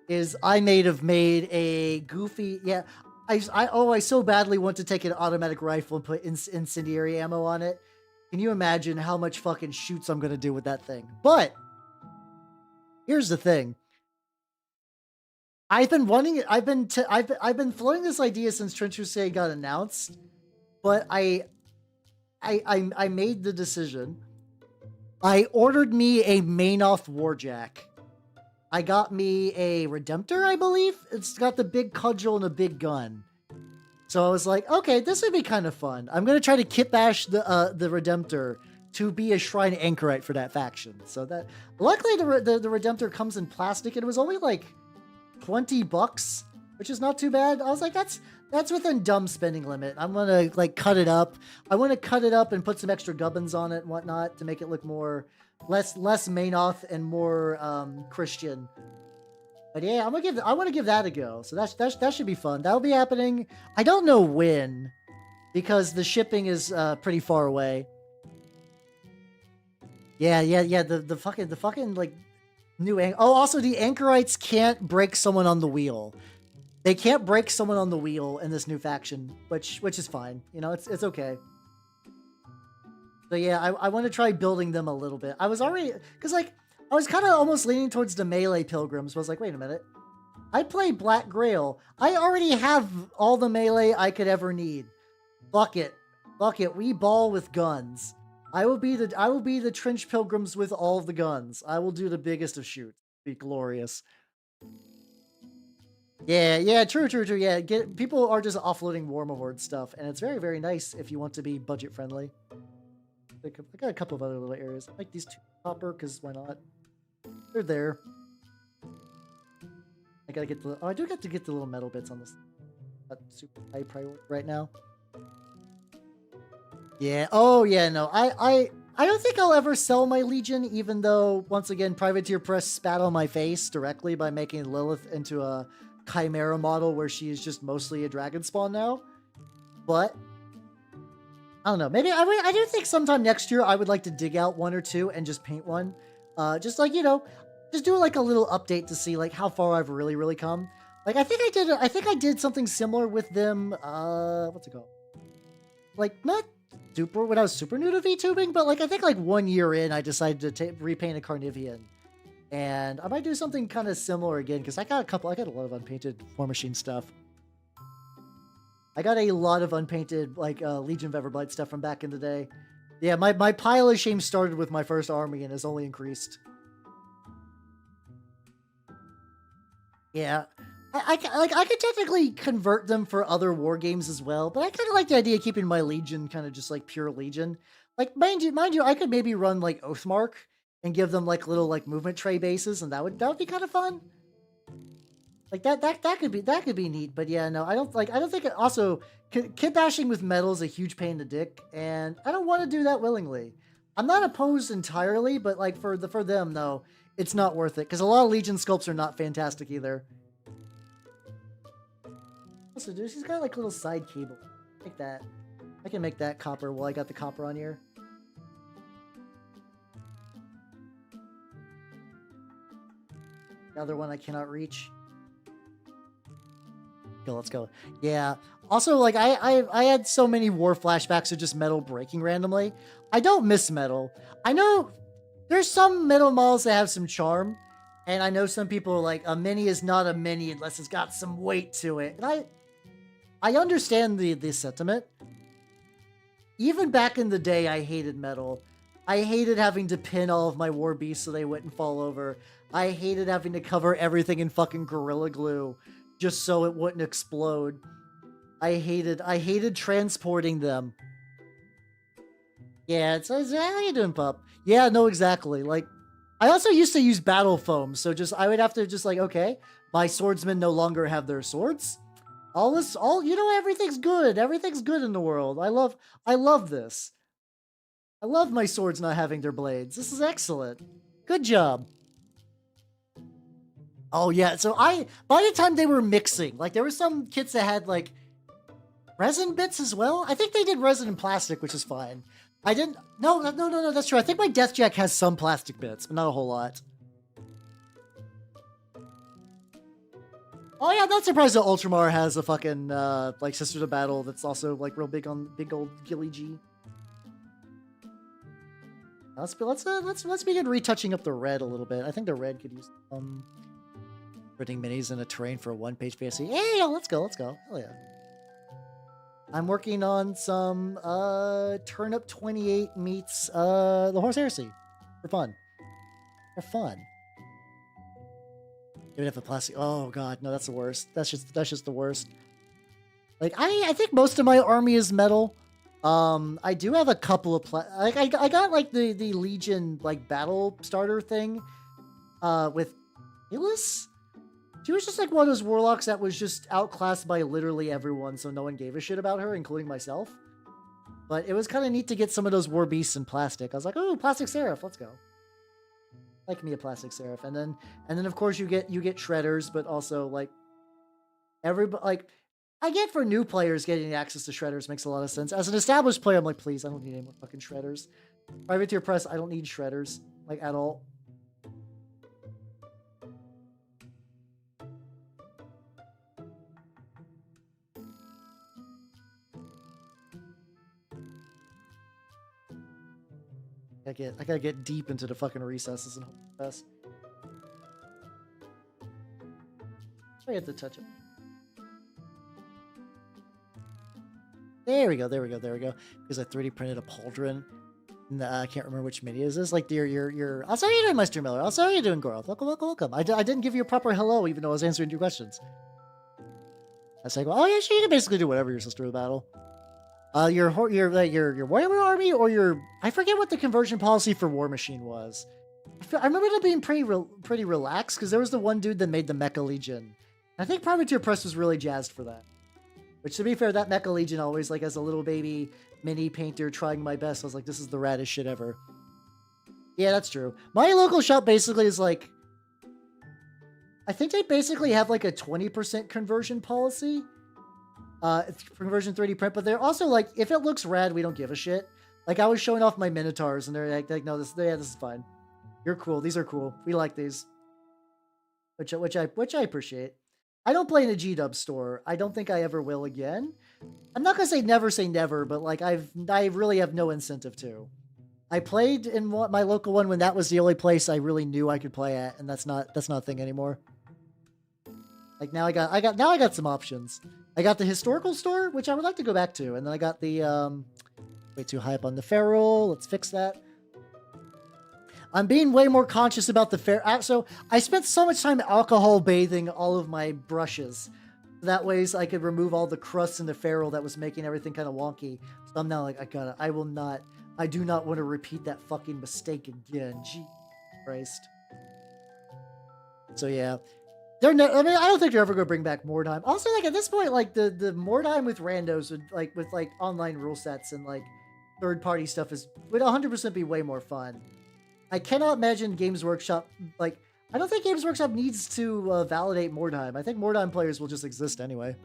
is I have made a goofy, yeah. I so badly want to take an automatic rifle and put incendiary ammo on it. Can you imagine how much fucking shoots I'm gonna do with that thing? But here's the thing. I've been wanting it. I've been floating this idea since Trench Crusade got announced, but I made the decision. I ordered me a Mainoth Warjack. I got me a Redemptor, I believe. It's got the big cudgel and a big gun. So I was like, okay, this would be kind of fun. I'm gonna try to kitbash the Redemptor to be a shrine anchorite for that faction. So that, luckily the Redemptor comes in plastic. It was only like $20, which is not too bad. I was like, that's within dumb spending limit. I'm gonna like cut it up. I want to cut it up and put some extra gubbins on it and whatnot to make it look more less Mainoth and more Christian. But yeah, I want to give that a go. So that should be fun. That'll be happening. I don't know when, because the shipping is pretty far away. Yeah. The fucking like new also the anchorites can't break someone on the wheel. They can't break someone on the wheel in this new faction, which is fine. You know, it's okay. So yeah, I want to try building them a little bit. I was already, because like, I was kind of almost leaning towards the melee pilgrims. I was like, wait a minute. I play Black Grail. I already have all the melee I could ever need. Fuck it. We ball with guns. I will be the Trench Pilgrims with all the guns. I will do the biggest of shoots. Be glorious. Yeah, true. Yeah, people are just offloading Warhammer stuff, and it's very, very nice if you want to be budget friendly. I got a couple of other little areas. I like these 2 copper, because why not? They're there. I gotta get the... Oh, I do get to get the little metal bits on this. Not super high priority right now. Yeah. Oh, yeah, no. I don't think I'll ever sell my Legion, even though, once again, Privateer Press spat on my face directly by making Lilith into a Chimera model where she is just mostly a dragon spawn now. But I don't know. Maybe I do think sometime next year I would like to dig out 1 or 2 and just paint one. Just like, you know, just do like a little update to see like how far I've really come. Like I think I did something similar with them. What's it called? Like not super when I was super new to Vtubing, but like I think like 1 year in I decided to repaint a Carnivian. And I might do something kind of similar again because I got a lot of unpainted War Machine stuff. I got a lot of unpainted, like, Legion of Everblight stuff from back in the day. Yeah, my pile of shame started with my first army and has only increased. Yeah. I could technically convert them for other war games as well, but I kind of like the idea of keeping my Legion kind of just, like, pure Legion. Like, mind you, I could maybe run, like, Oathmark and give them, like, little, like, movement tray bases, and that would be kind of fun. Like that could be neat, but yeah, no, I don't think it also kitbashing with metal is a huge pain in the dick, and I don't want to do that willingly. I'm not opposed entirely, but like for them though, it's not worth it because a lot of Legion sculpts are not fantastic either. Also, dude, she's got like a little side cable. Like that. I can make that copper while I got the copper on here. The other one I cannot reach. Let's go. Yeah. Also, like I had so many war flashbacks of just metal breaking randomly. I don't miss metal. I know there's some metal models that have some charm, and I know some people are like a mini is not a mini unless it's got some weight to it. And I understand the sentiment. Even back in the day, I hated metal. I hated having to pin all of my war beasts so they wouldn't fall over. I hated having to cover everything in fucking Gorilla Glue just so it wouldn't explode. I hated transporting them. Yeah, it's how you doing, pup? Yeah, no, exactly. Like, I also used to use battle foam, so I would have to just like, okay, my swordsmen no longer have their swords. You know, everything's good. Everything's good in the world. I love this. I love my swords not having their blades. This is excellent. Good job. Oh yeah, so by the time they were mixing, like there were some kits that had like resin bits as well. I think they did resin and plastic, which is fine. No, that's true. I think my Deathjack has some plastic bits, but not a whole lot. Oh yeah, I'm not surprised that Ultramar has a fucking like Sisters of Battle that's also like real big on big old Gilly G. Let's begin retouching up the red a little bit. I think the red could use printing minis in a terrain for a one-page fantasy. Hey, let's go. Hell yeah. I'm working on some Turnip 28 meets the Horse Heresy for fun. For fun. Even if a plastic. Oh god, no, that's the worst. That's just the worst. Like I think most of my army is metal. I do have a couple of like I got like the Legion like battle starter thing with Illis. She was just like one of those warlocks that was just outclassed by literally everyone, so no one gave a shit about her, including myself. But it was kind of neat to get some of those war beasts in plastic. I was like, oh, plastic seraph, let's go. Like me a plastic seraph, and then of course you get shredders, but also like everybody like. I get for new players getting access to shredders makes a lot of sense. As an established player, I'm like, please, I don't need any more fucking shredders. Privateer Press, I don't need shredders, like, at all. I gotta get deep into the fucking recesses and hope for the best. I have to touch it. There we go. Because I 3D printed a pauldron. I can't remember which mini is this. Like your. I'll how you doing, Meister Miller. I'll how you doing, Goroth. Welcome. I didn't give you a proper hello, even though I was answering your questions. That's like, oh yeah, sure, you can basically do whatever your sister with battle. Your Warhammer army or your, I forget what the conversion policy for War Machine was. I remember it being pretty relaxed because there was the one dude that made the Mecha Legion. I think Privateer Press was really jazzed for that. Which, to be fair, that Mecha Legion always, like, as a little baby mini painter trying my best, I was like, this is the raddest shit ever. Yeah, that's true. My local shop basically is like, I think they basically have like a 20% conversion policy. Conversion 3D print, but they're also like, if it looks rad, we don't give a shit. Like, I was showing off my Minotaurs, and they're like no, this is fine. You're cool. These are cool. We like these, which I appreciate. I don't play in a G-Dub store. I don't think I ever will again. I'm not gonna say never, but like I really have no incentive to. I played in my local one when that was the only place I really knew I could play at, and that's not a thing anymore. Like now I got some options. I got the historical store, which I would like to go back to, and then I got the way too high up on the feral. Let's fix that. I'm being way more conscious about the fair. So I spent so much time alcohol bathing all of my brushes. That way I could remove all the crusts in the feral that was making everything kind of wonky. So I'm now like, I do not want to repeat that fucking mistake again. Jesus Christ. So yeah. I don't think they're ever going to bring back Mordheim. Also, like, at this point, like, the Mordheim with randos with online rule sets and, like, third-party stuff would 100% be way more fun. I cannot imagine Games Workshop, like, I don't think Games Workshop needs to validate Mordheim. I think Mordheim players will just exist anyway.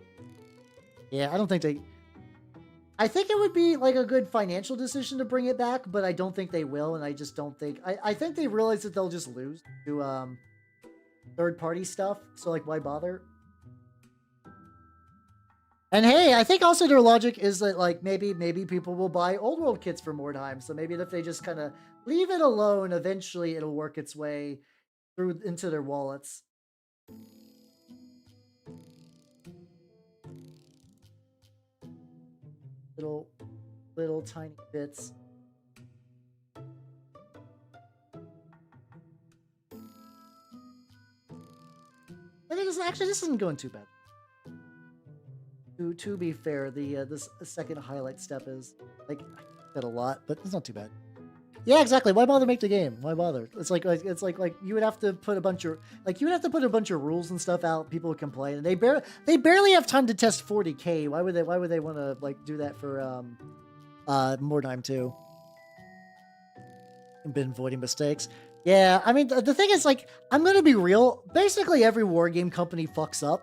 Yeah, I think it would be, like, a good financial decision to bring it back, but I don't think they will, and I just don't think... I think they realize that they'll just lose to, third-party stuff, so like why bother? And hey, I think also their logic is that like maybe people will buy old world kits for Mordheim, so maybe if they just kind of leave it alone, eventually it'll work its way through into their wallets. Little tiny bits. This isn't going too bad. To be fair, this second highlight step is like I said a lot, but it's not too bad. Yeah, exactly. Why bother make the game? Why bother? It's like you would have to put a bunch of rules and stuff out. People would complain, and they barely have time to test 40K. Why would they want to like do that for Mordheim too? I've been avoiding mistakes. Yeah, I mean, the thing is, like, I'm gonna be real. Basically, every war game company fucks up.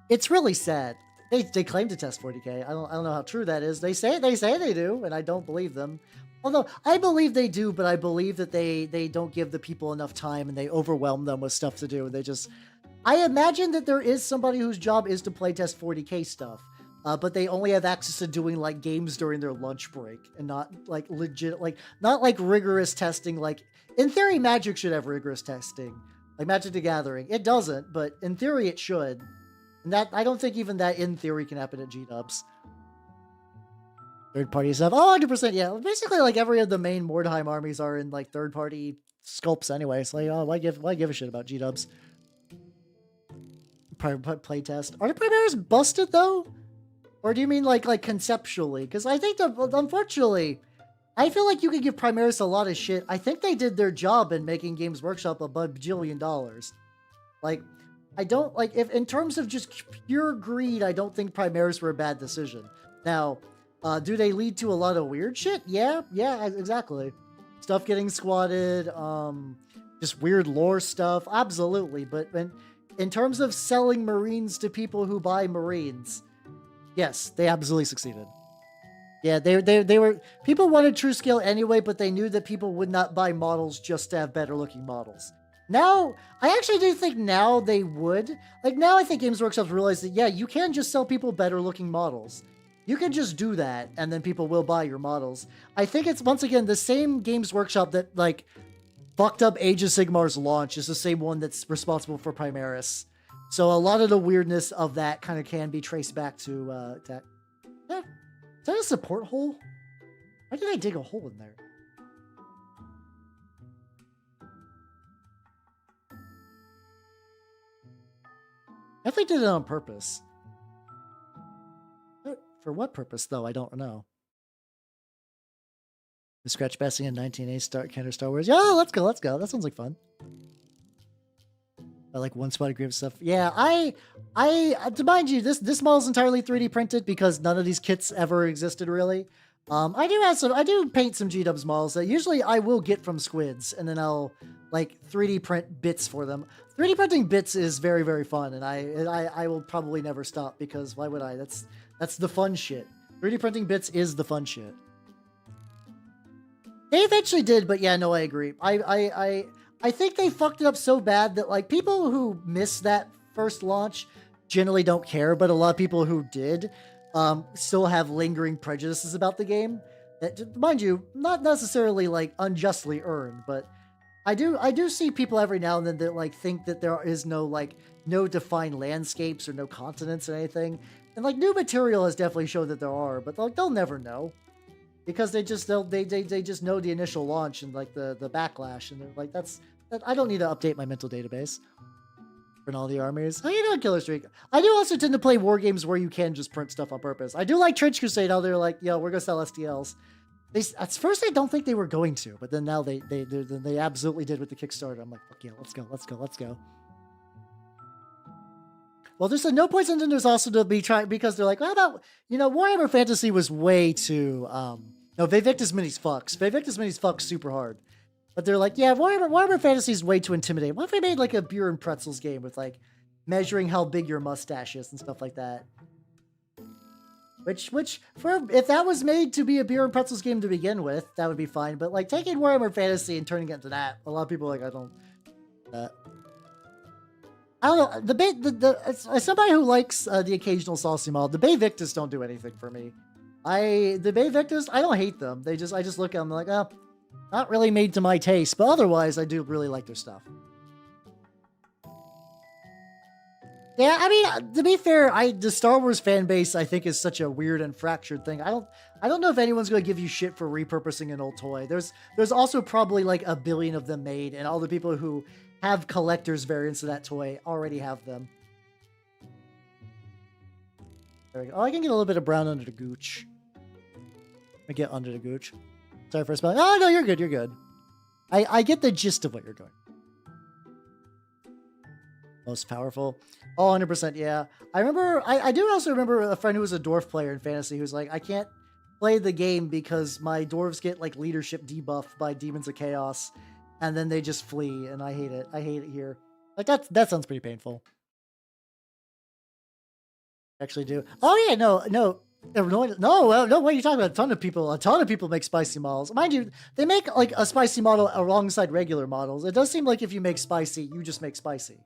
It's really sad. They claim to test 40K. I don't know how true that is. They say they do, and I don't believe them. Although I believe they do, but I believe that they don't give the people enough time and they overwhelm them with stuff to do. And they just, I imagine that there is somebody whose job is to playtest 40K stuff. But they only have access to doing like games during their lunch break and not like legit, like not like rigorous testing. Like in theory, Magic should have rigorous testing, like Magic the Gathering. It doesn't, but in theory it should. And that I don't think even that in theory can happen at G-Dubs. Third party stuff. Oh, 100%. Yeah. Basically like every of the main Mordheim armies are in like third party sculpts anyway. It's like, oh, why give a shit about G-Dubs? Playtest. Are the Primaris busted though? Or do you mean like conceptually? Because I think that, unfortunately, I feel like you could give Primaris a lot of shit. I think they did their job in making Games Workshop a bajillion dollars. Like, I don't, like, if in terms of just pure greed, I don't think Primaris were a bad decision. Now, do they lead to a lot of weird shit? Yeah, exactly. Stuff getting squatted, just weird lore stuff, absolutely. But in terms of selling Marines to people who buy Marines, yes, they absolutely succeeded. Yeah, they were, people wanted true scale anyway, but they knew that people would not buy models just to have better looking models. Now, I actually do think now they would. Like now I think Games Workshop's realized that, yeah, you can just sell people better looking models. You can just do that and then people will buy your models. I think it's once again the same Games Workshop that like fucked up Age of Sigmar's launch is the same one that's responsible for Primaris. So a lot of the weirdness of that kind of can be traced back to that. Yeah. Is that a support hole? Why did I dig a hole in there? I think they did it on purpose. For what purpose, though? I don't know. The scratch bashing in 19A counter Star Wars. Yeah, let's go. That sounds like fun. I like one spot group stuff. Yeah, to mind you, this model is entirely 3D printed because none of these kits ever existed really. I do paint some G-dubs models that usually I will get from Squids, and then I'll like 3D print bits for them. 3D printing bits is very, very fun, and I will probably never stop because why would I? That's the fun shit. 3D printing bits is the fun shit. They eventually did, but yeah, no, I agree. I think they fucked it up so bad that like people who missed that first launch generally don't care, but a lot of people who did still have lingering prejudices about the game that, mind you, not necessarily like unjustly earned, but I do see people every now and then that like think that there is no defined landscapes or no continents or anything, and like new material has definitely shown that there are, but like they'll never know. Because they just know the initial launch and like the backlash, and they're like, I don't need to update my mental database for all the armies. How you doing, Killer Streak? I do also tend to play war games where you can just print stuff on purpose. I do like Trench Crusade. How they're like, yo, we're gonna sell STLs. At first I don't think they were going to, but then now they absolutely did with the Kickstarter. I'm like, fuck yeah, let's go. Well, there's no points, and then there's also to be trying because they're like, how about Warhammer Fantasy was way too no, Vevictus Minis fucks. Vevictus Minis fucks super hard. But they're like, yeah, Warhammer Fantasy is way too intimidating. What if we made like a beer and pretzels game with like measuring how big your mustache is and stuff like that? Which if that was made to be a beer and pretzels game to begin with, that would be fine. But like taking Warhammer Fantasy and turning it into that, a lot of people are like, I don't know. As somebody who likes the occasional saucy model, the Bay Victus don't do anything for me. The Bay Victus, I don't hate them. I just look at them like, oh, not really made to my taste, but otherwise I do really like their stuff. Yeah, I mean, to be fair, the Star Wars fan base I think is such a weird and fractured thing. I don't know if anyone's going to give you shit for repurposing an old toy. There's also probably like a billion of them made, and all the people who have collector's variants of that toy already have them. There we go. Oh, I can get a little bit of brown under the gooch. I get under the gooch. Sorry for spelling. Oh, no, you're good. You're good. I get the gist of what you're doing. Most powerful. Oh, 100%. Yeah. I do also remember a friend who was a dwarf player in fantasy who's like, I can't play the game because my dwarves get like leadership debuffed by demons of chaos, and then they just flee, and I hate it. I hate it here. Like that sounds pretty painful. Actually do. Oh yeah, no. What are you talking about? A ton of people make spicy models. Mind you, they make like a spicy model alongside regular models. It does seem like if you make spicy, you just make spicy.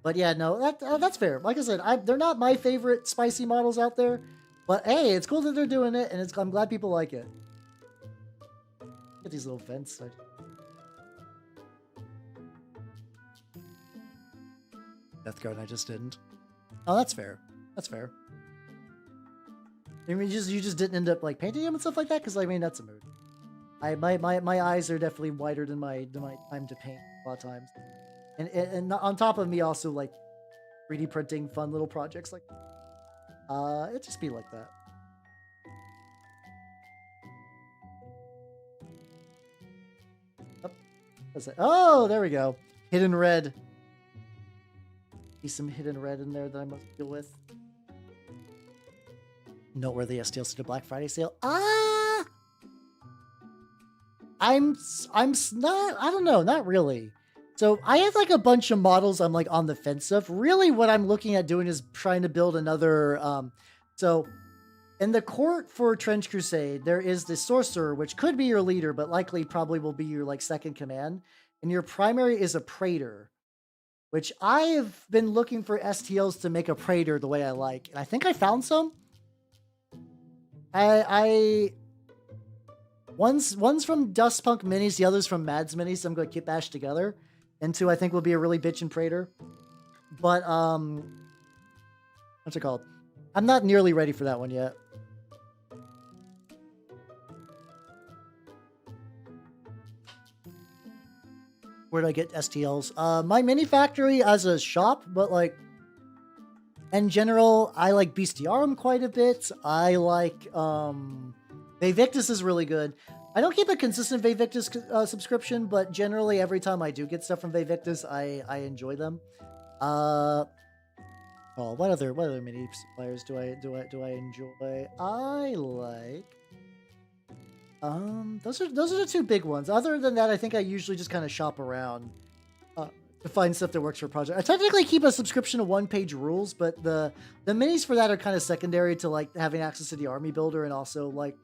But yeah, no, that's fair. Like I said, they're not my favorite spicy models out there. But hey, it's cool that they're doing it, and I'm glad people like it. Get these little vents. Death Guard, I just didn't. Oh, that's fair. That's fair. I mean, you just didn't end up like painting them and stuff like that, because I mean that's a mood. My eyes are definitely wider than my time to paint a lot of times, and on top of me also like 3D printing fun little projects like it just be like that. Oh, there we go. Hidden red. Be some hidden red in there that I must deal with. Noteworthy STLs to the Black Friday sale. I'm not, I don't know, not really. So I have like a bunch of models I'm like on the fence of. Really what I'm looking at doing is trying to build another, so in the court for Trench Crusade, there is the sorcerer, which could be your leader, but likely probably will be your like second command. And your primary is a praetor, which I have been looking for STLs to make a praetor the way I like. And I think I found some. One's from Dustpunk Minis, the other's from Mads Minis, so I'm going to kitbash together into I think will be a really bitchin' praetor. But what's it called? I'm not nearly ready for that one yet. Where do I get STLs? My mini factory as a shop, but like In general, I like Bestiarum quite a bit. I like Vevictus is really good. I don't keep a consistent Vevictus subscription, but generally every time I do get stuff from Vevictus, I enjoy them. Oh, what other mini suppliers do I enjoy? I like those are the two big ones. Other than that, I think I usually just kind of shop around to find stuff that works for a project. I technically keep a subscription to one-page rules, but the minis for that are kind of secondary to like having access to the army builder, and also like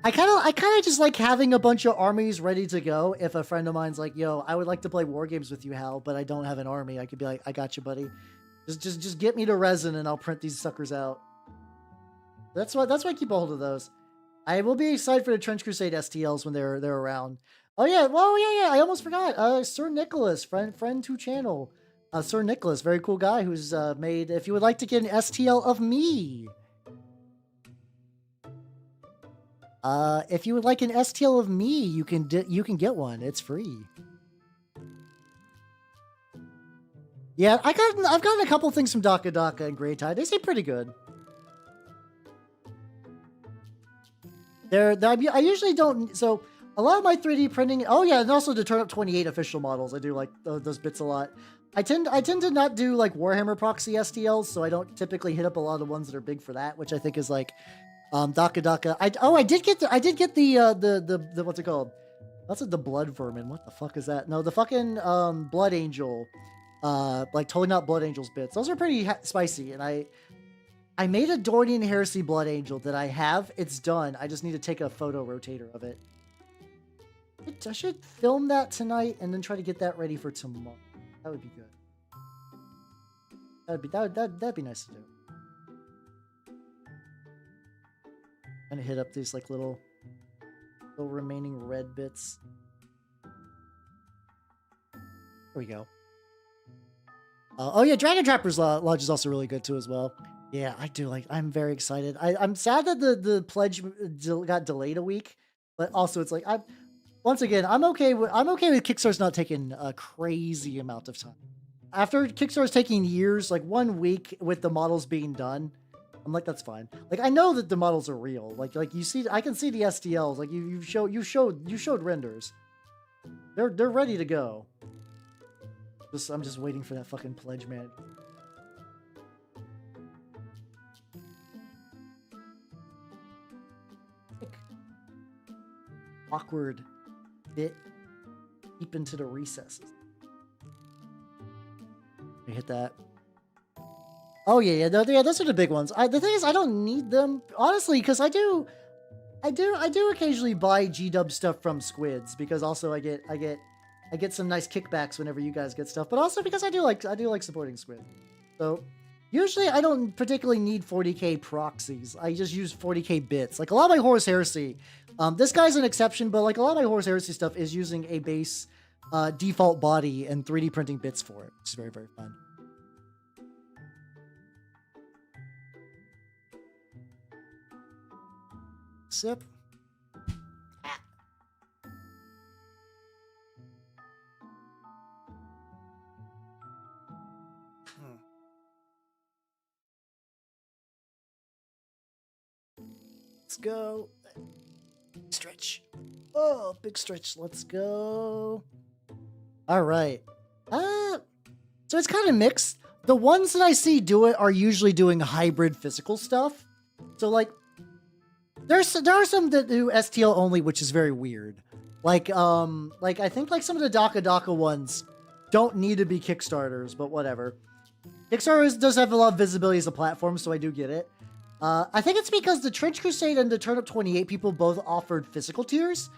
I kind of just like having a bunch of armies ready to go. If a friend of mine's like, "Yo, I would like to play war games with you, Hal, but I don't have an army," I could be like, "I got you, buddy. Just get me to resin and I'll print these suckers out." That's why I keep a hold of those. I will be excited for the Trench Crusade STLs when they're around. Oh yeah, well yeah, I almost forgot. Sir Nicholas, friend to channel. Sir Nicholas, very cool guy who's made. If you would like to get an STL of me, if you would like an STL of me, you can get one. It's free. Yeah, I've gotten a couple things from Daka Daka and Grey Tide. They seem pretty good. I usually don't. So a lot of my 3D printing. Oh yeah, and also the Turnip 28 official models. I do like those bits a lot. I tend to not do like Warhammer proxy STLs, so I don't typically hit up a lot of the ones that are big for that, which I think is like Daka Daka. I did get the what's it called? That's the Blood Vermin. What the fuck is that? No, the fucking Blood Angel. Like totally not Blood Angel's bits. Those are pretty spicy, and I made a Dornian Heresy Blood Angel that I have. It's done. I just need to take a photo rotator of it. I should film that tonight and then try to get that ready for tomorrow. That would be good. That'd be nice to do. I'm gonna hit up these like little remaining red bits. There we go. Oh yeah, Dragon Trapper's Lodge is also really good too as well. Yeah, I do like. I'm very excited. I'm sad that the pledge got delayed a week, but also it's like once again I'm okay with Kickstarter's not taking a crazy amount of time. After Kickstarter's taking years, like 1 week with the models being done, I'm like that's fine. Like I know that the models are real. Like you see, I can see the STLs. Like you showed renders. They're ready to go. I'm just waiting for that fucking pledge, man. Awkward bit deep into the recesses. I hit that. Oh yeah, those are the big ones. The thing is, I don't need them honestly because I do occasionally buy G-Dub stuff from Squids because also I get some nice kickbacks whenever you guys get stuff, but also because I do like supporting Squid. So usually I don't particularly need 40k proxies. I just use 40k bits. Like a lot of my Horus Heresy, this guy's an exception, but like a lot of my Horus Heresy stuff is using a base default body and 3D printing bits for it, which is very, very fun. Sip. Let's go. Stretch. Oh, big stretch. Let's go. All right. So it's kind of mixed. The ones that I see do it are usually doing hybrid physical stuff. So like, there are some that do STL only, which is very weird. Like I think like some of the Daka Daka ones don't need to be Kickstarters, but whatever. Kickstarter does have a lot of visibility as a platform, so I do get it. I think it's because the Trench Crusade and the Turnip 28 people both offered physical tiers.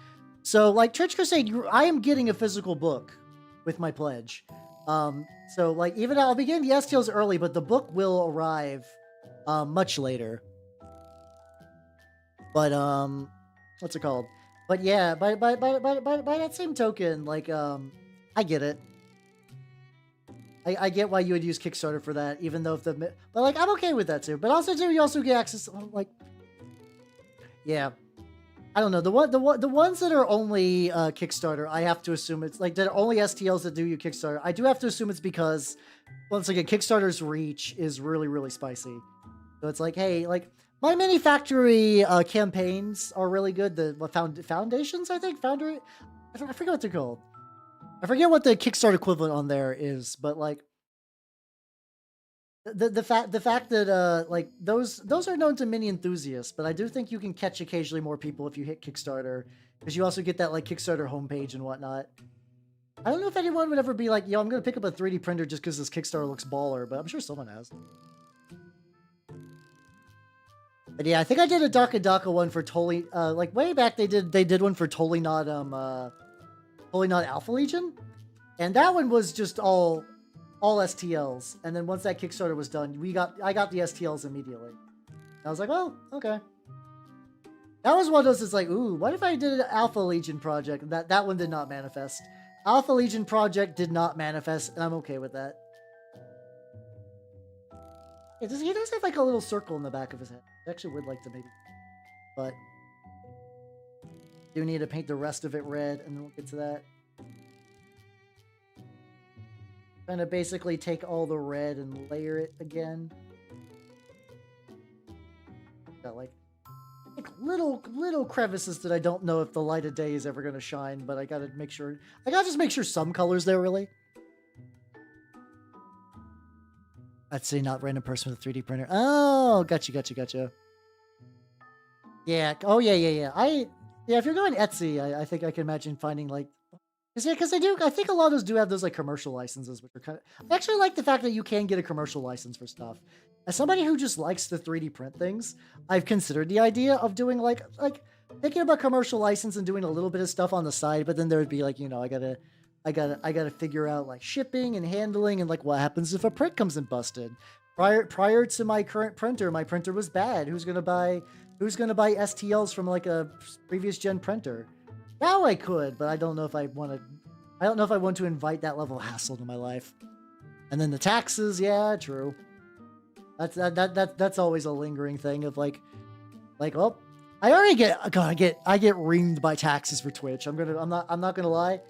So, like, Trench Crusade, I am getting a physical book with my pledge. So, like, even I'll be getting the STLs early, but the book will arrive much later. But, what's it called? But yeah, by that same token, like, I get it. I get why you would use Kickstarter for that, even though but like I'm okay with that too. But also too, you also get access. Like, yeah, I don't know, the ones that are only Kickstarter, I have to assume it's like they're only STLs that do you Kickstarter. I do have to assume it's because once again, Kickstarter's reach is really, really spicy. So it's like, hey, like my mini factory campaigns are really good. The foundations, I think, foundry. I forget what they're called. I forget what the Kickstarter equivalent on there is, but like the fact that like those are known to mini enthusiasts, but I do think you can catch occasionally more people if you hit Kickstarter, because you also get that like Kickstarter homepage and whatnot. I don't know if anyone would ever be like, yo, I'm gonna pick up a 3D printer just because this Kickstarter looks baller, but I'm sure someone has. But yeah, I think I did a Daka one for totally like way back. They did one for totally not Alpha Legion, and that one was just all STLs. And then once that Kickstarter was done, I got the STLs immediately. I was like, oh, okay. That was one of those. It's like, ooh, what if I did an Alpha Legion project? That one did not manifest. Alpha Legion project did not manifest, and I'm okay with that. He does have like a little circle in the back of his head. I actually would like to maybe, but do need to paint the rest of it red, and then we'll get to that. Trying to basically take all the red and layer it again. Got like little crevices that I don't know if the light of day is ever going to shine, but I gotta make sure. I gotta just make sure some colors there really. I'd say not random person with a 3D printer. Oh, gotcha. Yeah. Oh, yeah. If you're going Etsy, I think I can imagine finding like, because I think a lot of those do have those like commercial licenses, which are kind of. I actually like the fact that you can get a commercial license for stuff. As somebody who just likes to 3D print things, I've considered the idea of doing like thinking about commercial license and doing a little bit of stuff on the side, but then there would be like, you know, I gotta figure out like shipping and handling and like what happens if a print comes in busted. Prior to my current printer, my printer was bad. Who's gonna buy STLs from like a previous gen printer? Now I could, but I don't know if I want to invite that level of hassle into my life. And then the taxes, yeah, true. That's always a lingering thing of like, well, I already get reamed by taxes for Twitch. I'm not gonna lie.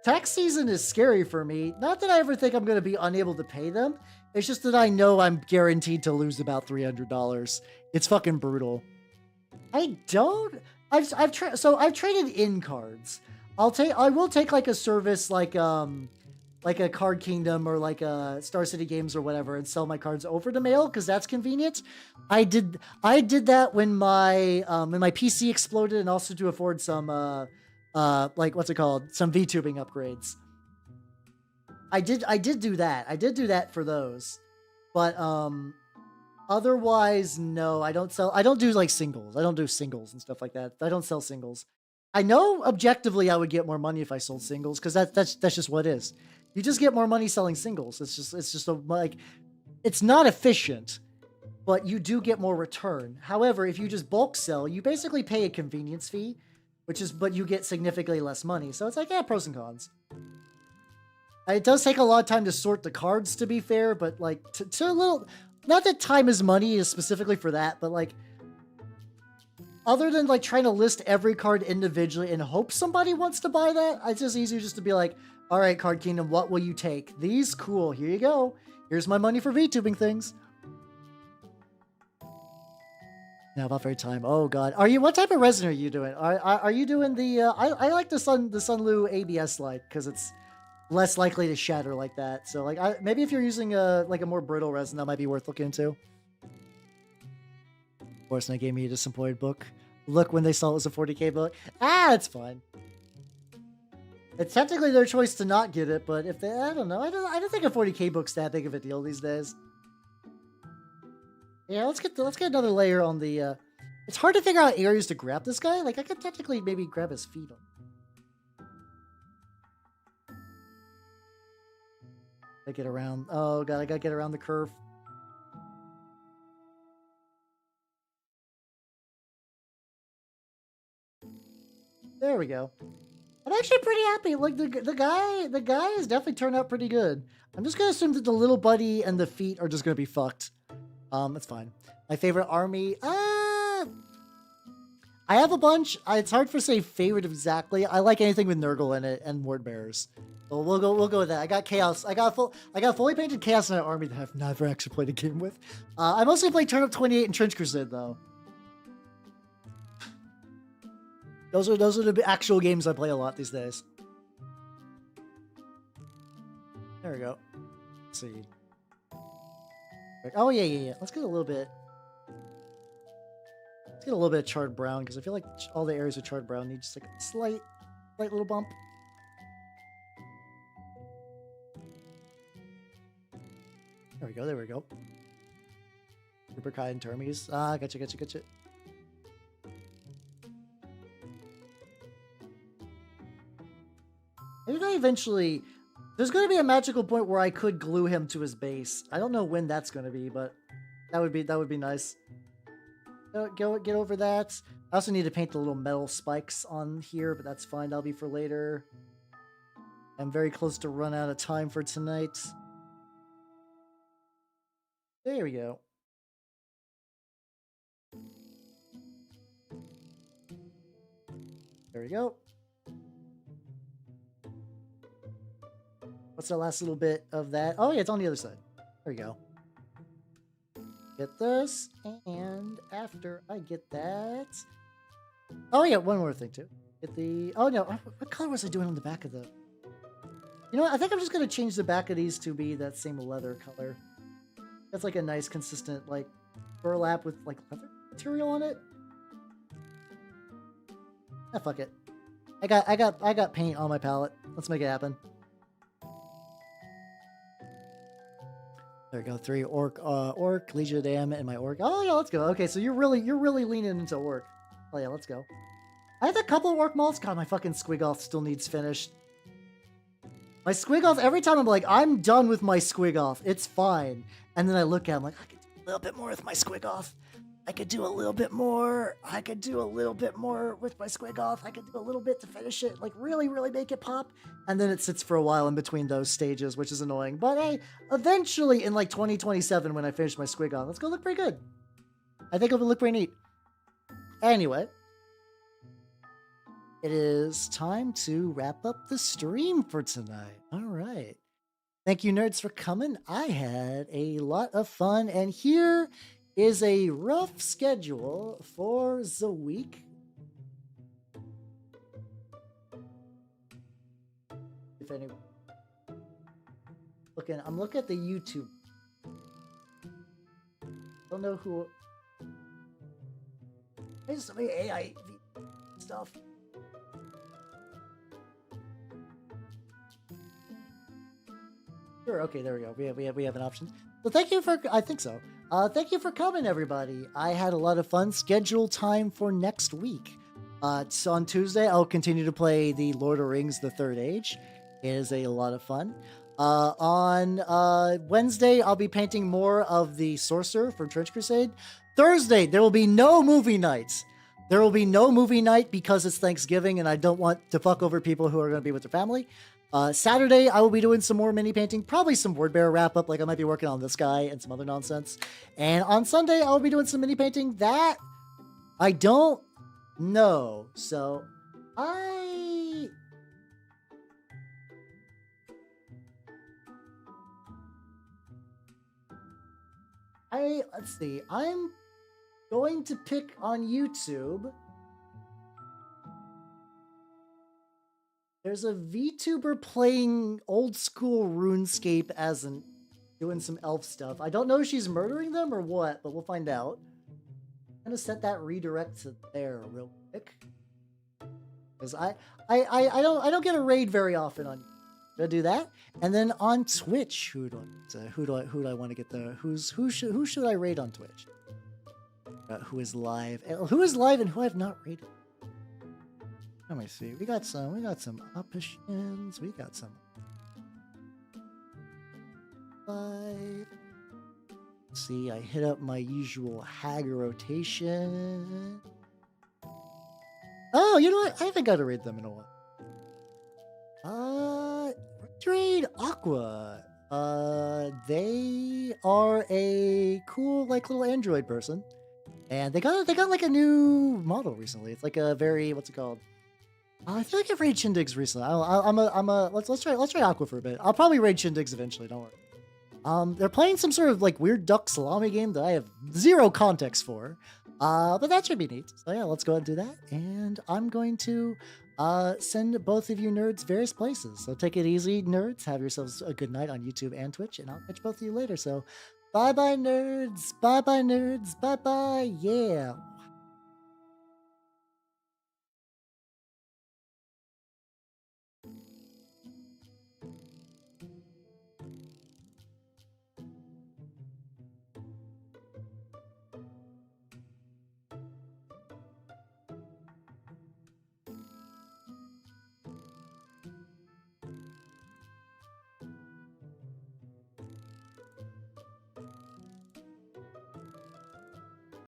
Tax season is scary for me. Not that I ever think I'm going to be unable to pay them. It's just that I know I'm guaranteed to lose about $300. It's fucking brutal. I've traded in cards. I will take like a service like a Card Kingdom or like a Star City Games or whatever and sell my cards over to mail because that's convenient. I did that when my PC exploded and also to afford some like what's it called? Some Vtubing upgrades. I did do that. I did do that for those. But otherwise no, I don't do like singles. I don't do singles and stuff like that. I don't sell singles. I know objectively I would get more money if I sold singles because that's just what it is. You just get more money selling singles. It's just like it's not efficient, but you do get more return. However, if you just bulk sell, you basically pay a convenience fee. But you get significantly less money. So it's like, yeah, pros and cons. It does take a lot of time to sort the cards, to be fair, but like, to a little, not that time is money is specifically for that, but like, other than like trying to list every card individually and hope somebody wants to buy that, it's just easier just to be like, all right, Card Kingdom, what will you take? These, cool, here you go. Here's my money for VTubing things. Now about very time. Oh god, what type of resin are you doing? Are you doing the? I like the Sunlu ABS light because it's less likely to shatter like that. So like maybe if you're using a more brittle resin, that might be worth looking into. Of course, they gave me a disappointed book. Look when they saw it was a 40K book. It's fine. It's technically their choice to not get it, but if they, I don't know. I don't think a 40K book's that big of a deal these days. Yeah, let's get another layer on the. It's hard to figure out areas to grab this guy. Like I could technically maybe grab his feet on. I get around. Oh god, I gotta get around the curve. There we go. I'm actually pretty happy. Like the guy has definitely turned out pretty good. I'm just gonna assume that the little buddy and the feet are just gonna be fucked. That's fine. My favorite army. I I have a bunch. It's hard for say favorite exactly. I like anything with Nurgle in it and word bearers. So we'll go with that. I got chaos. I got fully painted chaos in an army that I've never actually played a game with. I mostly play Turnip 28 and Trench Crusade though. Those are the actual games I play a lot these days. There we go. Let's see. Oh yeah. Let's get a little bit. Let's get a little bit of charred brown because I feel like all the areas of charred brown need just like a slight little bump. There we go. Super Kai and Termes. Ah, gotcha. I think I eventually... There's going to be a magical point where I could glue him to his base. I don't know when that's going to be, but that would be nice. Get over that. I also need to paint the little metal spikes on here, but that's fine. That'll be for later. I'm very close to run out of time for tonight. There we go. There we go. What's the last little bit of that? Oh yeah, it's on the other side. There we go. Get this, and after I get that... Oh yeah, one more thing too. Get the... Oh no, what color was I doing on the back of the... You know what, I think I'm just going to change the back of these to be that same leather color. That's like a nice consistent like burlap with like leather material on it. Ah, fuck it. I got paint on my palette. Let's make it happen. There we go. 3 orc, Legion of Dam, and my orc. Oh yeah, let's go. Okay, so you're really leaning into orc. Oh yeah, let's go. I have a couple of orc malls. God, my fucking Squigoth still needs finished. My Squigoth, every time I'm like, I'm done with my Squigoth. It's fine. And then I look at him like, I could do a little bit more with my Squigoth. I could do a little bit more. I could do a little bit more with my Squigoth. I could do a little bit to finish it. Like, really make it pop. And then it sits for a while in between those stages, which is annoying. But hey, eventually in like 2027, when I finish my Squigoth, it's going to look pretty good. I think it'll look pretty neat. Anyway. It is time to wrap up the stream for tonight. All right. Thank you, nerds, for coming. I had a lot of fun, and here is a rough schedule for the week. If anyone... I'm looking at the YouTube. Don't know who... There's so many AI stuff. Okay, there we go. We have an option. So thank you for... I think so. Thank you for coming, everybody. I had a lot of fun. Schedule time for next week. So on Tuesday, I'll continue to play the Lord of the Rings: The Third Age. It is a lot of fun. On Wednesday, I'll be painting more of the Sorcerer from Trench Crusade. Thursday, there will be no movie nights. There will be no movie night because it's Thanksgiving and I don't want to fuck over people who are going to be with their family. Saturday, I will be doing some more mini painting, probably some word bearer wrap up, like I might be working on this guy and some other nonsense. And on Sunday, I will be doing some mini painting that I don't know. So let's see, I'm going to pick on YouTube. There's a VTuber playing old school RuneScape as doing some elf stuff. I don't know if she's murdering them or what, but we'll find out. I'm gonna set that redirect to there real quick. Because I don't get a raid very often on YouTube. Gonna do that. And then on Twitch, who do I want to get the who should I raid on Twitch? Who is live? Who is live and who I've not raided? Let me see. We got some options. We got some live. See, I hit up my usual hag rotation. Oh, you know what? I haven't got to raid them in a while. Raid Aqua. They are a cool, like, little android person. And they got like a new model recently. It's like a very, what's it called? I feel like I've raided Shindigs recently. Let's try Aqua for a bit. I'll probably raid Shindigs eventually. Don't worry. They're playing some sort of like weird duck salami game that I have zero context for. But that should be neat. So yeah, let's go ahead and do that. And I'm going to send both of you nerds various places. So take it easy, nerds. Have yourselves a good night on YouTube and Twitch, and I'll catch both of you later. So bye bye nerds. Bye bye nerds. Bye bye. Yeah.